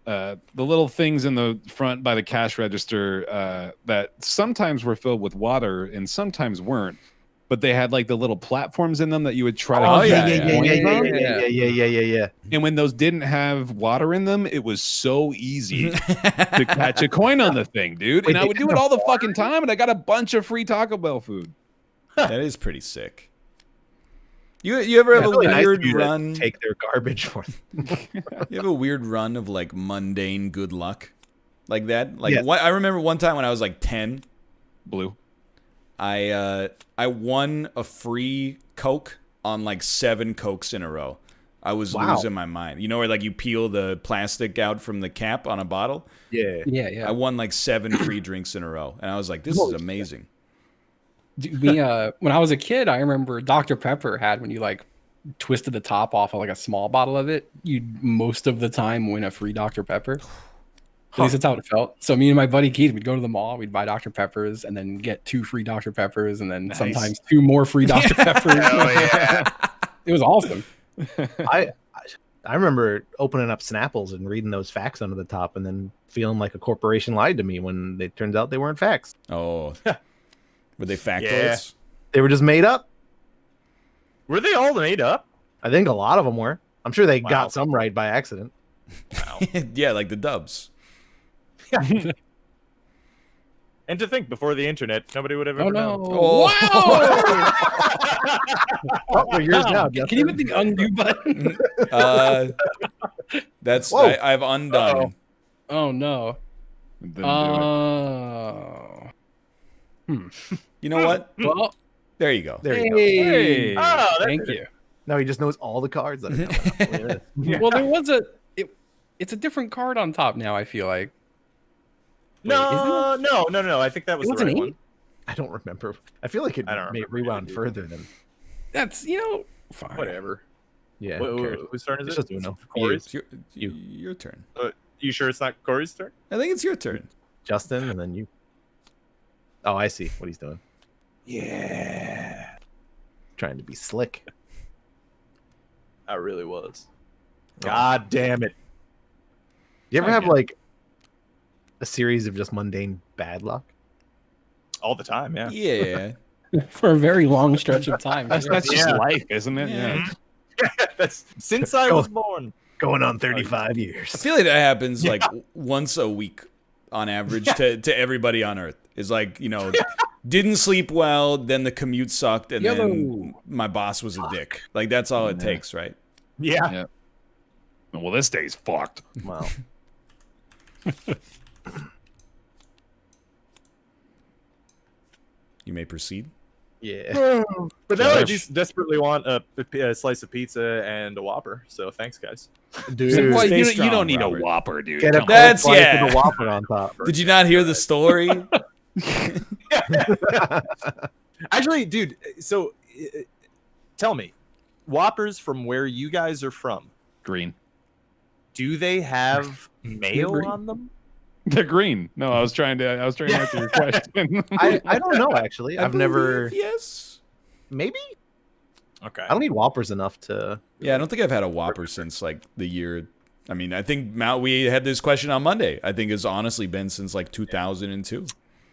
the little things in the front by the cash register that sometimes were filled with water and sometimes weren't. But they had like the little platforms in them that you would try to. Oh, get yeah, coins from. yeah. And when those didn't have water in them, it was so easy to catch a coin on the thing, dude. Wait, And I they would do didn't it all have the fucking time, and I got a bunch of free Taco Bell food. That is pretty sick. You ever have a Really nice weird of you to run? take their garbage for them. You have a weird run of like mundane good luck, like that. Like Yes. I remember one time when I was like 10, Blue. I won a free Coke on like 7 Cokes in a row. I was losing my mind. You know where like you peel the plastic out from the cap on a bottle? Yeah. I won like 7 free drinks in a row, and I was like, "This is amazing." When I was a kid, I remember Dr. Pepper had when you like twisted the top off of like a small bottle of it, you'd most of the time win a free Dr. Pepper. At least that's how it felt. So me and my buddy Keith, we'd go to the mall, we'd buy Dr. Peppers, and then get 2 free Dr. Peppers, and then sometimes 2 more free Dr. Peppers. It was awesome. I remember opening up Snapples and reading those facts under the top, and then feeling like a corporation lied to me when it turns out they weren't facts. Oh, were they factoids? They were just made up. Were they all made up? I think a lot of them were. I'm sure they got some right by accident. Yeah, like the dubs. And to think, before the internet, nobody would have ever known. Oh, Oh, they're yours now. Can you hit the undo button? That's Whoa. I've undone. Oh no. Didn't do it. Oh. You know what? Well, There you go. There you go. hey. Oh, that's Thank it. you. No, he just knows all the cards that are coming up. Yeah. Well, there was it's a different card on top now, I feel like. No. I think that was It the was an right 8? one. I don't remember. I feel like it I don't may remember rewound either. further than. That's fine. Whatever. Yeah. Whose turn is It's it? just Uno. Corey's? It's your turn. You sure it's not Corey's turn? I think it's your turn. Justin, and then you. Oh, I see what he's doing. Yeah. Trying to be slick. I really was. God damn it. You ever have like a series of just mundane bad luck? All the time, yeah. Yeah. For a very long stretch of time. That's just life, isn't it? Yeah. That's since I was born. Going on 35 I years. feel like that happens like once a week on average to everybody on Earth. It's like, didn't sleep well, then the commute sucked, and then my boss was a dick. Like, that's all it takes, right? Yeah. Well, this day's fucked. Wow. You may proceed. Yeah. But now I just desperately want a slice of pizza and a Whopper. So thanks, guys. Dude, Well, Stay you strong, don't need Robert. a Whopper, dude. get a Come on. That's- slice yeah. with a Whopper on top. Did you not hear the story? Actually, dude, so tell me, Whoppers from where you guys are from, Green. do they have mayo on them? They're green. No, I was trying to answer your question. I don't know, actually. I've never. believe yes. Maybe? Okay. I don't need Whoppers enough to. Yeah, I don't think I've had a Whopper since like the year. I mean, I think we had this question on Monday. I think it's honestly been since like 2002.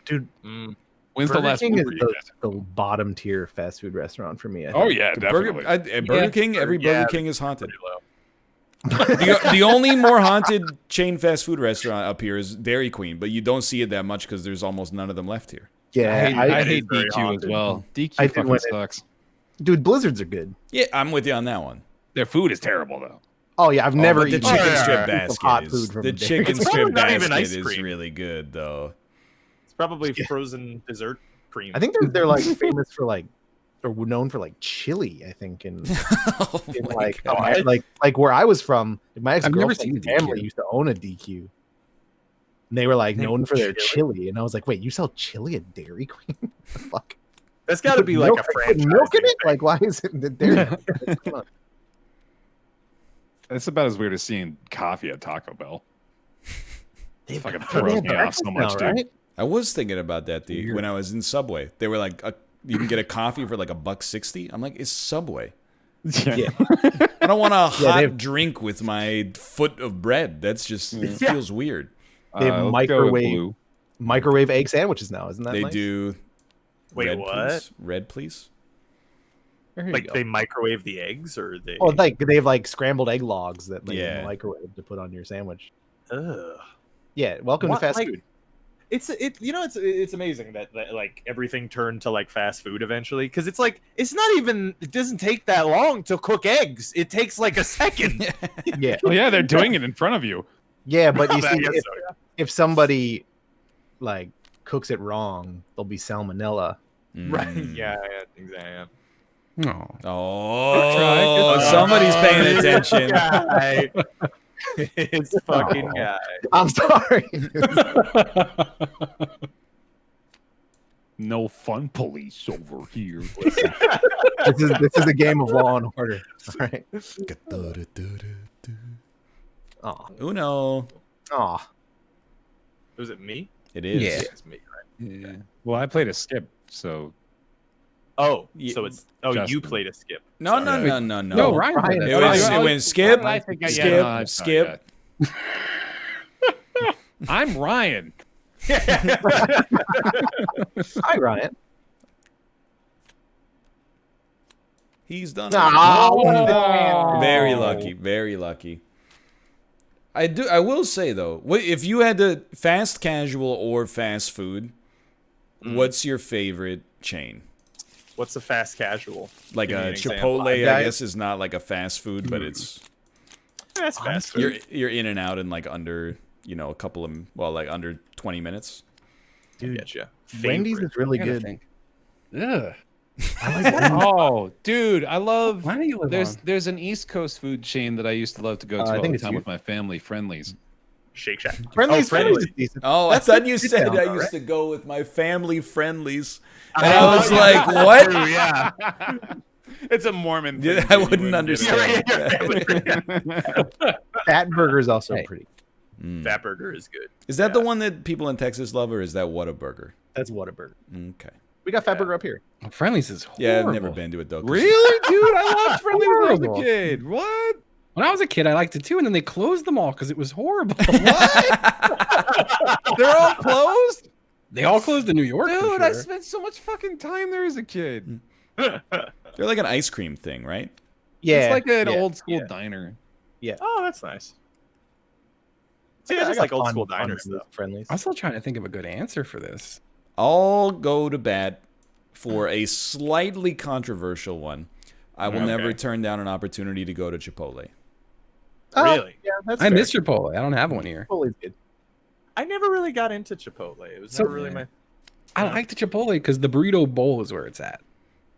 Dude, When's the Burger last King one is for you guys? the bottom tier fast food restaurant for me. I Oh think. yeah, definitely. Burger King, every Yeah. Burger King is haunted. The only more haunted chain fast food restaurant up here is Dairy Queen, but you don't see it that much because there's almost none of them left here. Yeah, I hate hate very DQ as haunted. well. DQ I did fucking when it- sucks. dude, Blizzards are good. Yeah, I'm with you on that one. Their food is terrible though. Oh yeah, I've never but the eaten chicken yeah, strip yeah. hot basket food is from the Dairy chicken Queen. It's strip probably not even basket ice is cream. really good though. It's probably frozen dessert cream. I think they're like famous for like, or known for like chili. I think in Oh my like God. like where I was from, my ex I've never seen girlfriend's a DQ. family used to own a DQ. And they were like known for their chili, and I was like, wait, you sell chili at Dairy Queen? What the fuck? That's got to be like a Put franchise. milk in it? Like, why is it in the Dairy Queen? Come on. It's about as weird as seeing coffee at Taco Bell. They've Fucking got- throws they have me off breakfast so much, now, dude. right? I was thinking about that when I was in Subway. They were like, you can get a coffee for like $1.60. I'm like, it's Subway. Yeah. I don't want a hot they've- drink with my foot of bread. That's just it Yeah. feels weird. They have Let's go with microwave blue. microwave egg sandwiches now, isn't that They nice? do. Wait, red, what? Please. Red, please. Here you Like go. they microwave the eggs, or they? Oh, like they have like scrambled egg logs that they Yeah. microwave to put on your sandwich. Ugh. Yeah, welcome What, to fast like- food. It's amazing that like everything turned to like fast food eventually, because it's like it doesn't take that long to cook eggs. It takes like a second. Yeah, Oh yeah, they're doing it in front of you. yeah, but you I see, guess if, so, yeah. if somebody like cooks it wrong, there'll be salmonella. Right? Mm. Yeah, exactly. No. Oh, somebody's paying attention. Guy. It's fucking guy. I'm sorry. No fun police over here. this is a game of Law and Order. All right. Oh, Uno. oh. Was it me? It is. Yeah. It's me, right? Yeah. Well, I played a skip, so Oh, Ye- so it's you Justin. played a skip. No, Sorry. no. No, Ryan. Ryan, did It that. was, Oh, it went skip, I think I- yeah, skip, no, I'm sorry, skip. I'm Ryan. Hi, Ryan. He's done Oh. it. Very lucky. Very lucky. I will say though, if you had to fast casual or fast food, what's your favorite chain? What's a fast casual? Like Give me a an example. Chipotle, I Guys- guess, is not like a fast food, but it's That's fast food. you're in and out in like under a couple of like under 20 minutes. Dude, getcha. Wendy's is really I gotta good. think. Ugh. Oh, dude, I love. Why do you live on? There's an East Coast food chain that I used to love to go to all the time with my family. Friendlies. Shake Shack. Friendly's Friendly's is decent. Oh, That's I thought the you sit said down, I though, used right? to go with my family friendlies. And I was like, what? Yeah. It's a Mormon thing. Yeah, I wouldn't understand. Fat Burger is also Hey. pretty. Fat Burger is good. Is that the one that people in Texas love, or is that Whataburger? That's Whataburger. Okay. We got Fat Burger up here. Friendly's is horrible. Yeah, I've never been to it though. 'cause- Really, dude? I loved Friendlies when I was a Horrible. kid. What? When I was a kid, I liked it too, and then they closed them all because it was horrible. They're all closed? They all closed in New York. for Dude, I sure. spent so much fucking time there as a kid. They're like an ice cream thing, right? Yeah. It's like an yeah, old school yeah. diner. Oh, that's nice. See, Yeah, I just got like old fun- school fun diners food, though. Friendlies. I'm still trying to think of a good answer for this. I'll go to bat for a slightly controversial one. I will never turn down an opportunity to go to Chipotle. Oh, Really? Yeah, that's I fair. miss Chipotle. I don't have one here. Chipotle's good. I never really got into Chipotle. It was So- never really my. I like the Chipotle because the burrito bowl is where it's at.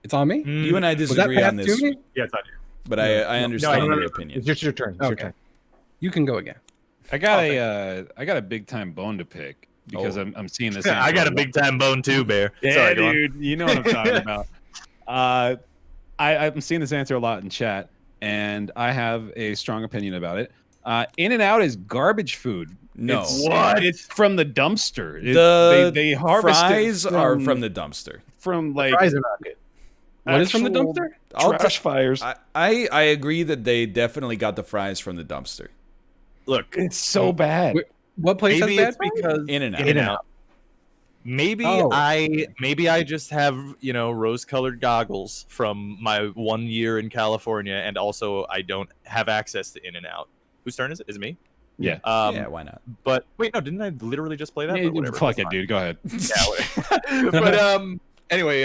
It's on me. You and I Was that disagree on passed this, to me? Yeah, it's on you. but I understand no, your no, opinion. It's your turn. It's your Okay. turn. You can go again. I got a big time bone to pick because I'm seeing this. I got a answer big time bone too, Bear. Yeah, Sorry, go on. dude, you know what I'm talking about. I'm seeing this answer a lot in chat, and I have a strong opinion about it. In-N-Out is garbage food. No. It's from the dumpster. They harvest fries it are from the dumpster. from like Fries are not good. What is from the actual dumpster? trash fires. I agree that they definitely got the fries from the dumpster. Look, It's so bad. Wait, what place maybe has it's bad fries? because In-N-Out. In-N-Out. Maybe Oh. I just have, rose-colored goggles from my 1 year in California, and also I don't have access to In-N-Out. Whose turn is it? Is it me? Yeah. Yeah, why not? But wait, no, didn't I literally just play that? Yeah, But whatever, fuck that's it, fine. dude. Go ahead. Yeah, but anyway,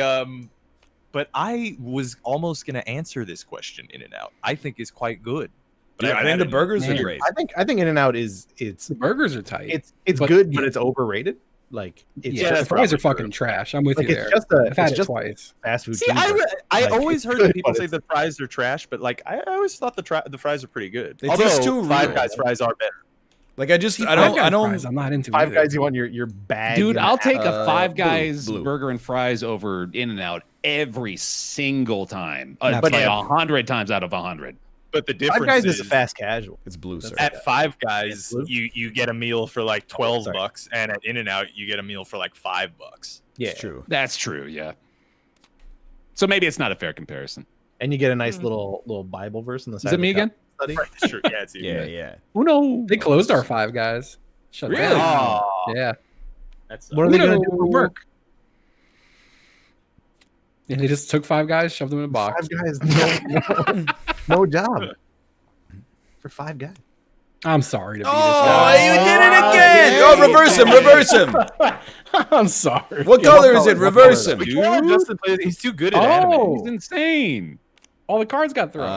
but I was almost gonna answer this question. In-N-Out, I think is quite good. But Dude, I think the burgers are Man. great. I think In-N-Out is The burgers are tight. it's But- good, but it's overrated. Like it's yeah, just the fries are probably fucking trash. I'm with like you it's there. just a I've had it's it just twice. fast food. See, cheeseburger. I Like, always it's heard good, that people but say it's- the fries are trash, but like I always thought the fries are pretty good. They Although taste too Five real. Guys fries are better. Like I See, don't Five Guys I don't fries, I'm not into Five either. Guys, you want your bag, Dude, and I'll take a Five blue, Guys blue. burger and fries over In-N-Out every single time. That's But fine. 100 times out of 100. But the difference Five Guys is is a fast casual. it's blue, sir. at Five Guys, Blue? you get a meal for like $12, sorry. and at In-N-Out you get a meal for like $5. Yeah, It's true. That's true, yeah. So maybe it's not a fair comparison. and you get a nice little Bible verse on the side. Is it of me the again? study. Right, sure. Yeah, it's even. Yeah, yeah. Oh no. They closed our Five Guys. Shut Really? down. Oh, Yeah. that's What are they gonna do Uno. for work? Yeah, they just took Five Guys, shoved them in a box. Five Guys, no job for Five Guys. I'm sorry to be Oh, this you did it again! Oh, reverse him, reverse him. guy. I'm sorry. What color is it? Reverse him. We can't have Justin play. He's too good at anime. Oh, He's insane. all the cards got thrown.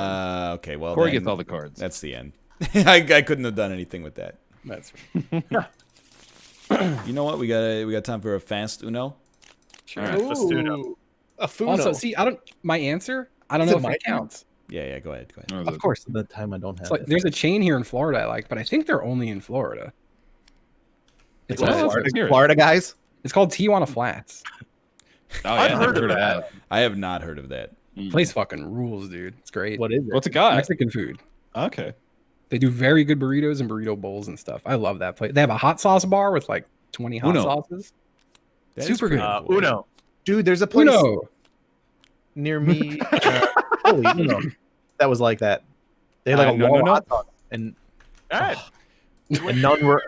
Okay, well Corey then, gets all the cards. that's the end. I couldn't have done anything with that. That's You know what? We got time for a fast Uno. sure. All right. Festuno. A Funo. Also, see, my answer. I don't Is know it if my it counts. Yeah, go ahead. of course, the time I don't have It's like it. there's a chain here in Florida I like, but I think they're only in Florida. It's, Well, called, let's hear it. Florida guys. it's called Tijuana Flats. Oh, yeah, I've never heard of that. I have not heard of that. Place fucking rules, dude. It's great. What is it? What's it got? Mexican food. Okay. They do very good burritos and burrito bowls and stuff. I love that place. They have a hot sauce bar with like 20 hot Uno. sauces. That is Super pretty good. cool. Uno. Dude, there's a place Uno. near me. Holy Uno. That was like that. They had like a no, wall no, no. hot sauce, and All right. and none were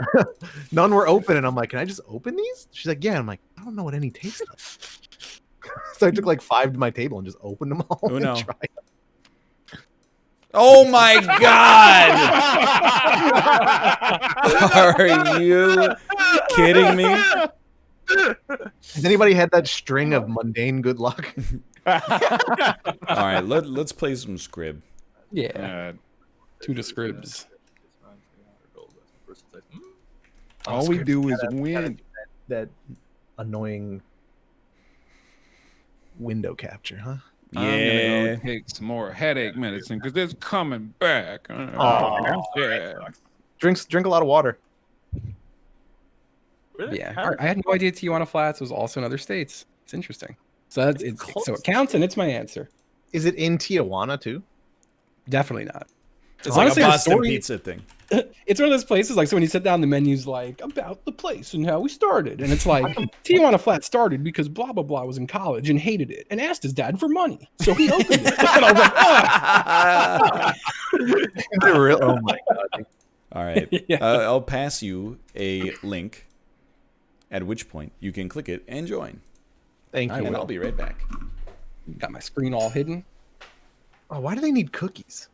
none were open. And I'm like, can I just open these? She's like, yeah. I'm like, I don't know what any taste like. So I took like 5 to my table and just opened them all. Uno. And tried. Oh my God! Are you kidding me? Has anybody had that string of mundane good luck? All right, let's play some Skribb. Yeah. Two to Skribbs. All we do is win. That annoying window capture, huh? I'm gonna go take some more headache medicine because it's coming back. Yeah. Drink a lot of water. Really? Yeah, I had no idea Tijuana Flats was also in other states. It's interesting. So so it counts, and it's my answer. Is it in Tijuana too? Definitely not. It's Honestly, like a the Boston story- pizza thing. It's one of those places like so when you sit down, the menu's like about the place and how we started, and it's like Tijuana Flat started because blah blah blah was in college and hated it and asked his dad for money, so he opened it. And I was like, oh. Oh my god! All right. Yeah. I'll pass you a link, at which point you can click it and join. Thank you. And I'll be right back. Got my screen all hidden. Oh, why do they need cookies?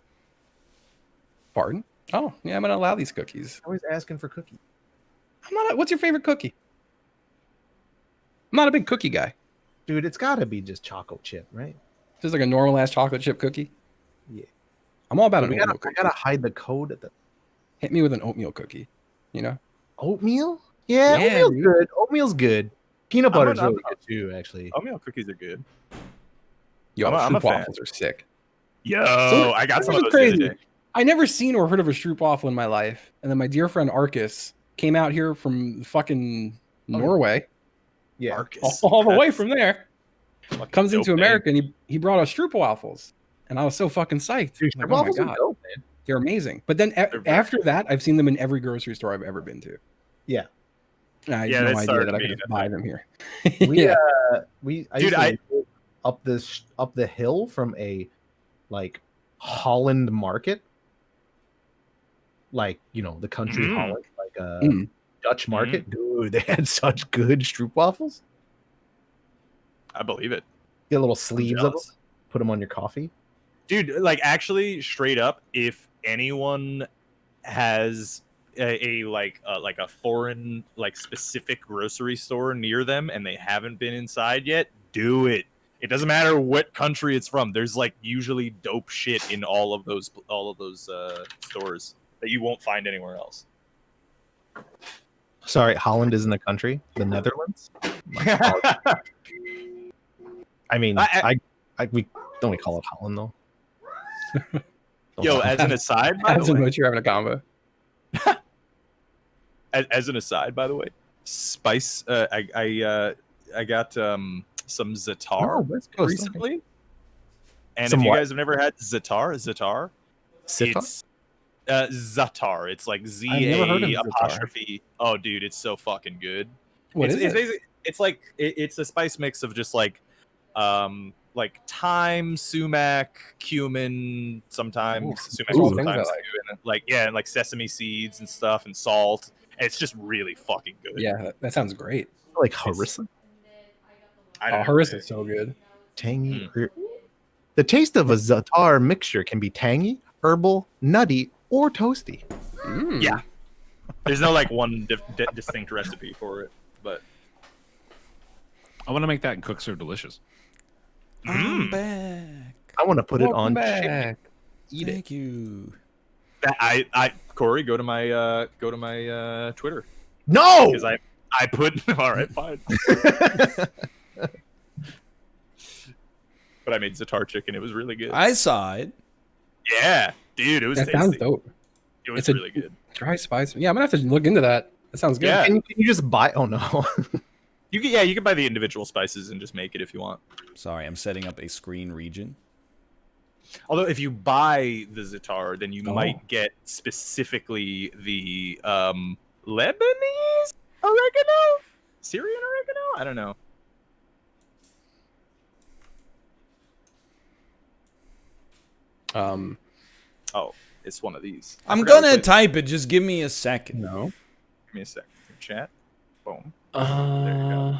Pardon? Oh, yeah, I'm gonna allow these cookies. Always asking for cookies. What's your favorite cookie? I'm not a big cookie guy. Dude, it's gotta be just chocolate chip, right? Just like a normal ass chocolate chip cookie. Yeah. I'm all about an I oatmeal cookie. gotta hide the code at the Hit me with an oatmeal cookie. You know? oatmeal. Yeah, Yeah, oatmeal's dude. good. Oatmeal's good. Peanut I'm butter's an- really good too, actually. Oatmeal cookies are good. Yo, I'm a Stroop fan. waffles are sick. Yo, So, I got this some is of those the other crazy. day. I never seen or heard of a Stroop waffle in my life, and then my dear friend Arcus came out here from fucking Norway, Yeah. all the way from there. Fucking Comes dope into name. America and he brought us Stroop waffles, and I was so fucking psyched. Dude, Like, Stroop waffles are dope, man. they're amazing. But then very after that, I've seen them in every grocery store I've ever been to. Yeah. And I Yeah, had they no idea started that I could being just a buy them here. We yeah. I Dude, used to live up the hill from a like Holland market, like the country Holland, like a Mm. Dutch market. Dude, they had such good Stroop waffles. I believe it. Get little sleeves of them, jealous. put them on your coffee. Dude, like actually straight up, if anyone has a foreign like specific grocery store near them and they haven't been inside yet, do it. It doesn't matter what country it's from. There's like usually dope shit in all of those stores that you won't find anywhere else. Sorry, Holland isn't a country. The Netherlands. I mean, we call it Holland though. Yo, as an aside, by As the in way, what you're having a combo. as an aside, by the way, spice. I got some Zatar Oh, West Coast, recently, and Some if you what? guys have never had Zatar, Sitar? it's Zatar. It's like I've never heard of Z Zatar. apostrophe. Oh, dude, it's so fucking good. What it's is it? basically it's like it's a spice mix of just like thyme, sumac, cumin, sometimes sumac, Ooh, things I sometimes like. too, and and like sesame seeds and stuff and salt. And it's just really fucking good. Yeah, that sounds great. Like harissa, I Oh, don't know. harissa's so good. tangy. The taste of a Zatar mixture can be tangy, herbal, nutty, or toasty. Mm. Yeah. There's no like one distinct recipe for it, but I want to make that and cook so delicious. I'm back. I want to put it on Welcome chicken. back. Eat it. Thank you. I Corey, go to my Twitter No. because I put all right, fine. But I made Zatar chicken. It was really good. I saw it. Yeah, dude, it was That tasty. sounds dope. It was It's a- really good. Dry spice. Yeah, I'm gonna have to look into that. That sounds good. Yeah. Can you just buy? Oh no. You can buy the individual spices and just make it if you want. Sorry, I'm setting up a screen region. Although if you buy the Zatar, then you Oh. might get specifically the Lebanese oregano, Syrian oregano. I don't know. Oh, it's one of these. I I'm forgot gonna which- type it. Just give me a second. No. Give me a second. Chat. Boom. Uh,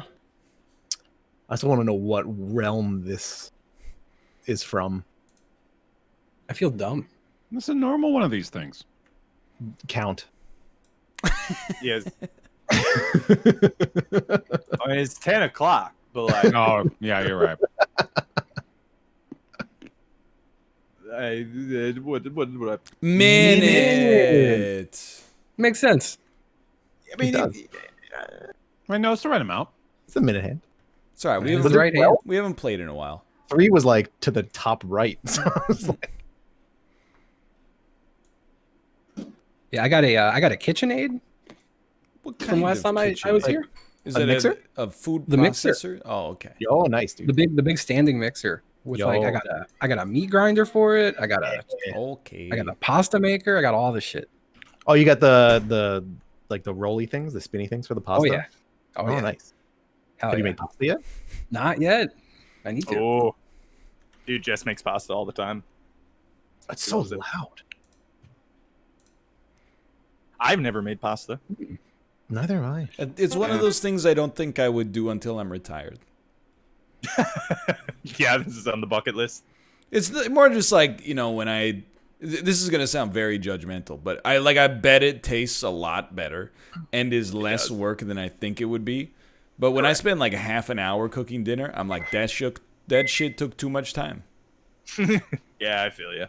I just want to know what realm this is from. I feel dumb. It's a normal one of these things. Count. Yes. I mean, it's 10 o'clock, but like, Oh, yeah, you're right. what Minute. Makes sense. I mean, It does. Right, no, it's the right amount. It's a minute hand. It's all right. We His haven't, right hand. we haven't played in a while. 3 was like to the top right. So I was like, Yeah, I got a KitchenAid What from last time I was KitchenAid? here. Is A it mixer? a food The mixer. processor? Oh, okay. oh, nice, dude. The big standing mixer with Yo. like I got a meat grinder for it. I got a Okay. pasta maker. I got all this shit. Oh, you got the like the rolly things, the spinny things for the pasta? Oh yeah. Oh, yeah. nice. Hell Have you yeah. made pasta yet? Not yet. I need to. Oh, dude, Jess makes pasta all the time. It's so Loves it. loud. I've never made pasta. Neither am I. It's one of those things I don't think I would do until I'm retired. Yeah, this is on the bucket list. It's more just like, when this is going to sound very judgmental, but I bet it tastes a lot better and is less work than I think it would be. But when I spend like half an hour cooking dinner, I'm like, that shit took too much time. Yeah, I feel you.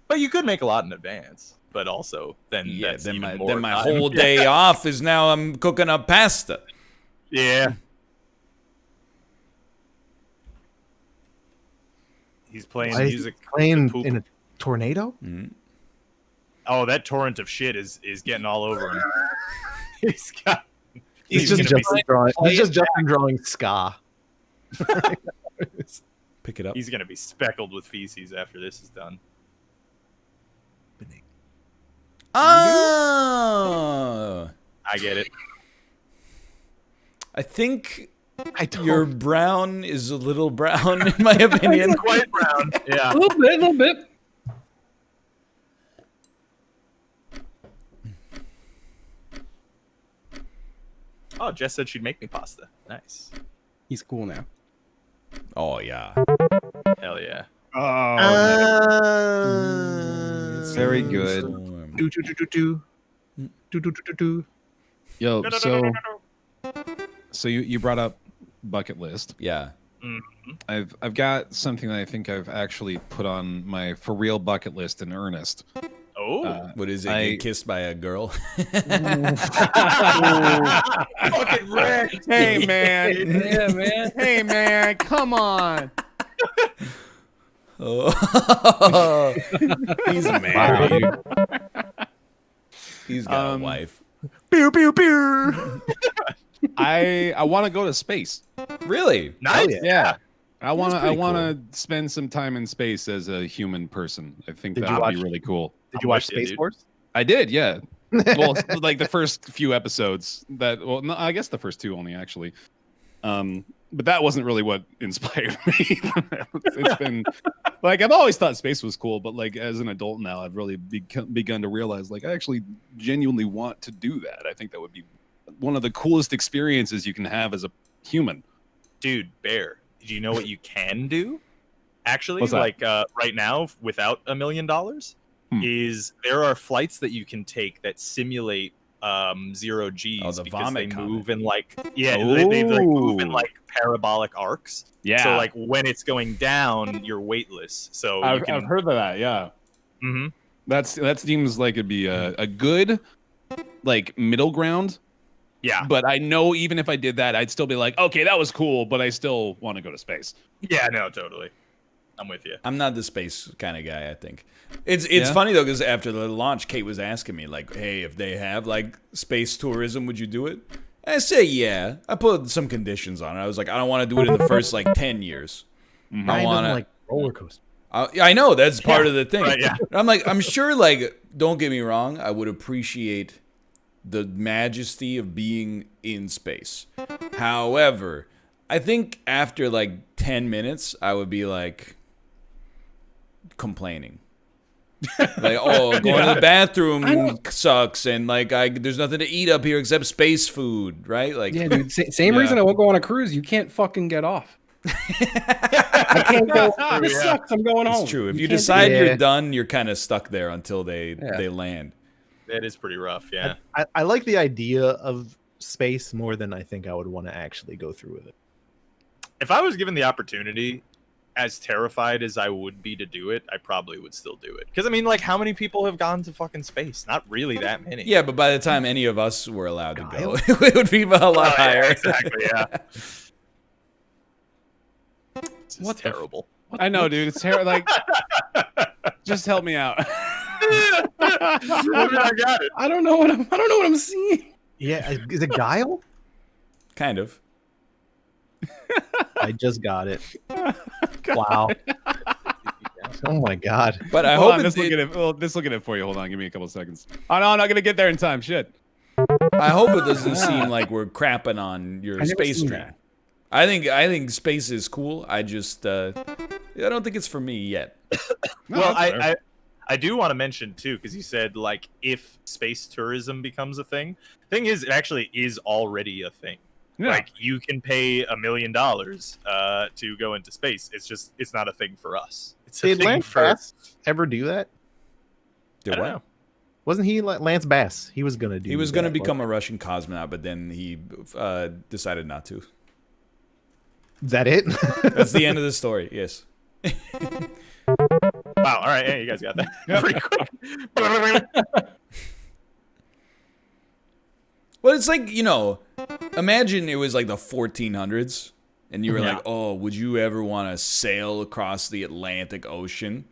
But you could make a lot in advance. But also, then that's then even my more time. whole day off is now I'm cooking up pasta. Yeah. He's playing Why is he music. playing to poop. in a tornado? Oh, that torrent of shit is getting all over him. He's He's just gonna be- Justin drawing. He's just Justin drawing ska. Pick it up. He's gonna be speckled with feces after this is done. Oh! I get it. I think your brown is a little brown, in my opinion. Quite brown. Yeah. A little bit. Oh, Jess said she'd make me pasta. Nice. He's cool now. Oh, yeah. Hell yeah. Very good. Do, do, do, do, do. Do, do, do, do, do. Yo, so you brought up bucket list. Yeah. I've got something that I think I've actually put on my for real bucket list in earnest. Oh. What is it? I- Get kissed by a girl? Fucking wrecked. Hey man, Yeah, man. hey man, come on. Oh. He's married. He's got a wife. Pew, pew, pew. I want to go to space. Really? Nice. Yeah. I want pretty to spend some time in space as a human person. I think Did that you would watch- be really cool. Did you I'm watch with you, Space dude. Force? I did, yeah. Well, like the first few episodes. No, I guess the first 2 only actually. But that wasn't really what inspired me. It's been like I've always thought space was cool, but like as an adult now, I've really begun to realize like I actually genuinely want to do that. I think that would be one of the coolest experiences you can have as a human. Dude, Bear, do you know what you can do? Actually, What's that? like right now, without $1 million, is there are flights that you can take that simulate 0 G's Oh, the because vomit they comment. move in like they like move in Ooh. like parabolic arcs. Yeah, So like when it's going down, you're weightless. So you I've can. heard of that. Yeah, Mhm. that seems like it'd be a good like middle ground. Yeah. But I know even if I did that, I'd still be like, okay, that was cool, but I still want to go to space. Yeah. No. Totally. I'm with you. I'm not the space kind of guy, I think. It's Yeah? funny, though, because after the launch, Kate was asking me, like, hey, if they have, like, space tourism, would you do it? And I say, yeah. I put some conditions on it. I was like, I don't want to do it in the first, like, 10 years. I Ryan want doesn't to... like roller coaster. I know, that's part of the thing. Right, yeah. I'm like, I'm sure, like, don't get me wrong, I would appreciate the majesty of being in space. However, I think after, like, 10 minutes, I would be, like, complaining. Like, oh, going to the bathroom sucks, and, like, there's nothing to eat up here except space food, right? Like, Yeah, dude. Same Yeah. reason I won't go on a cruise. You can't fucking get off. I can't go. This sucks. I'm going home. it's true. If you can't decide Yeah. you're done, you're kind of stuck there until they land. That is pretty rough. Yeah. I like the idea of space more than I think I would want to actually go through with it. If I was given the opportunity, as terrified as I would be to do it, I probably would still do it. Because I mean, like, how many people have gone to fucking space? Not really that many. Yeah, but by the time any of us were allowed to go, it would be a lot higher. Yeah, exactly. Yeah. What's terrible? I know, dude. It's terrible. Like, just help me out. I got it. I don't know what I'm seeing. Yeah, is it Guile? Kind of. I just got it. Wow. Oh my god. But I Hold hope on, let's look at it for you. Hold on, give me a couple seconds. Oh no, I'm not gonna get there in time. Shit. I hope it doesn't seem like we're crapping on your space dream. I think space is cool. I just I don't think it's for me yet. Well, I do want to mention too, because you said like if space tourism becomes a thing. Thing is, it actually is already a thing. Yeah. Like you can pay $1 million to go into space. It's not a thing for us. It's a Did thing Lance for Bass ever do that? Did I don't what? know. Wasn't he Lance Bass? He was gonna do. He was going to that, become a Russian cosmonaut, but then he decided not to. Is that it? That's the end of the story. Yes. Wow. All right. Hey, you guys got that pretty quick. Well, it's like, imagine it was like the 1400s and you were like, oh, would you ever want to sail across the Atlantic Ocean?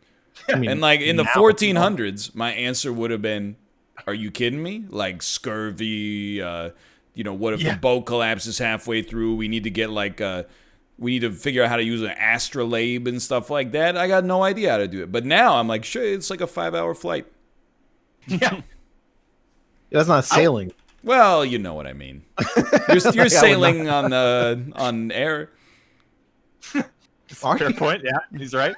I mean, And like in the 1400s, my answer would have been, are you kidding me? Like scurvy, what if the boat collapses halfway through? We need to get we need to figure out how to use an astrolabe and stuff like that. I got no idea how to do it. But now I'm like, sure, it's like a 5-hour flight. Yeah. That's not sailing. Well, you know what I mean. You're sailing on air. Fair point. Yeah, he's right.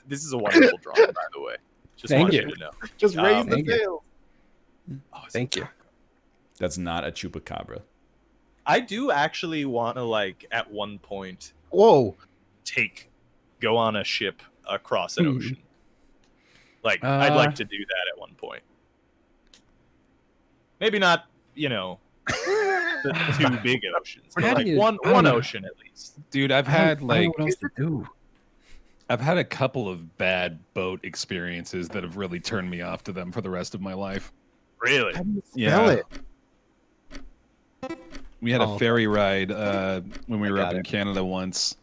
This is a wonderful drawing, by the way. Just Thank want you. to know. Just raise the thank you. sail. Oh, Thank you. That's not a chupacabra. I do actually want to at one point Whoa. go on a ship across an ocean. I'd like to do that at one point. Maybe not, the two big oceans, but one ocean at least. Dude, I've I had don't know what else to do. I've had a couple of bad boat experiences that have really turned me off to them for the rest of my life. Really? How do you Yeah. spell it? We had a ferry ride when we were up in Canada once,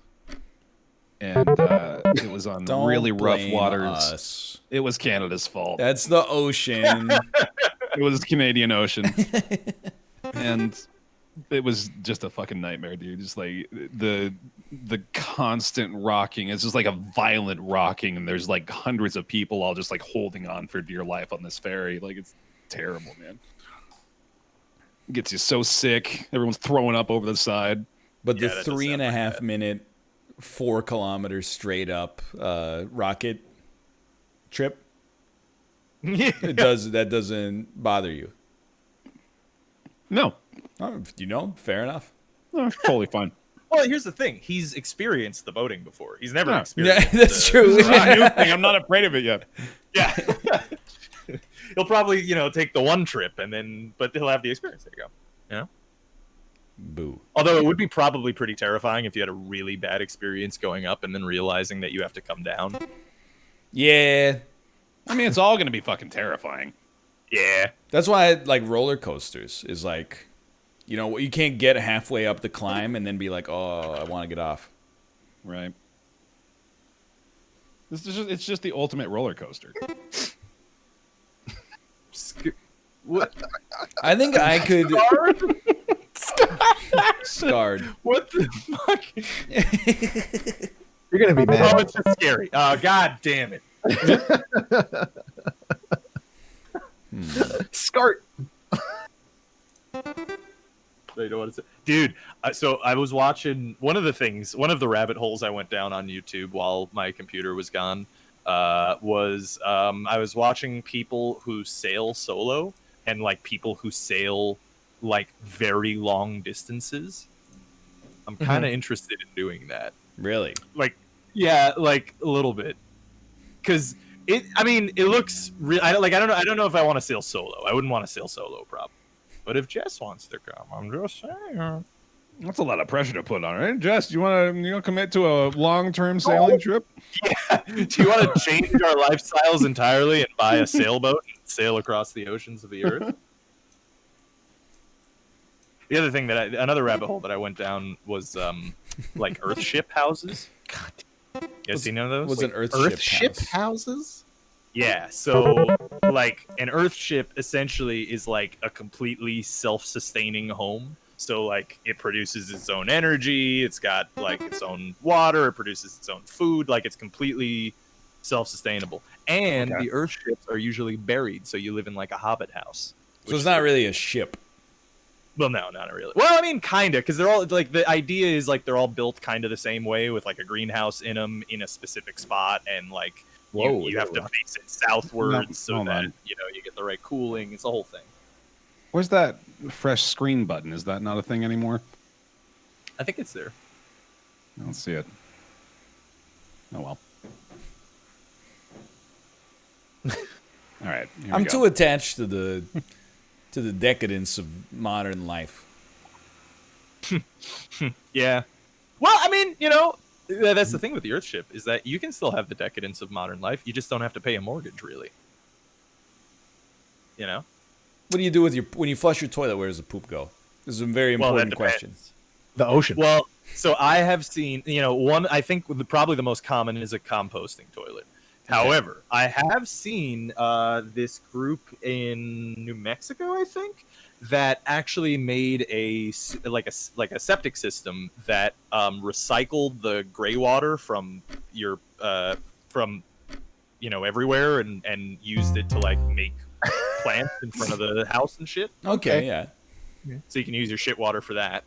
and it was on Don't really rough blame waters. us. It was Canada's fault. That's the ocean. It was the Canadian Ocean, and it was just a fucking nightmare, dude. Just like the constant rocking. It's just like a violent rocking, and there's like hundreds of people all just like holding on for dear life on this ferry. Like it's terrible, man. It gets you so sick. Everyone's throwing up over the side. But the that does 3.5 minute, 4 kilometers straight up rocket trip, that doesn't bother you. No, Fair enough. no, it's totally fine. Well, here's the thing. He's experienced the boating before. He's never experienced Yeah, that's true. It's not a new thing. I'm not afraid of it yet. Yeah. He'll probably, take the one trip but he'll have the experience. There you go. Boo. Although it would be probably pretty terrifying if you had a really bad experience going up and then realizing that you have to come down. Yeah. I mean, it's all going to be fucking terrifying. Yeah. That's why I like roller coasters is like, you can't get halfway up the climb and then be like, oh, I want to get off. Right. It's just the ultimate roller coaster. What? I think I could. Scarred. What the fuck? You're gonna be mad. Oh, it's just scary. Oh, god damn it. Scart. You know what it's, dude. So I was watching one of the rabbit holes I went down on YouTube while my computer was gone. I was watching people who sail solo and people who sail very long distances. I'm kind of interested in doing that. Really? Yeah, a little bit. Because it looks real. I don't know if I want to sail solo. I wouldn't want to sail solo, probably. But if Jess wants to come, I'm just saying. That's a lot of pressure to put on, right? Jess, you want to commit to a long-term sailing trip? Do you want to change our lifestyles entirely and buy a sailboat and sail across the oceans of the earth? The other thing another rabbit hole that I went down was like Earthship houses. God, you guys seen none of those? Was an Earthship houses? Yeah, so like an Earthship essentially is like a completely self-sustaining home. So like it produces its own energy, it's got like its own water, it produces its own food, like it's completely self-sustainable. And the Earthships are usually buried, so you live in like a hobbit house. So it's not really a ship. Well, no, not really. Well, I mean, kind of, because they're all like the idea is like they're all built kind of the same way with like a greenhouse in them in a specific spot, and like you have to face it southwards so that you get the right cooling. It's the whole thing. Where's that fresh screen button? Is that not a thing anymore? I think it's there. I don't see it. Oh well. All right. I'm too attached to the decadence of modern life. Yeah. Well, I mean, that's the thing with the Earthship is that you can still have the decadence of modern life. You just don't have to pay a mortgage, really. What do you do with when you flush your toilet? Where does the poop go? This is a very important question. The ocean. Well, so I have seen, one. I think probably the most common is a composting toilet. Okay. However, I have seen this group in New Mexico, I think, that actually made a septic system that recycled the gray water from your everywhere and used it to like make plants in front of the house and shit. Okay, yeah. So you can use your shit water for that.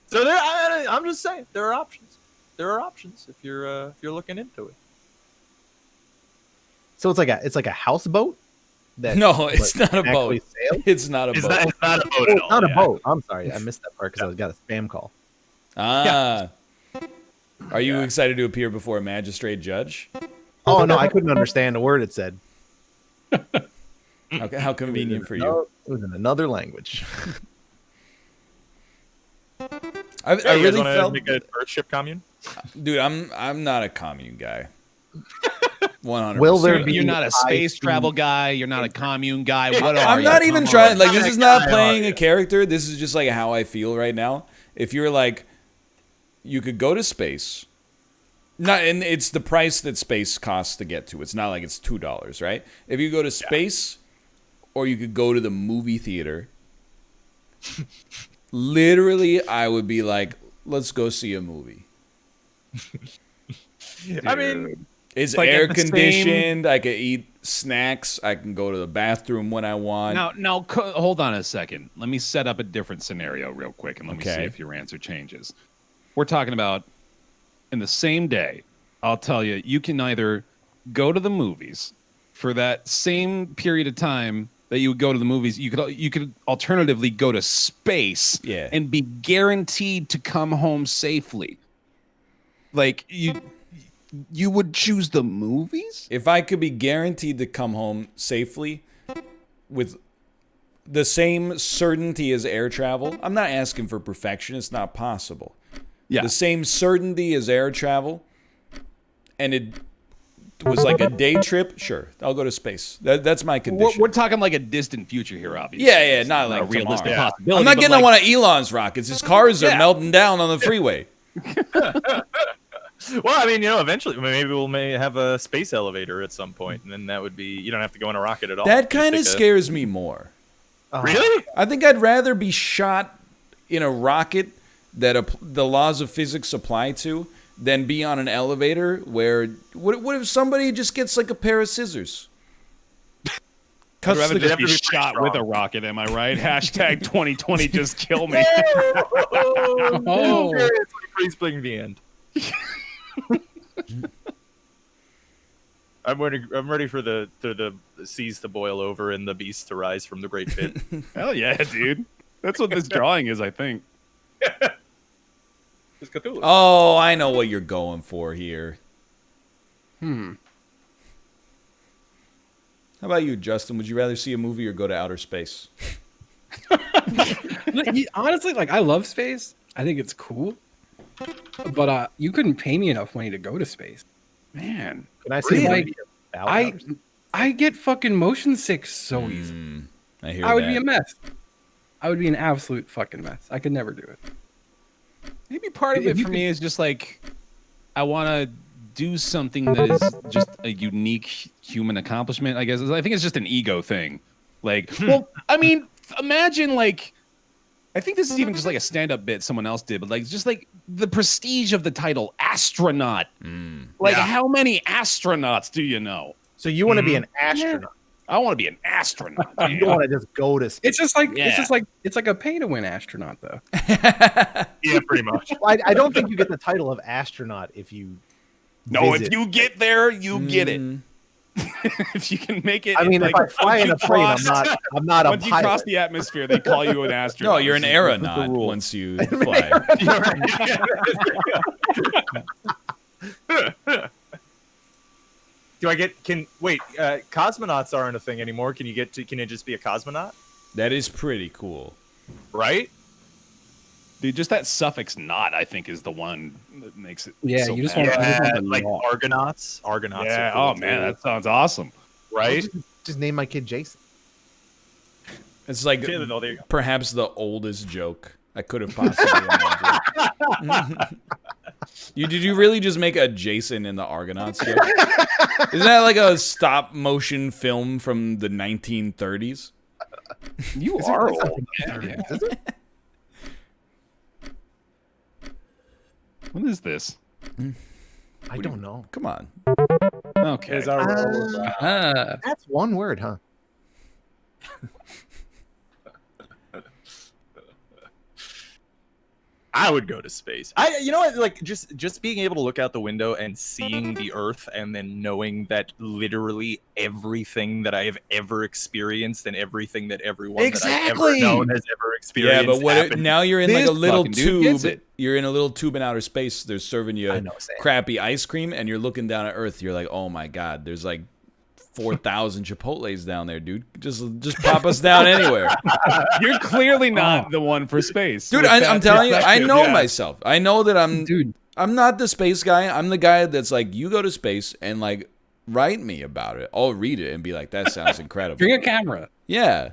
So I'm just saying there are options. There are options if you're looking into it. So it's like a houseboat. No, it's not a boat. It's not a boat. It's not a boat at all. Not a boat. I'm sorry, I missed that part because I got a spam call. Ah. Yeah. Are you excited to appear before a magistrate judge? Oh no, I couldn't understand a word it said. Okay, how convenient for you. It was in another language. I really felt make an Earthship commune. Dude, I'm not a commune guy. 100%. Will there be? You're not a space travel guy. You're not a commune guy. What are you? I'm not even trying. Like, this is not playing a character. This is just like how I feel right now. If you're like, you could go to space. And it's the price that space costs to get to. It's not like it's $2, right? If you go to space, or you could go to the movie theater. Literally, I would be like, let's go see a movie. I mean, it's like air conditioned. I can eat snacks. I can go to the bathroom when I want. Now, hold on a second. Let me set up a different scenario real quick, and let me see if your answer changes. We're talking about in the same day. I'll tell you, you can either go to the movies for that same period of time that you would go to the movies. You could alternatively go to space and be guaranteed to come home safely. Like you would choose the movies? If I could be guaranteed to come home safely with the same certainty as air travel, I'm not asking for perfection. It's not possible. Yeah. The same certainty as air travel, and it was like a day trip, sure, I'll go to space. That's my condition. We're talking like a distant future here, obviously. Yeah, not like a realistic tomorrow. possibility. I'm not getting on one of Elon's rockets. His cars are melting down on the freeway. Well, I mean, eventually maybe may have a space elevator at some point, and then that would be you don't have to go in a rocket at all. That kind of scares me more. Really? I think I'd rather be shot in a rocket that the laws of physics apply to than be on an elevator where what if somebody just gets like a pair of scissors? I'd rather just be shot with a rocket, am I right? Hashtag 2020 just kill me. Oh, please bring the end. I'm ready for the seas to boil over and the beast to rise from the great pit. Hell yeah, dude. That's what this drawing is, I think. It's Cthulhu. Oh, I know what you're going for here. How about you, Justin? Would you rather see a movie or go to outer space? Honestly, like I love space. I think it's cool. But you couldn't pay me enough money to go to space. Man, Can I see Like, like I get fucking motion sick so easy. I hear I would that. be a mess. I would be an absolute fucking mess. I could never do it. maybe part of it for me is just like I want to do something that is just a unique human accomplishment. I guess I think it's just an ego thing. Like, well, I mean, imagine like. I think this is even just like a stand-up bit someone else did, but like just like the prestige of the title astronaut. Like how many astronauts do you know? So you want to be an astronaut? I want to be an astronaut. You don't want to just go to space. It's like a pay to win astronaut though. Yeah, pretty much. I don't think you get the title of astronaut if you. No, visit. if you get there, you get it. If you can make it. I mean, like, if I fly in a plane, I'm not a once you pilot. cross the atmosphere, they call you an astronaut. No, you're an aeronaut once you fly. Do I get? Cosmonauts aren't a thing anymore. Can you just be a cosmonaut? That is pretty cool. Right? Dude, just that suffix "not" I think is the one that makes it. Yeah, so you just bad. want Yeah, to like Argonauts. Argonauts. Yeah. Are cool Oh man, too, that sounds awesome. right? Just name my kid Jason. It's like Yeah, no, there you go. perhaps the oldest joke I could have possibly imagined. Did you really just make a Jason in the Argonauts joke? Isn't that like a stop motion film from the 1930s? You are old. Man. What is this? I don't know. Come on. Okay. That's one word, huh? I would go to space. You know what? Like just being able to look out the window and seeing the Earth, and then knowing that literally everything that I have ever experienced and everything that everyone that I've ever known has ever experienced. Yeah, but now you're in like a little fucking dude gets tube. it. You're in a little tube in outer space. They're serving you crappy ice cream, and you're looking down at Earth. You're like, oh my god, there's like 4,000 Chipotles down there, dude. Just pop us down anywhere. You're clearly not the one for space. Dude, I'm telling you, I know myself. I know that I'm not the space guy. I'm the guy that's like, you go to space and like write me about it. I'll read it and be like, that sounds incredible. Bring a camera. Yeah.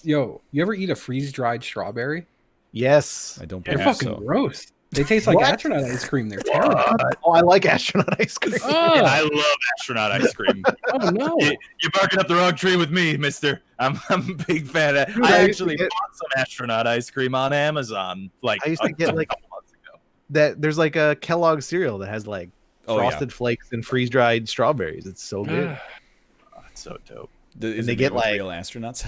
Yo, you ever eat a freeze-dried strawberry? Yes. I don't They're believe fucking so. gross. They taste like astronaut ice cream. They're terrible. Oh, I like astronaut ice cream. Yeah, I love astronaut ice cream. Oh no! You're barking up the wrong tree with me, mister. I'm a big fan of. Dude, I I used actually to get- bought some astronaut ice cream on Amazon. Like I used to get, a like- couple months ago. That there's like a Kellogg cereal that has like frosted flakes and freeze dried strawberries. It's so good. Oh, it's so dope. Is they it get made with like- real astronauts?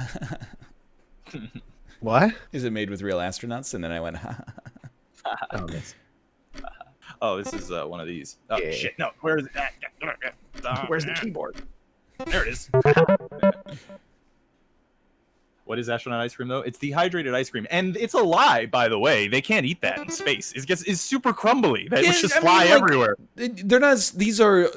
What? Is it made with real astronauts? And then I went, Oh, that's- Oh, this is one of these. Oh Yeah. shit! No, where is it? Where's the keyboard? There it is. What is astronaut ice cream though? It's dehydrated ice cream, and it's a lie, by the way. They can't eat that in space. It's super crumbly. That would just fly everywhere. They're not. These are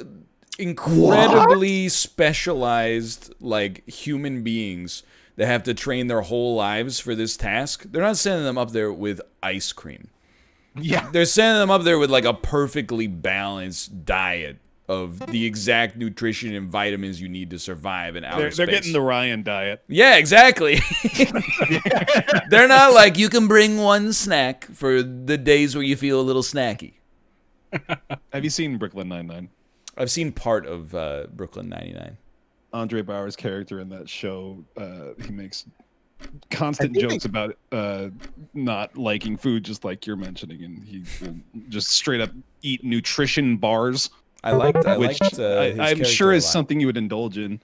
incredibly specialized, like human beings that have to train their whole lives for this task. They're not sending them up there with ice cream. Yeah, They're sending them up there with like a perfectly balanced diet of the exact nutrition and vitamins you need to survive in outer space. They're getting the Ryan diet. Yeah, exactly. They're not like, you can bring one snack for the days where you feel a little snacky. Have you seen Brooklyn Nine-Nine? I've seen part of Brooklyn 99. Andre Bauer's character in that show, he makes constant jokes about not liking food, just like you're mentioning, and he will just straight up eat nutrition bars. Which I'm sure is something you would indulge in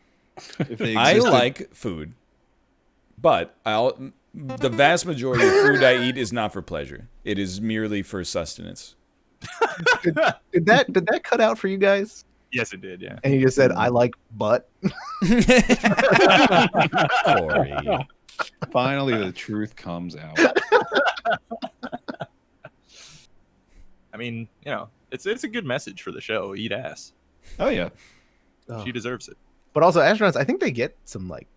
if they I existed. like food, but the vast majority of food I eat is not for pleasure. It is merely for sustenance. Did that cut out for you guys? yes, it did. Yeah. And you just said I like butt. Corey. Finally, the truth comes out. I mean, you know, it's a good message for the show. Eat ass. Oh yeah. Oh. She deserves it. But also astronauts, I think they get some like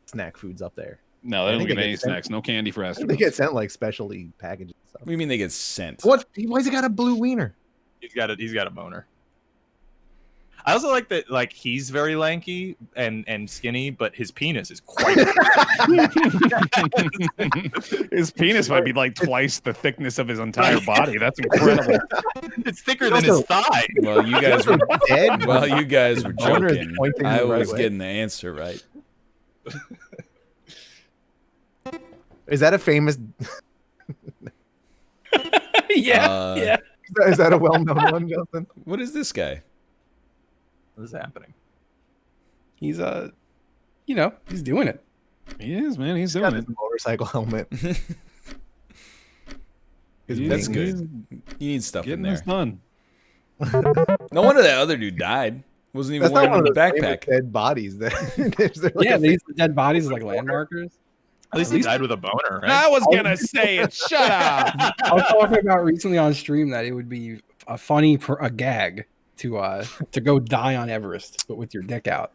snack foods up there. No, they don't think get they any get sent- snacks. No candy for astronauts. They get sent like specialty packages and stuff. What do you mean they get sent? What? Why's he got a blue wiener? He's got a boner. I also like that, like, he's very lanky and skinny, but his penis is quite. His penis might be like twice the thickness of his entire body. That's incredible. It's thicker than his thigh. Well, you guys were Dead? well, you guys were Boner is joking. pointing I the right was way. getting the answer right. Is that a famous? Yeah. Is that a well-known one, Justin? What is this guy? What is happening? He's he's doing it. He is, man. He's Got doing his it. motorcycle helmet. That's He's good. You need stuff in Getting this there. done. No wonder that other dude died. Wasn't even That's not wearing one a of those famous backpack. dead bodies. That Yeah, they use the dead bodies as like landmarkers. At least he died with a boner, right? I was gonna say it. Shut up. I was talking about recently on stream that it would be a funny a gag to go die on Everest, but with your dick out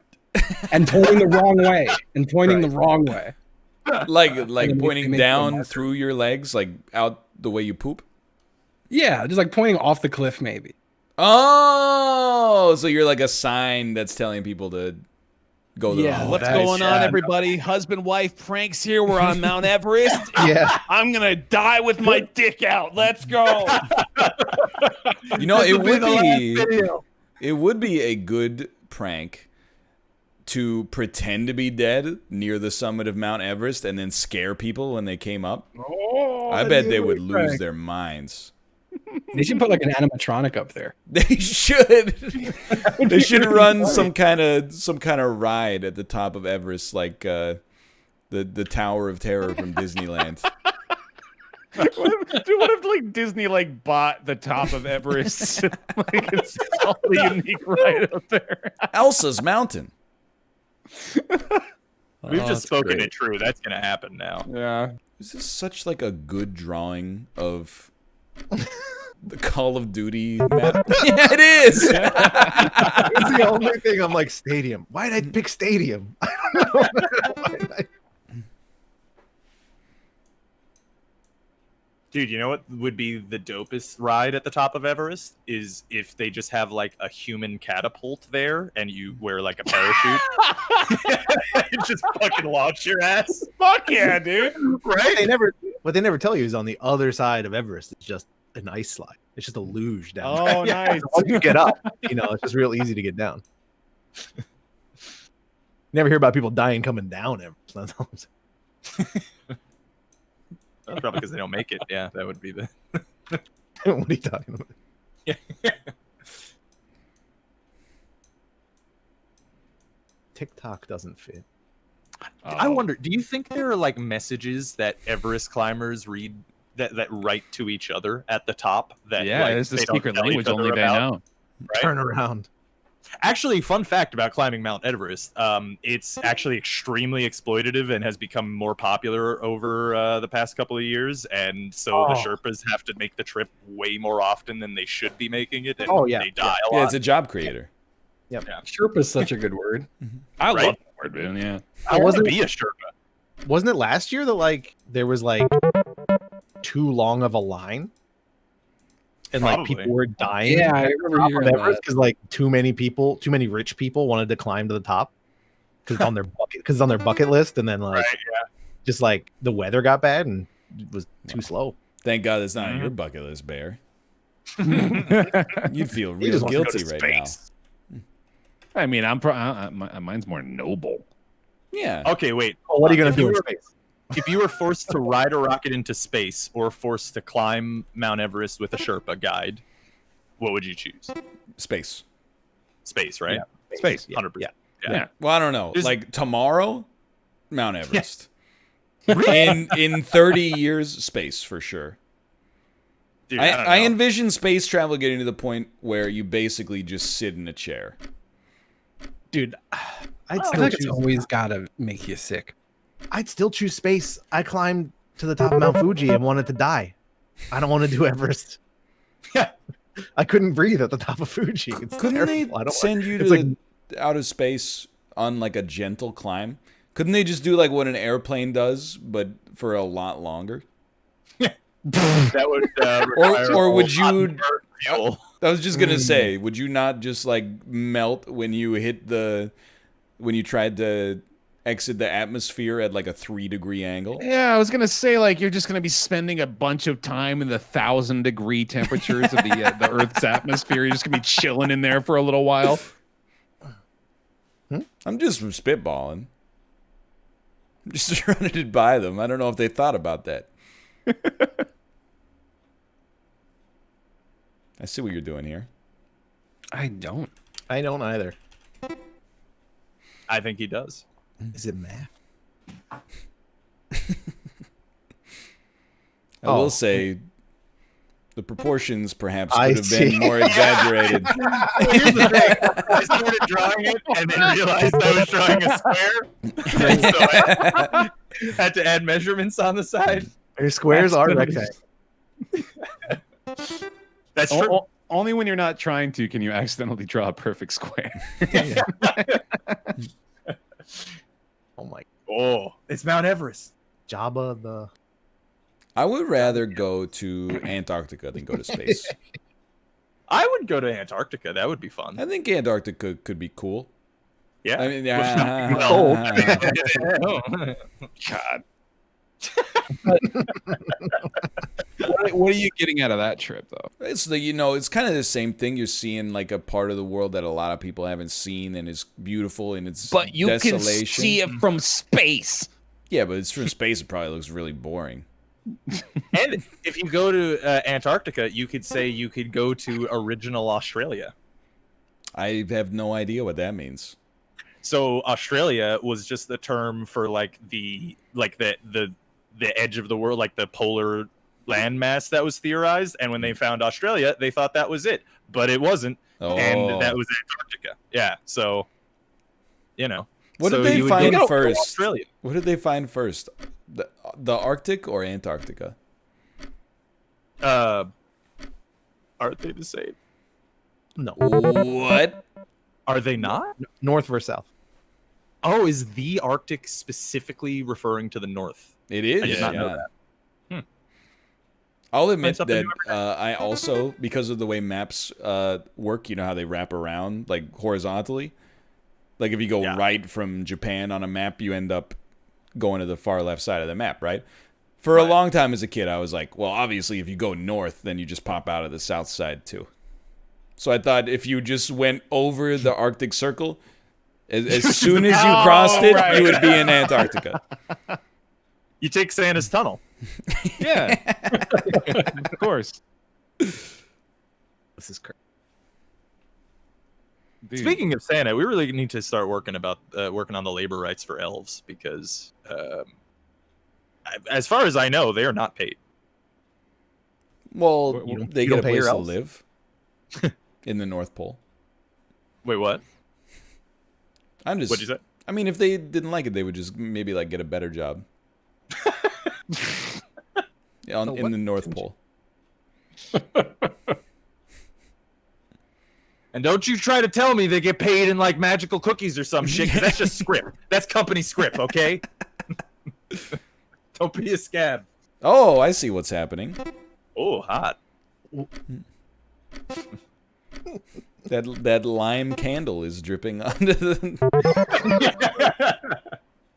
and pointing the wrong way the wrong way. Like And it pointing makes down them- through your legs, like out the way you poop. Yeah, just like pointing off the cliff, maybe. Oh, so you're like a sign that's telling people to go the Yeah, wrong What's way. going on, everybody? Husband-wife pranks here. We're on Mount Everest. Yeah. I'm gonna die with my dick out. Let's go. You know, it would the last be video. it would be a good prank to pretend to be dead near the summit of Mount Everest and then scare people when they came up. I bet they would lose their minds. They should put like an animatronic up there. They should. They should run some kind of ride at the top of Everest, like the Tower of Terror from Disneyland. What if like Disney like bought the top of Everest? Like it's totally unique right up there. Elsa's Mountain. We've just spoken it true. That's gonna happen now. Yeah. Is this such like a good drawing of the Call of Duty map? Yeah, it is. It's the only thing I'm like, stadium. Why did I pick stadium? I don't know. Why did I- Dude, you know what would be the dopest ride at the top of Everest? Is if they just have like a human catapult there and you wear like a parachute. You just fucking launch your ass. Fuck yeah, dude. Right? What they never tell you is on the other side of Everest, it's just an ice slide. It's just a luge down. Oh, there. nice. So once you get up, it's just real easy to get down. Never hear about people dying coming down Everest. That's all I'm saying. That's probably because they don't make it. Yeah, that would be the. What are you talking about? Yeah. TikTok doesn't fit. I wonder, do you think there are like messages that Everest climbers read that write to each other at the top? That Yeah, like, it's the they don't secret tell each language other only they about? know. Right? Turn around. Actually, fun fact about climbing Mount Everest: it's actually extremely exploitative and has become more popular over the past couple of years. And so the Sherpas have to make the trip way more often than they should be making it. And they die a lot. Yeah, it's a job creator. Sherpa's such a good word. I Right? love that word, man. Yeah. I want to wasn't be a Sherpa. Wasn't it last year that like there was like too long of a line? And like Probably. people were dying. Yeah, I remember hearing that. because like too many rich people wanted to climb to the top because it's on their bucket list, and then like just like the weather got bad and it was too slow. Thank God it's not on your bucket list, Bear. You'd feel He real just wants to go to guilty right now. space. I mean, mine's more noble. Yeah. Okay, wait. Oh, what are you gonna If do you in were- space? If you were forced to ride a rocket into space or forced to climb Mount Everest with a Sherpa guide, what would you choose? Space. Space, right? Space. 100%. Yeah. Well, I don't know. There's- Like tomorrow, Mount Everest. In 30 years, space for sure. Dude, I don't know. envision space travel getting to the point where you basically just sit in a chair. Dude, I'd I feel still like it's choose. always gotta make you sick. I'd still choose space. I climbed to the top of Mount Fuji and wanted to die. I don't want to do Everest. Yeah. I couldn't breathe at the top of Fuji. It's Couldn't terrible. I they don't send you it's to like- outer space on like a gentle climb? Couldn't they just do like what an airplane does, but for a lot longer? That would require or a would lot you? more fuel. I was just gonna say, would you not just like melt when you when you tried to exit the atmosphere at like a 3-degree angle? Yeah, I was gonna say like you're just gonna be spending a bunch of time in the 1,000-degree temperatures of the Earth's atmosphere. You're just gonna be chilling in there for a little while. I'm just spitballing. I'm just running it by them. I don't know if they thought about that. I see what you're doing here. I don't. I don't either. I think he does. Is it math? I will say the proportions perhaps I could have been see. more exaggerated. Here's the thing. I started drawing it and then realized I was drawing a square. And so I had to add measurements on the side. Your squares are rectangles. That's true. Only when you're not trying to can you accidentally draw a perfect square. Oh my. Oh, it's Mount Everest. Jabba the. I would rather go to Antarctica than go to space. I would go to Antarctica. That would be fun. I think Antarctica could be cool. Yeah. I mean, God. What are you getting out of that trip, though? it's it's kind of the same thing. You're seeing like a part of the world that a lot of people haven't seen, and it's beautiful in its But you desolation. can see it from space. Yeah, but it's from space. It probably looks really boring. And if you go to Antarctica, you could say you could go to original Australia. I have no idea what that means. So Australia was just the term for like the edge of the world, like the polar landmass that was theorized. And when they found Australia, they thought that was it, but it wasn't. Oh. And that was Antarctica. Yeah. So, What so did they you would find go to first? Australia. What did they find first? The Arctic or Antarctica? Aren't they the same? No. What? Are they not? North versus south. Oh, is the Arctic specifically referring to the north? It is. I did not know yeah. that. I'll admit something that new I also, because of the way maps work, you know how they wrap around like horizontally. Like if you go right from Japan on a map, you end up going to the far left side of the map, right? For a long time as a kid, I was like, well, obviously if you go north, then you just pop out of the south side too. So I thought if you just went over the Arctic Circle, as soon as you crossed it, you would be in Antarctica. You take Santa's tunnel. Yeah. Of course. This is crazy. Dude. Speaking of Santa, we really need to start working on the labor rights for elves because, as far as I know, they are not paid. Well, they you get don't a pay your place to elves? live in the North Pole. Wait, what? I'm just. What'd you say? I mean, if they didn't like it, they would just maybe like get a better job. Yeah, in the North Pole. And don't you try to tell me they get paid in like magical cookies or some shit, because that's just script. That's company script, okay? Don't be a scab. Oh, I see what's happening. Oh, hot. That lime candle is dripping onto the.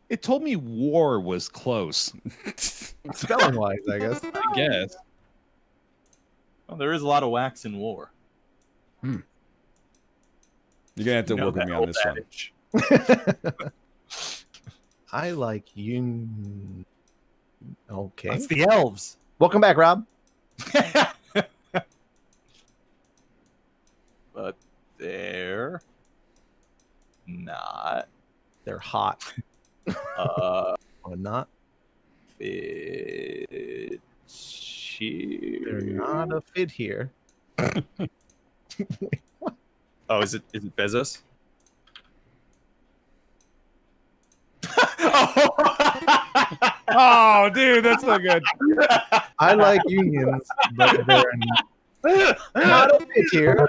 It told me war was close. Spelling wise, I guess. I guess. Well, there is a lot of wax in war. You're gonna have to work with me on this one. one. I like you. Okay. That's the elves. Welcome back, Rob. But they're not They're hot. uh Or not. fit They're not a fit here. Oh, is it Bezos? Oh, dude, that's so good. I like unions, but they're not a fit here.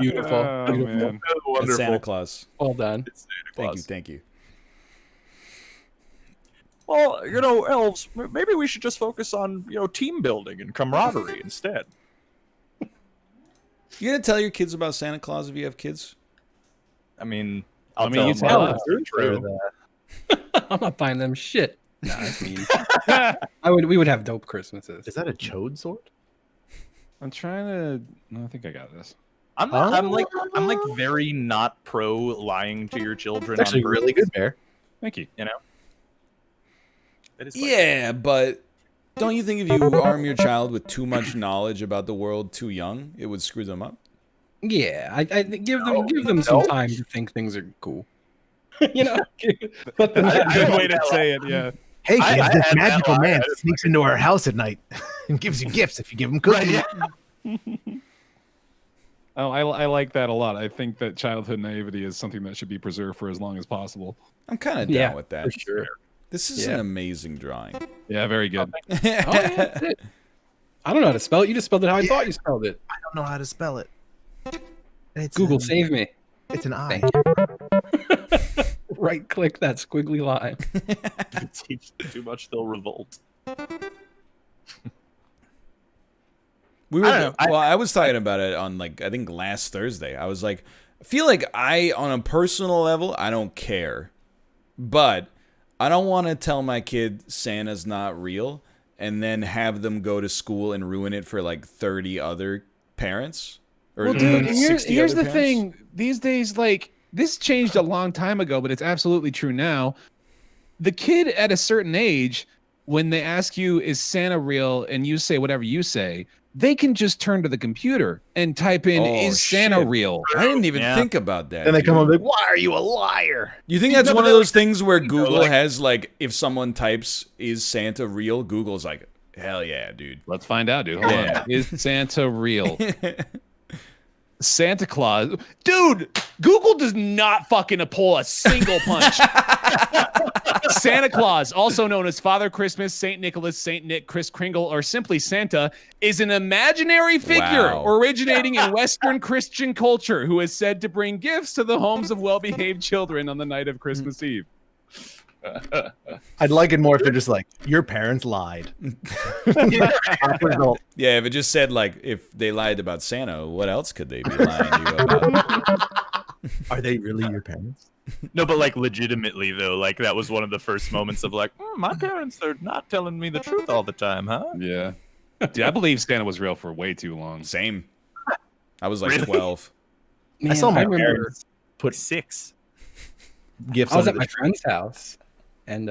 Beautiful. Oh, Beautiful. man. That's Santa Claus. Well done. It's Santa Claus. Thank you. well, you know, elves, maybe we should just focus on, you know, team building and camaraderie instead. You gonna tell your kids about Santa Claus if you have kids? I mean, you tell us. True. I'm not buying them shit. Nah, that's mean. We would have dope Christmases. Is that a chode sword? I'm trying to. No, I think I got this. I'm like very not pro lying to your children. It's actually on really good, Bear. Thank you. You know. It is Yeah, but don't you think if you arm your child with too much knowledge about the world too young, it would screw them up? Yeah, I think give them some time to think things are cool. You know, let them That's a good way to say it. Yeah. Hey, kids, this magical man sneaks into our house at night and gives you gifts if you give him cookies. Oh, I like that a lot. I think that childhood naivety is something that should be preserved for as long as possible. I'm kind of down with that. For sure. This is an amazing drawing. Yeah, very good. I don't know how to spell it. You just spelled it how I thought you spelled it. I don't know how to spell it. It's Google, save me. It's an I. Right click that squiggly line. Teach them too much, they'll revolt. I was talking about it on I think last Thursday. I was like, I feel like on a personal level, I don't care, but I don't want to tell my kid Santa's not real and then have them go to school and ruin it for 30 other parents. Well, dude, here's the thing. These days, this changed a long time ago, but it's absolutely true now. The kid at a certain age, when they ask you, is Santa real, and you say whatever you say, they can just turn to the computer and type in, is Santa real? I didn't even think about that. And they come up like, why are you a liar? You think that's one of those things where Google has, if someone types, is Santa real? Google's like, hell yeah, dude. Let's find out, dude. Hold on. Is Santa real? Santa Claus. Dude, Google does not fucking pull a single punch. Santa Claus, also known as Father Christmas, Saint Nicholas, Saint Nick, Kris Kringle, or simply Santa, is an imaginary figure originating in Western Christian culture who is said to bring gifts to the homes of well-behaved children on the night of Christmas Eve. I'd like it more if they're just like, your parents lied. Yeah, if it just said if they lied about Santa, what else could they be lying to you about? Are they really your parents? No, but legitimately though, that was one of the first moments of my parents are not telling me the truth all the time, huh? Yeah. Dude, I believe Santa was real for way too long. Same. I was 12. Man, I saw my remember parents put 6 gifts. I was at my friend's house, and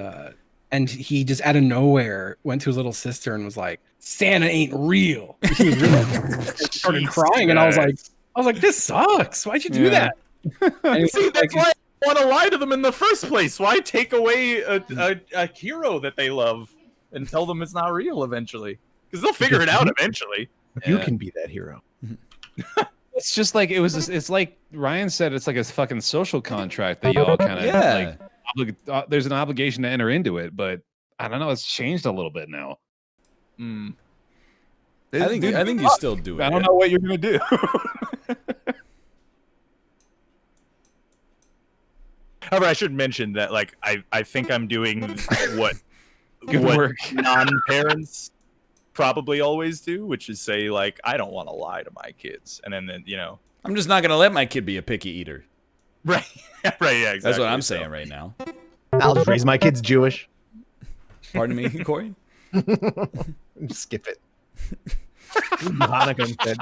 he just out of nowhere went to his little sister and was like, "Santa ain't real." She was really started crying, and I was like, "This sucks. Why'd you do that?" And See, that's why I want to lie to them in the first place. Why take away a hero that they love and tell them it's not real eventually? Because they'll figure it out eventually. You can be that hero. It's just it's like Ryan said, it's like a fucking social contract that y'all kind of there's an obligation to enter into it, but I don't know, it's changed a little bit now. I think you still do it. I don't know what you're gonna do. However, I should mention that I think I'm doing what non-parents probably always do, which is say I don't want to lie to my kids, and then I'm just not gonna let my kid be a picky eater. Right, yeah, exactly. That's what I'm saying right now. I'll just raise my kids Jewish. Pardon me, Corey? Skip it. Hanukkah instead.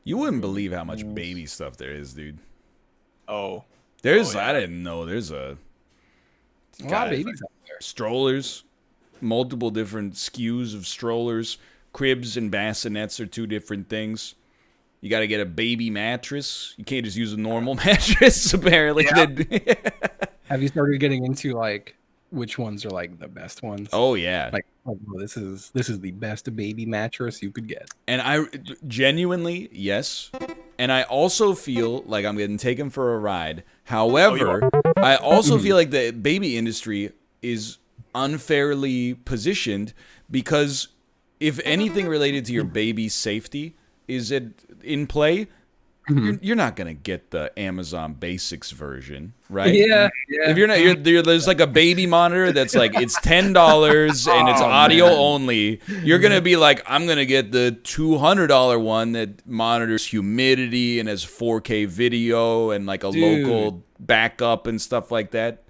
You wouldn't believe how much baby stuff there is, dude. Oh. I didn't know there's a lot of babies out there. Strollers, multiple different SKUs of strollers. Cribs and bassinets are 2 different things. You got to get a baby mattress. You can't just use a normal mattress, apparently. Yeah. Have you started getting into which ones are the best ones? Oh yeah. This is the best baby mattress you could get. And I genuinely, yes. And I also feel like I'm getting taken for a ride. However, I also feel like the baby industry is unfairly positioned because if anything related to your baby's safety is in play, you're not gonna get the Amazon Basics version, right? Yeah. If you're not, there's like a baby monitor that's like it's $10 and it's audio only. You're gonna be like, I'm gonna get the $200 one that monitors humidity and has 4K video and like a local backup and stuff like that.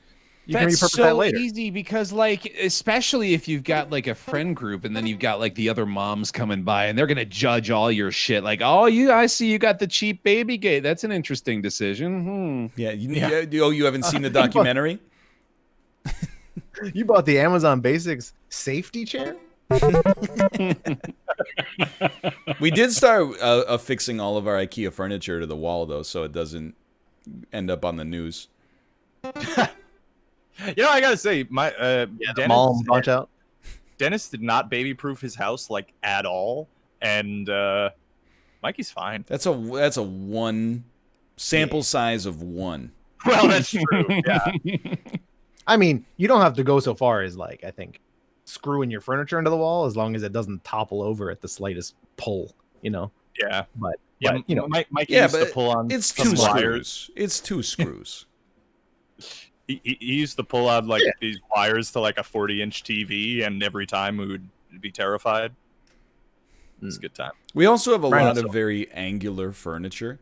You can That's repurpose that so later. easy because, like, especially if you've got like a friend group and then you've got like the other moms coming by and they're gonna judge all your shit. Like, oh, I see you got the cheap baby gate. That's an interesting decision. Yeah, you haven't seen the documentary? You bought the Amazon Basics safety chair? We did start affixing all of our IKEA furniture to the wall though, so it doesn't end up on the news. You know, I gotta say, my Mom bunch out. Dennis did not baby-proof his house like at all, and Mikey's fine. That's a one sample size of one. Well, that's true. Yeah. I mean, you don't have to go so far as like I think screwing your furniture into the wall as long as it doesn't topple over at the slightest pull. You know. Yeah. But You know, Mikey Yeah, used to but pull on it's some two wires. screws. It's two screws. He used to pull out like these wires to like a 40-inch TV, and every time we would be terrified. It's a good time. We also have a Right, lot so- of very angular furniture,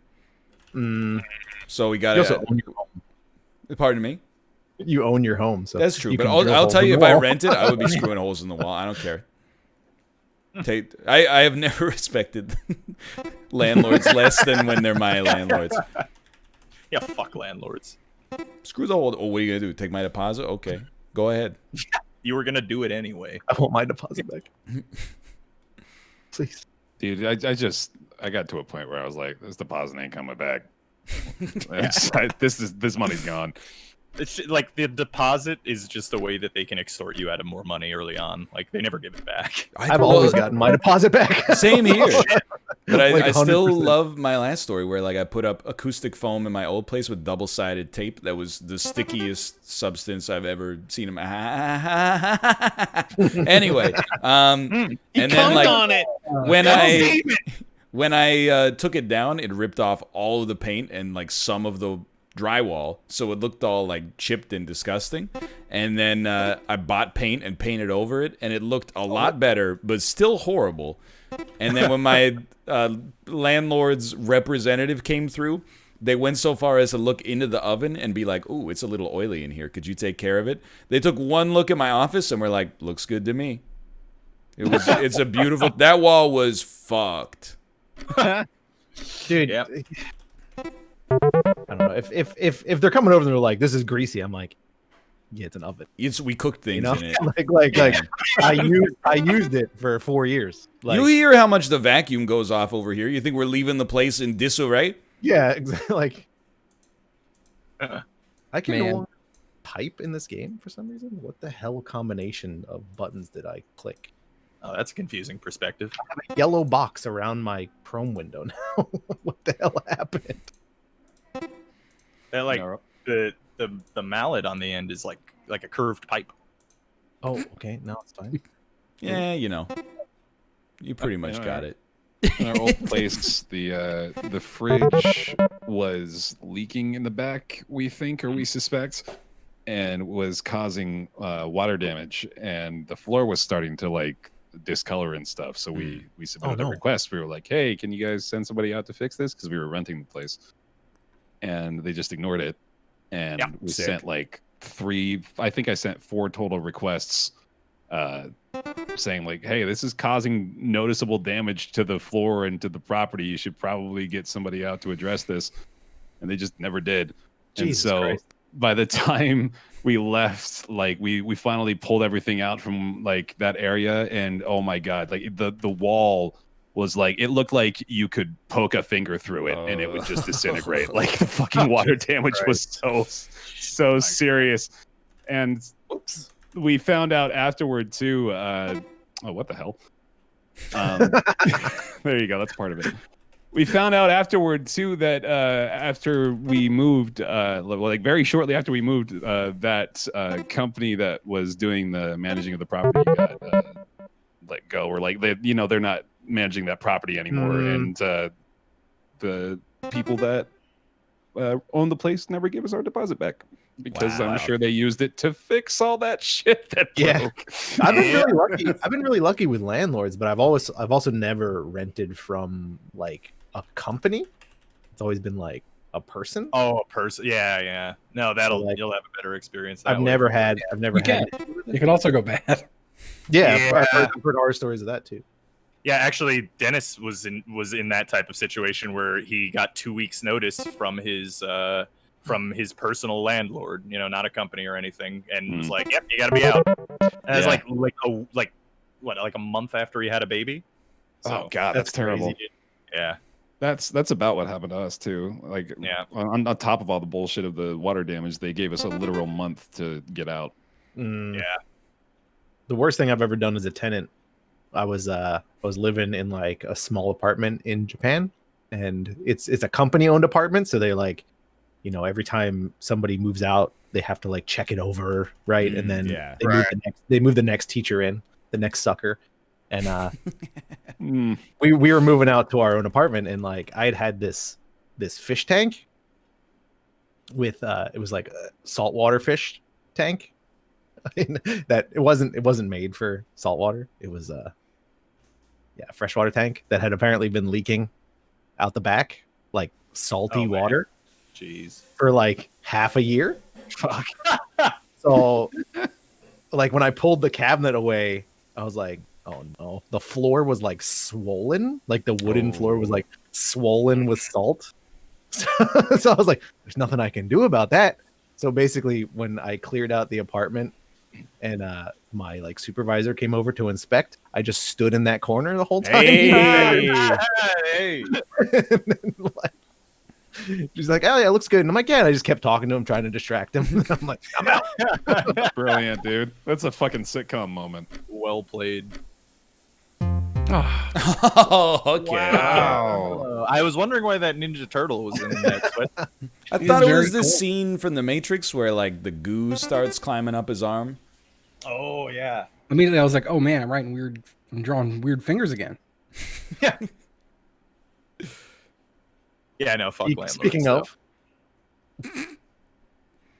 mm, so we you got also to. own your home. Pardon me. You own your home, so That's true, you but can I'll drill tell holes you, in if the I wall. rented, I would be screwing holes in the wall. I don't care. I have never respected landlords less than when they're my landlords. Yeah, fuck landlords. Screw the hole. Oh, what are you gonna do? Take my deposit? Okay, go ahead. You were gonna do it anyway. I want my deposit back. Please. Dude, I got to a point where I was like, this deposit ain't coming back. This money's gone. It's like the deposit is just a way that they can extort you out of more money early on. Like they never give it back. I've always gotten my deposit back. Same here. But I, Like I still 100%. love my last story where like I put up acoustic foam in my old place with double-sided tape that was the stickiest substance I've ever seen in my anyway. And then like on it. when I took it down, it ripped off all of the paint and like some of the drywall, so it looked all like chipped and disgusting. And then I bought paint and painted over it, and it looked a lot better, but still horrible. And then when my landlord's representative came through, they went so far as to look into the oven and be like, "Ooh, it's a little oily in here. Could you take care of it?" They took one look at my office and were like, "Looks good to me." It's a beautiful. That wall was fucked. Dude. Yep. I don't know if they're coming over and they're like, "This is greasy," I'm like, "Yeah, it's an oven." We cooked things You know, in it. like I used it for 4 years. Like, You hear how much the vacuum goes off over here? You think we're leaving the place in disarray? yeah, exactly. Like, I can Man. no longer type in this game for some reason. What the hell combination of buttons did I click? Oh, that's a confusing perspective. I have a yellow box around my Chrome window now. What the hell happened? They're like the mallet on the end is like a curved pipe. Oh, okay, now it's fine. Yeah, you know. You pretty much got it. In our old place, the fridge was leaking in the back, we think or we suspect, and was causing water damage. And the floor was starting to like discolor and stuff. So we submitted a request. We were like, "Hey, can you guys send somebody out to fix this?" Because we were renting the place, and they just ignored it. And we sent like I think I sent 4 total requests. Saying like, hey, this is causing noticeable damage to the floor and to the property. You should probably get somebody out to address this. And they just never did. Jesus and so Christ. by the time we left, like we finally pulled everything out from like that area, and oh my god, like the wall was like, it looked like you could poke a finger through it and it would just disintegrate. Like the fucking water damage was so serious. And we found out afterward too. Oh, what the hell? There you go. That's part of it. We found out afterward too that after we moved, like very shortly after we moved, that company that was doing the managing of the property got let go, or like they're not managing that property anymore, and the people that own the place never give us our deposit back because Wow. I'm sure they used it to fix all that shit that broke. I've been really lucky. I've been really lucky with landlords, but I've also never rented from like a company. It's always been like a person. Oh, a person. Yeah. No, like, you'll have a better experience. That I've way. never had. It can also go bad. Yeah, Yeah. I've heard horror stories of that too. Yeah, actually, Dennis was in that type of situation where he got 2 weeks' notice from his personal landlord, not a company or anything, and was like, "Yep, you got to be out." And it was like a month after he had a baby. So, Oh god, that's terrible. crazy. Yeah. That's about what happened to us too. Like, Yeah. on top of all the bullshit of the water damage, they gave us a literal month to get out. Yeah. The worst thing I've ever done as a tenant, I was living in like a small apartment in Japan, and it's a company owned apartment, so they like, every time somebody moves out, they have to like check it over, right? And then they move the next teacher in, the next sucker. And we were moving out to our own apartment, and like I had this fish tank with it was like a saltwater fish tank. That it wasn't made for saltwater. It was a freshwater tank that had apparently been leaking out the back, like salty water. Jeez. For like half a year. Fuck. So like when I pulled the cabinet away, I was like, oh no. The floor was like swollen. Like the wooden floor was like swollen with salt. So I was like, there's nothing I can do about that. So basically when I cleared out the apartment and my like supervisor came over to inspect, I just stood in that corner the whole time. Hey. And then, like, she's like, oh yeah, it looks good. And I'm like, yeah, and I just kept talking to him, trying to distract him. I'm like, I'm out. Brilliant, dude. That's a fucking sitcom moment. Well played. Oh, okay. Wow. I was wondering why that Ninja Turtle was in that sweat. I thought it was the scene from The Matrix where like the goo starts climbing up his arm. Oh yeah. Immediately, I was like, "Oh man, I'm drawing weird fingers again." Yeah, no, fuck landlords. Speaking of,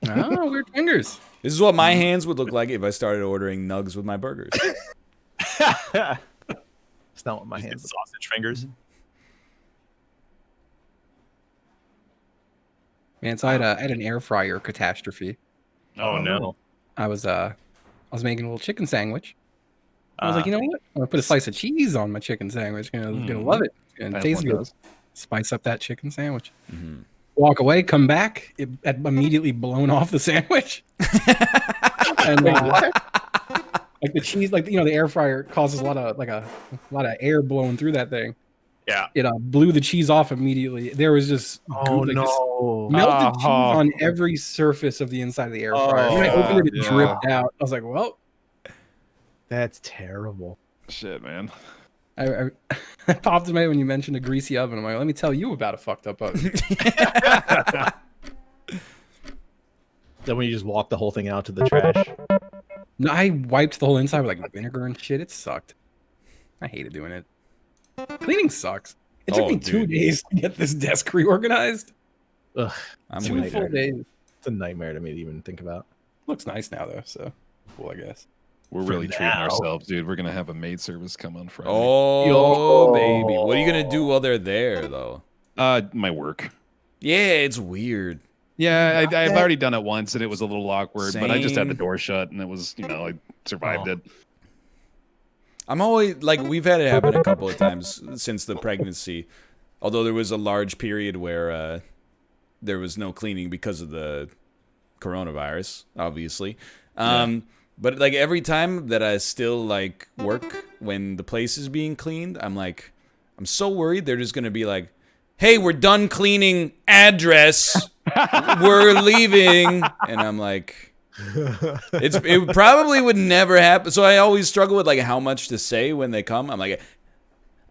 Oh, weird fingers. This is what my hands would look like if I started ordering nugs with my burgers. it's not what my hands. Sausage fingers. Man, so I had an air fryer catastrophe. Oh no. I was making a little chicken sandwich. I was like, you know what? I'm gonna put a slice of cheese on my chicken sandwich. Gonna love it. It's gonna taste good. Spice up that chicken sandwich. Mm-hmm. Walk away, come back. It had immediately blown off the sandwich. And like the cheese, like the air fryer causes a lot of air blowing through that thing. Yeah. It blew the cheese off immediately. There was just melted cheese on every surface of the inside of the air fryer. When I opened it, it dripped out. I was like, well, that's terrible. Shit, man. I popped in my head when you mentioned a greasy oven. I'm like, let me tell you about a fucked up oven. Then when you just walk the whole thing out to the trash. No, I wiped the whole inside with like vinegar and shit. It sucked. I hated doing it. Cleaning sucks. It took me 2 days to get this desk reorganized. Ugh, I'm 2 full days. It's a nightmare to me to even think about. Looks nice now though, so cool, I guess. We're really treating ourselves, dude. We're gonna have a maid service come on Friday. Oh, baby. What are you gonna do while they're there, though? My work. Yeah, it's weird. Yeah, I've already done it once, and it was a little awkward. But I just had the door shut, and it was, I survived it. I'm always like, we've had it happen a couple of times since the pregnancy. Although there was a large period where there was no cleaning because of the coronavirus, obviously. But like every time that I still like work when the place is being cleaned, I'm so worried they're just gonna be like, "Hey, we're done cleaning. Address, we're leaving," and I'm like, it probably would never happen. So I always struggle with like how much to say when they come. I'm like,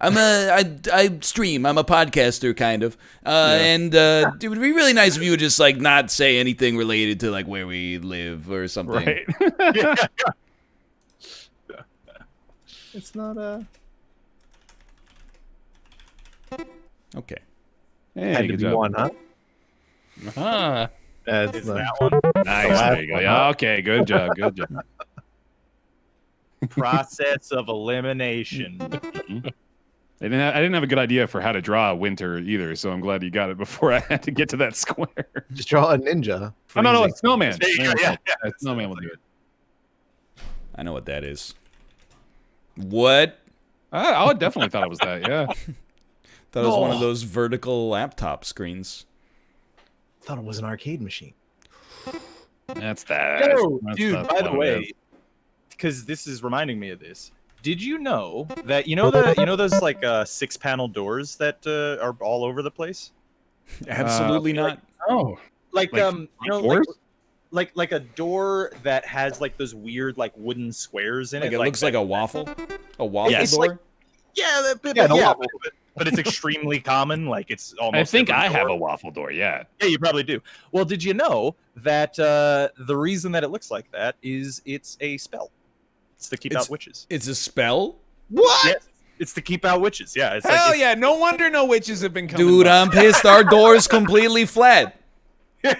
I stream. I'm a podcaster, kind of. And it would be really nice if you would just like not say anything related to like where we live or something. Right. It's not a. Okay. Hey, Had to good be job. one, huh? Ah. That's Is that one? Nice. There you go. Yeah, okay, good job. Good job. Process of elimination. I didn't have a good idea for how to draw a winter either, so I'm glad you got it before I had to get to that square. Just draw a ninja. Oh, no, freezing. it's snowman. There you go, yeah. Snowman will do it. I know what that is. What? I definitely thought it was that. Yeah. Thought it was one of those vertical laptop screens. Thought it was an arcade machine. That's that. Yo, That's dude, not by the what it way, is. because this is reminding me of this. Did you know that you know those like 6-panel doors that are all over the place? Absolutely not. Oh. Like you know doors? like a door that has like those weird like wooden squares in Like it. it looks like a waffle. A waffle Yes. door. Like- yeah, the waffle. but it's extremely common. Like it's almost. I think every I have door. a waffle door. Yeah. Yeah, you probably do. Well, did you know that the reason that it looks like that is it's a spell. It's to keep out witches. It's a spell. What? Yes, it's to keep out witches. Yeah. It's Hell like, yeah! No wonder no witches have been coming. Dude, by. I'm pissed. Our door's completely flat. Well,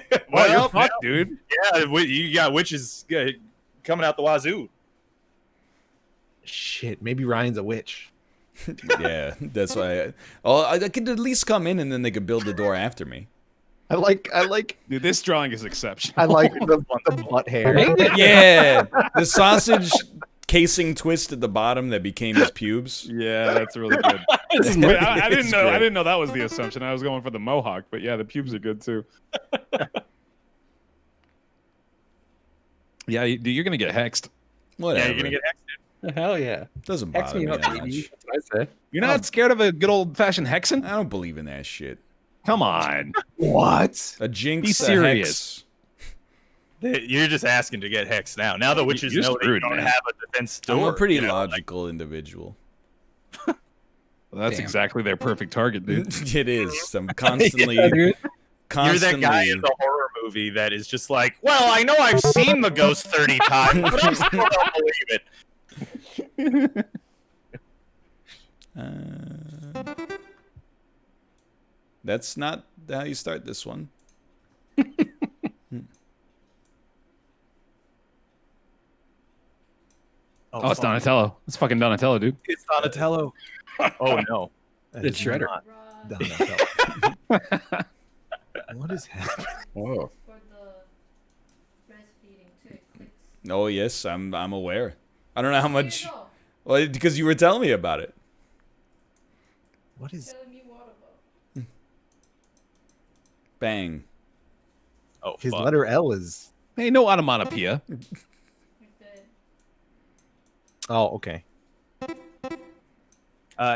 you're Well, fucked, dude. yeah, you got witches coming out the wazoo. Shit, maybe Ryan's a witch. Yeah, that's why. I could at least come in and then they could build the door after me. I like Dude, this drawing is exceptional. I like the butt hair. Yeah, the sausage casing twist at the bottom that became his pubes. Yeah, that's really good. I didn't know. I didn't know that was the assumption. I was going for the mohawk, but yeah, the pubes are good too. Yeah, you're gonna get hexed. Whatever. Yeah, you're gonna get hexed. Hell yeah. Doesn't Hex bother me me up, that baby. much. That's what I say. You're not scared of a good old fashioned hexing? I don't believe in that shit. Come on. What? A jinx. Be a serious. hex. You're just asking to get hexed now. Now the witches You're know they screwed, don't man. have a defense door. I'm a pretty you know, logical indivical. Well, that's Damn. exactly their perfect target, dude. It is. I'm constantly. Yeah, dude. You're that guy in the horror movie that is just like, well, I know I've seen the ghost 30 times, but I still don't believe it. That's not how you start this one. Oh, it's Donatello. It's fucking Donatello, dude. It's Donatello. Oh no. That It's is Shredder. not Donatello. What is happening? Whoa. For the breastfeeding too, it clicks. Oh yes, I'm aware. I don't know how much. You know, Well, because you were telling me about it. What is? telling me what about? Bang. Oh, His fuck. letter L is. Hey, no onomatopoeia. Okay. Oh, okay.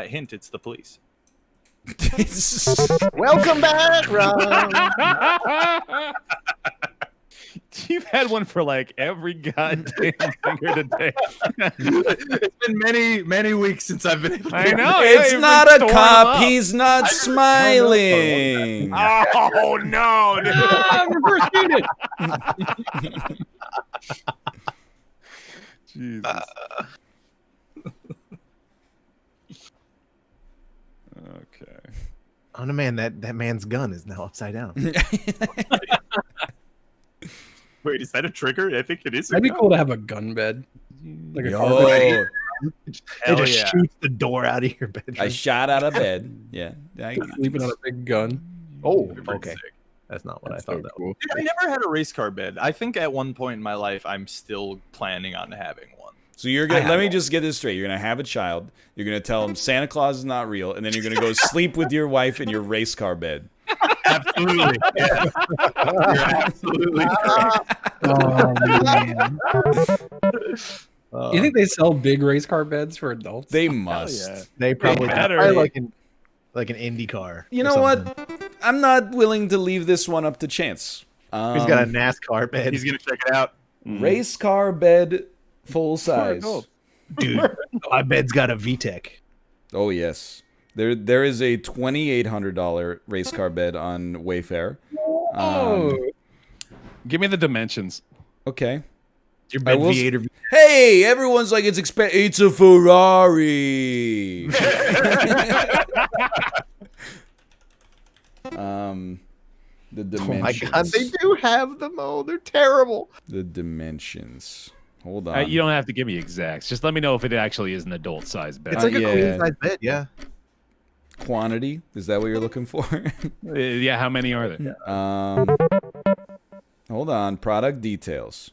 Hint, it's the police. Welcome back, Ron. You've had one for like every goddamn finger today. It's been many weeks since I've been able to. I know. It's you've not been a storing cop. them up. He's not smiling. Oh no! Dude. Ah, reverse cheated. Jesus. Okay. Oh no, man! That man's gun is now upside down. Wait, is that a trigger? I think it is. That'd be cool to have a gun bed. Like a Yo, carpet. It Hell just yeah. shoots the door out of your bedroom. I shot out of bed. Yeah. Sleeping on a big gun. Oh, Pretty okay. sick. That's not what That's I thought. so That cool. I never had a race car bed. I think at one point in my life, I'm still planning on having one. So you're gonna let me just get this straight. You're gonna have a child. You're gonna tell him Santa Claus is not real, and then you're gonna go sleep with your wife in your race car bed. Absolutely. Yeah. You're absolutely correct. Oh man. You think they sell big race car beds for adults? They must. They probably better. probably like an Indy car. You or know something. what? I'm not willing to leave this one up to chance. He's got a NASCAR bed. He's gonna check it out. Race car bed, full size. Dude, my bed's got a VTEC. Oh yes, there is a $2,800 race car bed on Wayfair. Oh, Give me the dimensions. Okay. Your I bed will V8 or Hey, everyone's like it's a Ferrari. The dimensions. Oh my god, they do have them. Oh, they're terrible. The dimensions. Hold on. You don't have to give me exacts. Just let me know if it actually is an adult size bed. It's like a yeah. queen size bed, yeah. Quantity? Is that what you're looking for? Yeah, how many are there? Hold on. Product details.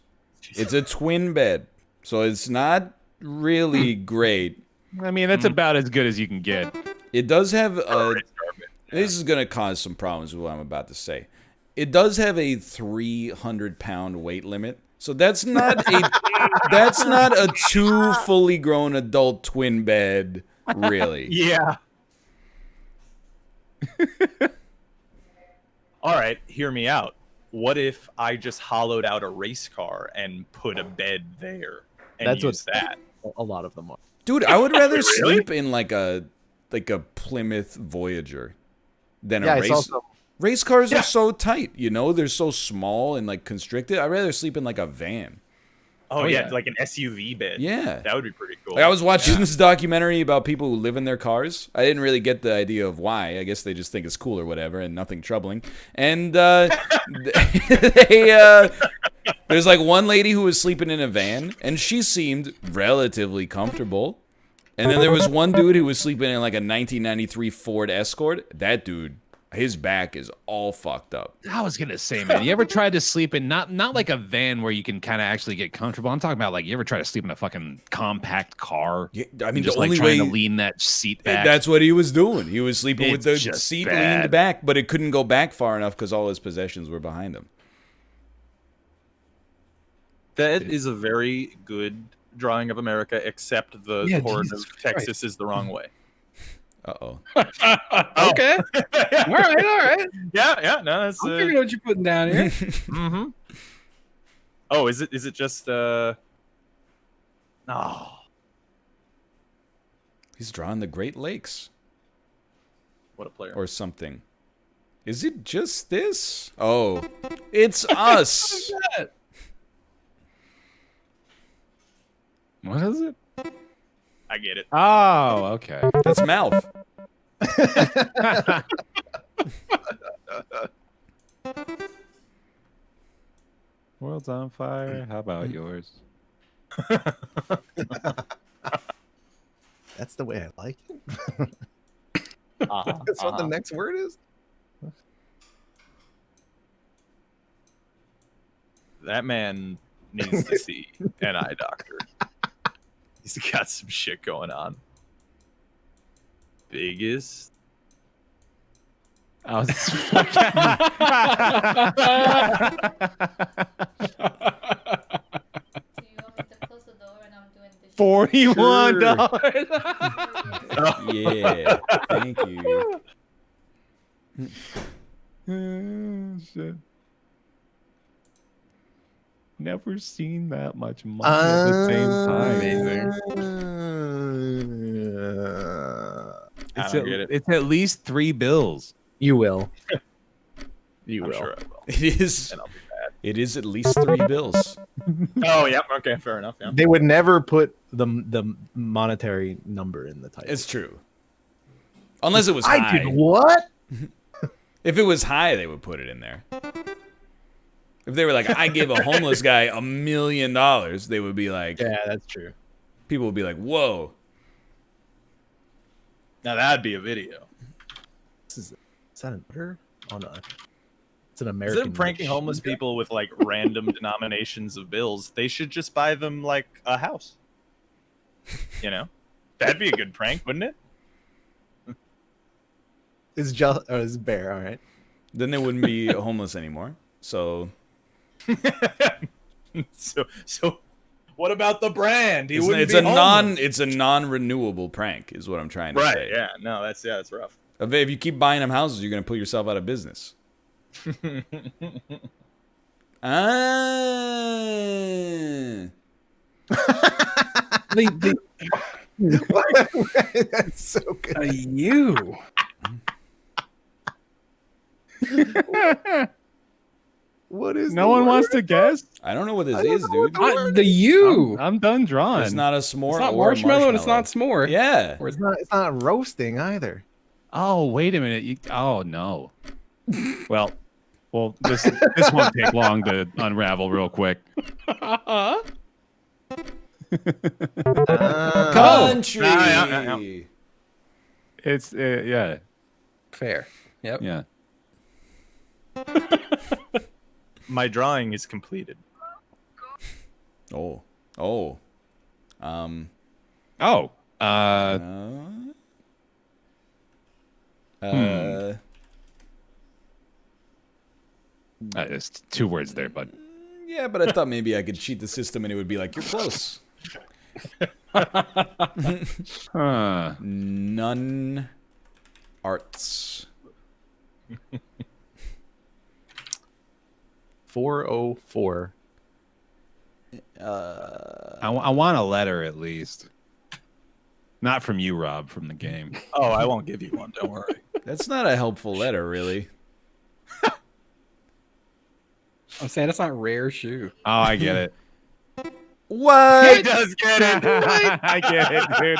It's a twin bed, so it's not really great. I mean, that's about as good as you can get. It does have a... This is going to cause some problems with what I'm about to say. It does have a 300-pound weight limit. So that's not a 2 fully grown adult twin bed, really. Yeah. All right, hear me out. What if I just hollowed out a race car and put a bed there and That's use that? A lot of them are. Dude, I would rather sleep in like a Plymouth Voyager than a race. Race cars are so tight, you know? They're so small and like constricted. I'd rather sleep in like a van. Oh yeah, like an SUV bed. Yeah. That would be pretty cool. Like, I was watching this documentary about people who live in their cars. I didn't really get the idea of why. I guess they just think it's cool or whatever and nothing troubling. And there's like one lady who was sleeping in a van and she seemed relatively comfortable. And then there was one dude who was sleeping in like a 1993 Ford Escort. That dude, his back is all fucked up. I was gonna say, man, you ever tried to sleep in not like a van where you can kind of actually get comfortable? I'm talking about like you ever try to sleep in a fucking compact car? Yeah, I mean, just the like only trying way to lean that seat back. That's what he was doing. He was sleeping with the just seat bad. leaned back, but it couldn't go back far enough because all his possessions were behind him. That is a very good drawing of America, except the horn of Texas is the wrong way. Uh-oh. Okay. All right. Yeah, no, that's I'm figuring what you're putting down here. mm-hmm. Oh, is it just oh. He's drawing the Great Lakes. What a player. Or something. Is it just this? Oh, it's us. What is it? I get it. Oh, okay. That's mouth. World's on fire. How about yours? That's the way I like it. Uh-huh, That's what the next word is. That man needs to see an eye doctor. He's got some shit going on. Biggest. Oh, So you want me to close the door and I'm doing this? $41. Yeah. Thank you. Shit. Never seen that much money at the same time. It's at least 3 bills. You will. You will. Sure I will. It is. And I'll be bad. It is at least 3 bills. Oh, yeah. Okay, fair enough. Yeah. They would never put the monetary number in the title. It's true. Unless it was high. I did what? If it was high, they would put it in there. If they were like, I gave a homeless guy $1 million, they would be like, Yeah, that's true. people would be like, whoa. Now that'd be a video. Is that an order? Oh no. It's an Instead American. of pranking homeless people with like random denominations of bills, they should just buy them like a house. You know? That'd be a good prank, wouldn't it? It's just it's bear, all right. Then they wouldn't be homeless anymore. So So what about the brand? it's a non-renewable prank, is what I'm trying to right. say. Yeah. No, that's rough. If you keep buying them houses, you're gonna put yourself out of business. That's so good. You. What is No one wants to guess? I don't know what this is, dude. The you. I'm done drawing. It's not a s'more It's not or a marshmallow and it's not s'more. Yeah. It's not roasting either. Oh, wait a minute. Oh, no. Well, this won't take long to unravel real quick. Country. Yeah. It's yeah. Fair. Yep. Yeah. My drawing is completed. Oh. It's 2 words there, bud. Yeah, but I thought maybe I could cheat the system and it would be like, you're close. None arts. 404. I want a letter at least. Not from you, Rob, from the game. Oh, I won't give you one. Don't worry. That's not a helpful letter, really. I'm saying that's not rare shoe. Oh, I get it. What? He does get it. I get it, dude.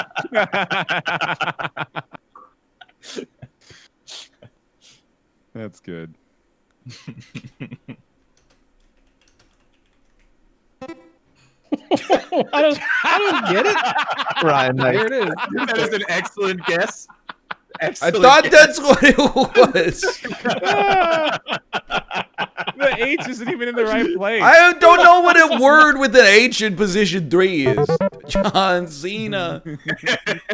That's good. I don't get it. Ryan, There it is. that is an excellent guess. I thought that's what it was. The H isn't even in the right place. I don't know what a word with an H in position 3 is. John Cena.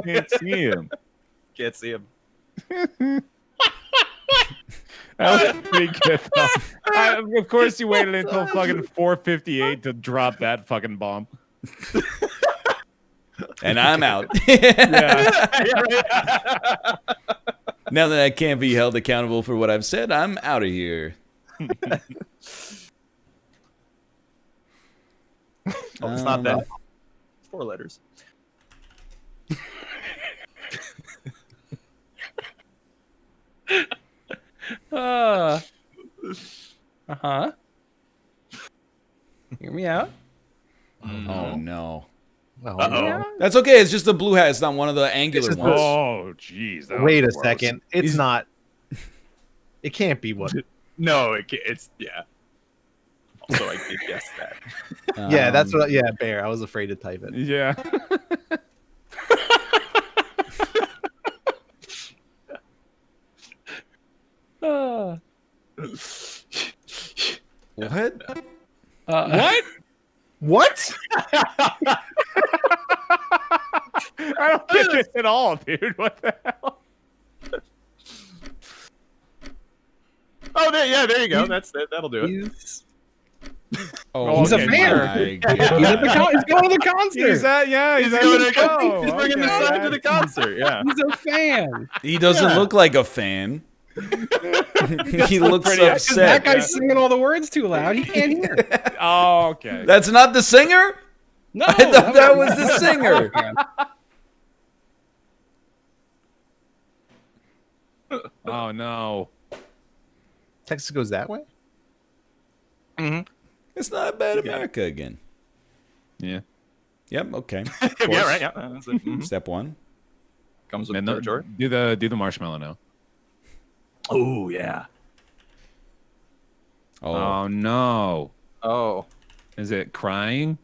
Can't see him. Can't see him. That was pretty good, though. Of course, you waited until fucking 4:58 to drop that fucking bomb. And I'm out. Yeah. Now that I can't be held accountable for what I've said, I'm out of here. It's not that. It's 4 letters. Hear me out. Oh, no. Uh-oh. That's okay. It's just a blue hat. It's not one of the angular It's just ones. Oh, jeez. that Wait a was gross. second. It's not. It can't be what. No, it's yeah. Also, I did guess that. Yeah, that's what. Yeah, Bear. I was afraid to type it. Yeah. What? What? What? I don't get this at all, dude. What the hell? Oh, there you go. That's it. That'll do it. Oh, He's a okay, fan. my He's God. going to the concert. He's at He's at going the to show. He's bringing the Okay. sign to the concert. Yeah. He's a fan. He doesn't look like a fan. He looks pretty That upset. guy's singing all the words too loud. He can't hear. Oh, okay. That's not the singer? No, I thought that was the singer. Oh no. Texas goes that way? It's not bad America again. Yeah. Yep, okay. Yeah, right. Yeah. That's it. Mhm. Step 1. Comes with And the territory. do the marshmallow now. Oh yeah. Oh. Oh no. Oh. Is it crying?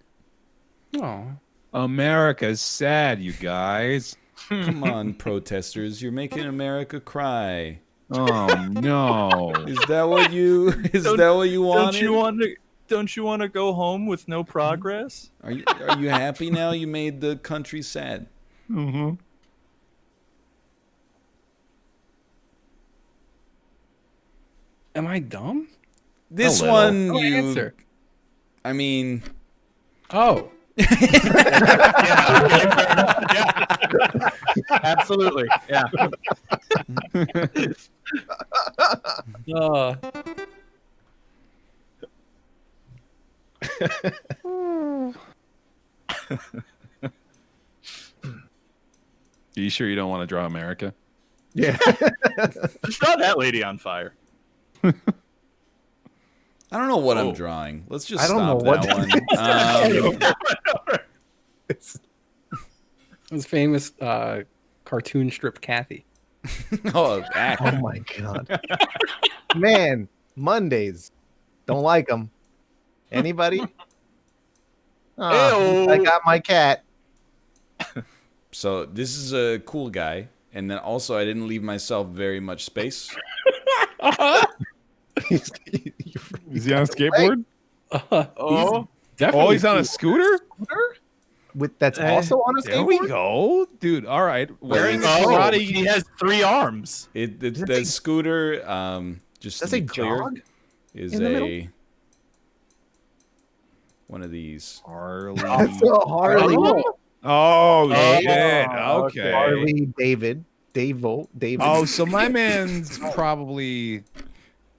Oh. America's sad, you guys. Come on, protesters. You're making America cry. Oh no. Is that what you wanted? Don't you want to go home with no progress? Are you happy now you made the country sad? Mm-hmm. Am I dumb? This little. one No you answer. I mean, Oh. Absolutely. Yeah. Are you sure you don't want to draw America? Yeah. Just draw that lady on fire. I don't know what I'm drawing. Let's just I don't stop know what that one. It was famous cartoon strip Kathy. Oh, act. Oh my god, man! Mondays, don't like them. Anybody? Oh, I got my cat. So this is a cool guy, and then also I didn't leave myself very much space. Is he on a skateboard? Oh, Oh, he's on a scooter? With that's also on a There we skateboard. go. Dude, all right. Wearing a Oh, karate. he has 3 arms. The scooter, just Does to it be clear, jog is in the middle? one of these. Harley. That's a Harley. Oh, shit. Okay. Harley David. Dave. Oh, so my man's probably.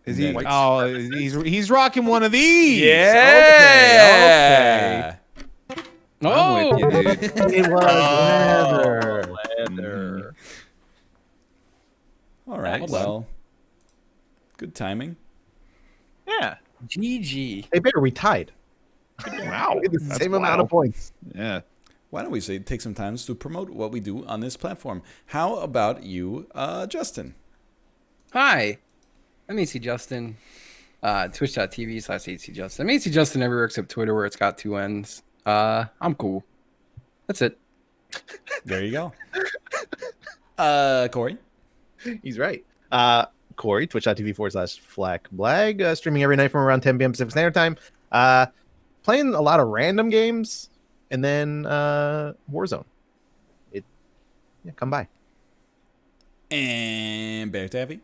Is he? White Oh, he's rocking one of these. Yeah. Okay. Oh, I'm with you, dude. It was Leather. All right. Nice. Well, good timing. Yeah. GG. They better we tied. Wow. We get the That's same amount of wild. points. Yeah. Why don't we take some time to promote what we do on this platform? How about you, Justin? Hi, I'm AC Justin. Twitch.tv/AC Justin. I'm AC Justin everywhere except Twitter, where it's got 2 N's. I'm cool. That's it. There you go. Corey? He's right. Corey, twitch.tv/FlackBlag, streaming every night from around 10 p.m. Pacific Standard Time. Playing a lot of random games, and then Warzone. Come by. And Bear Taffy?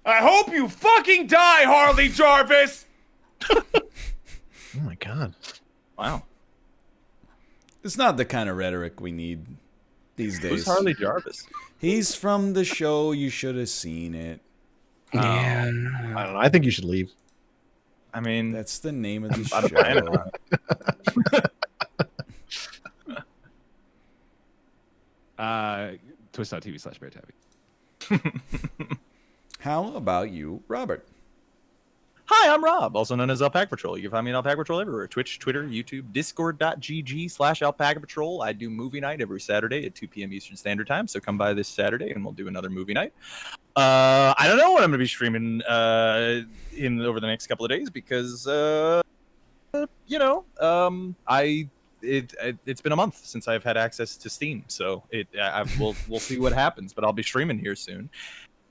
I hope you fucking die, Harley Jarvis. Oh my god. Wow. It's not the kind of rhetoric we need these days. Who's Harley Jarvis? He's from the show. You should have seen it. Yeah. I don't know. I think you should leave. I mean, That's the name of the not a plan show. Twitch.tv/BearTabby. How about you, Robert? hi, I'm Rob, also known as Alpaca Patrol. You can find me on Alpaca Patrol everywhere. Twitch, Twitter, YouTube, Discord.gg/Alpaca Patrol. I do movie night every Saturday at 2 p.m. Eastern Standard Time, so come by this Saturday and we'll do another movie night. I don't know what I'm going to be streaming over the next couple of days because, it's been a month since I've had access to Steam, so we'll see what happens, but I'll be streaming here soon.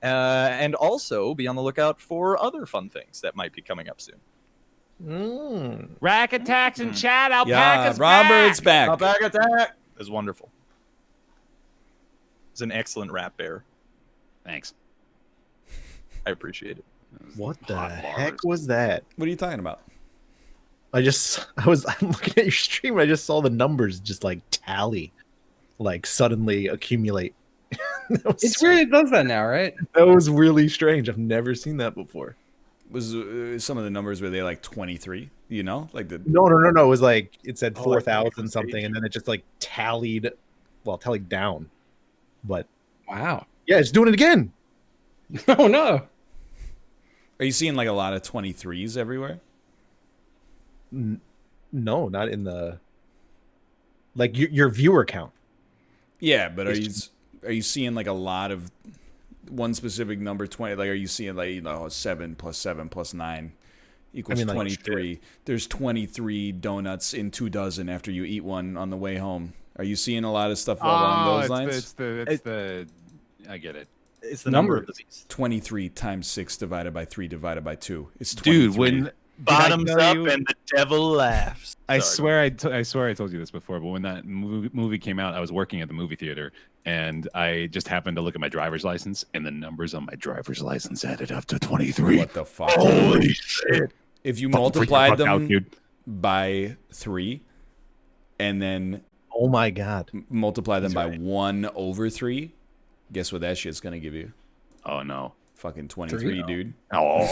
And also be on the lookout for other fun things that might be coming up soon. Rack attacks and chat. Yeah, Alpaca's Robert's back. Alpaca attack is wonderful. It's an excellent rap bear. Thanks. I appreciate it. What the heck was that? What are you talking about? I'm looking at your stream and I just saw the numbers just like tally, like suddenly accumulate. It's weird it does that now, right? That was really strange. I've never seen that before. Was some of the numbers were they like 23? You know, like the No. It was like it said Oh, 4,000 something, and then it just like tallied down. But Wow. yeah, it's doing it again. Oh no. Are you seeing like a lot of 23s everywhere? No, not in the like your viewer count. Yeah, but are you seeing like a lot of one specific number 20? Like, are you seeing like 7 plus 7 plus 9 equals 23? There's 23 donuts in 2 dozen after you eat one on the way home. Are you seeing a lot of stuff along those lines? I get it. It's the number of the beast. 23 times 6 divided by 3 divided by 2. It's 23. Dude, when Bottoms tell up you- and the devil laughs. I Sorry. swear I told you this before, but when that movie came out, I was working at the movie theater, and I just happened to look at my driver's license, and the numbers on my driver's license added up to 23. What the fuck? Holy shit. If you Fucking multiplied freak the fuck them out, dude. by 3 and then Oh my god. multiply them by 1/3, guess what that shit's gonna give you? Oh no. Fucking 23, dude. Oh.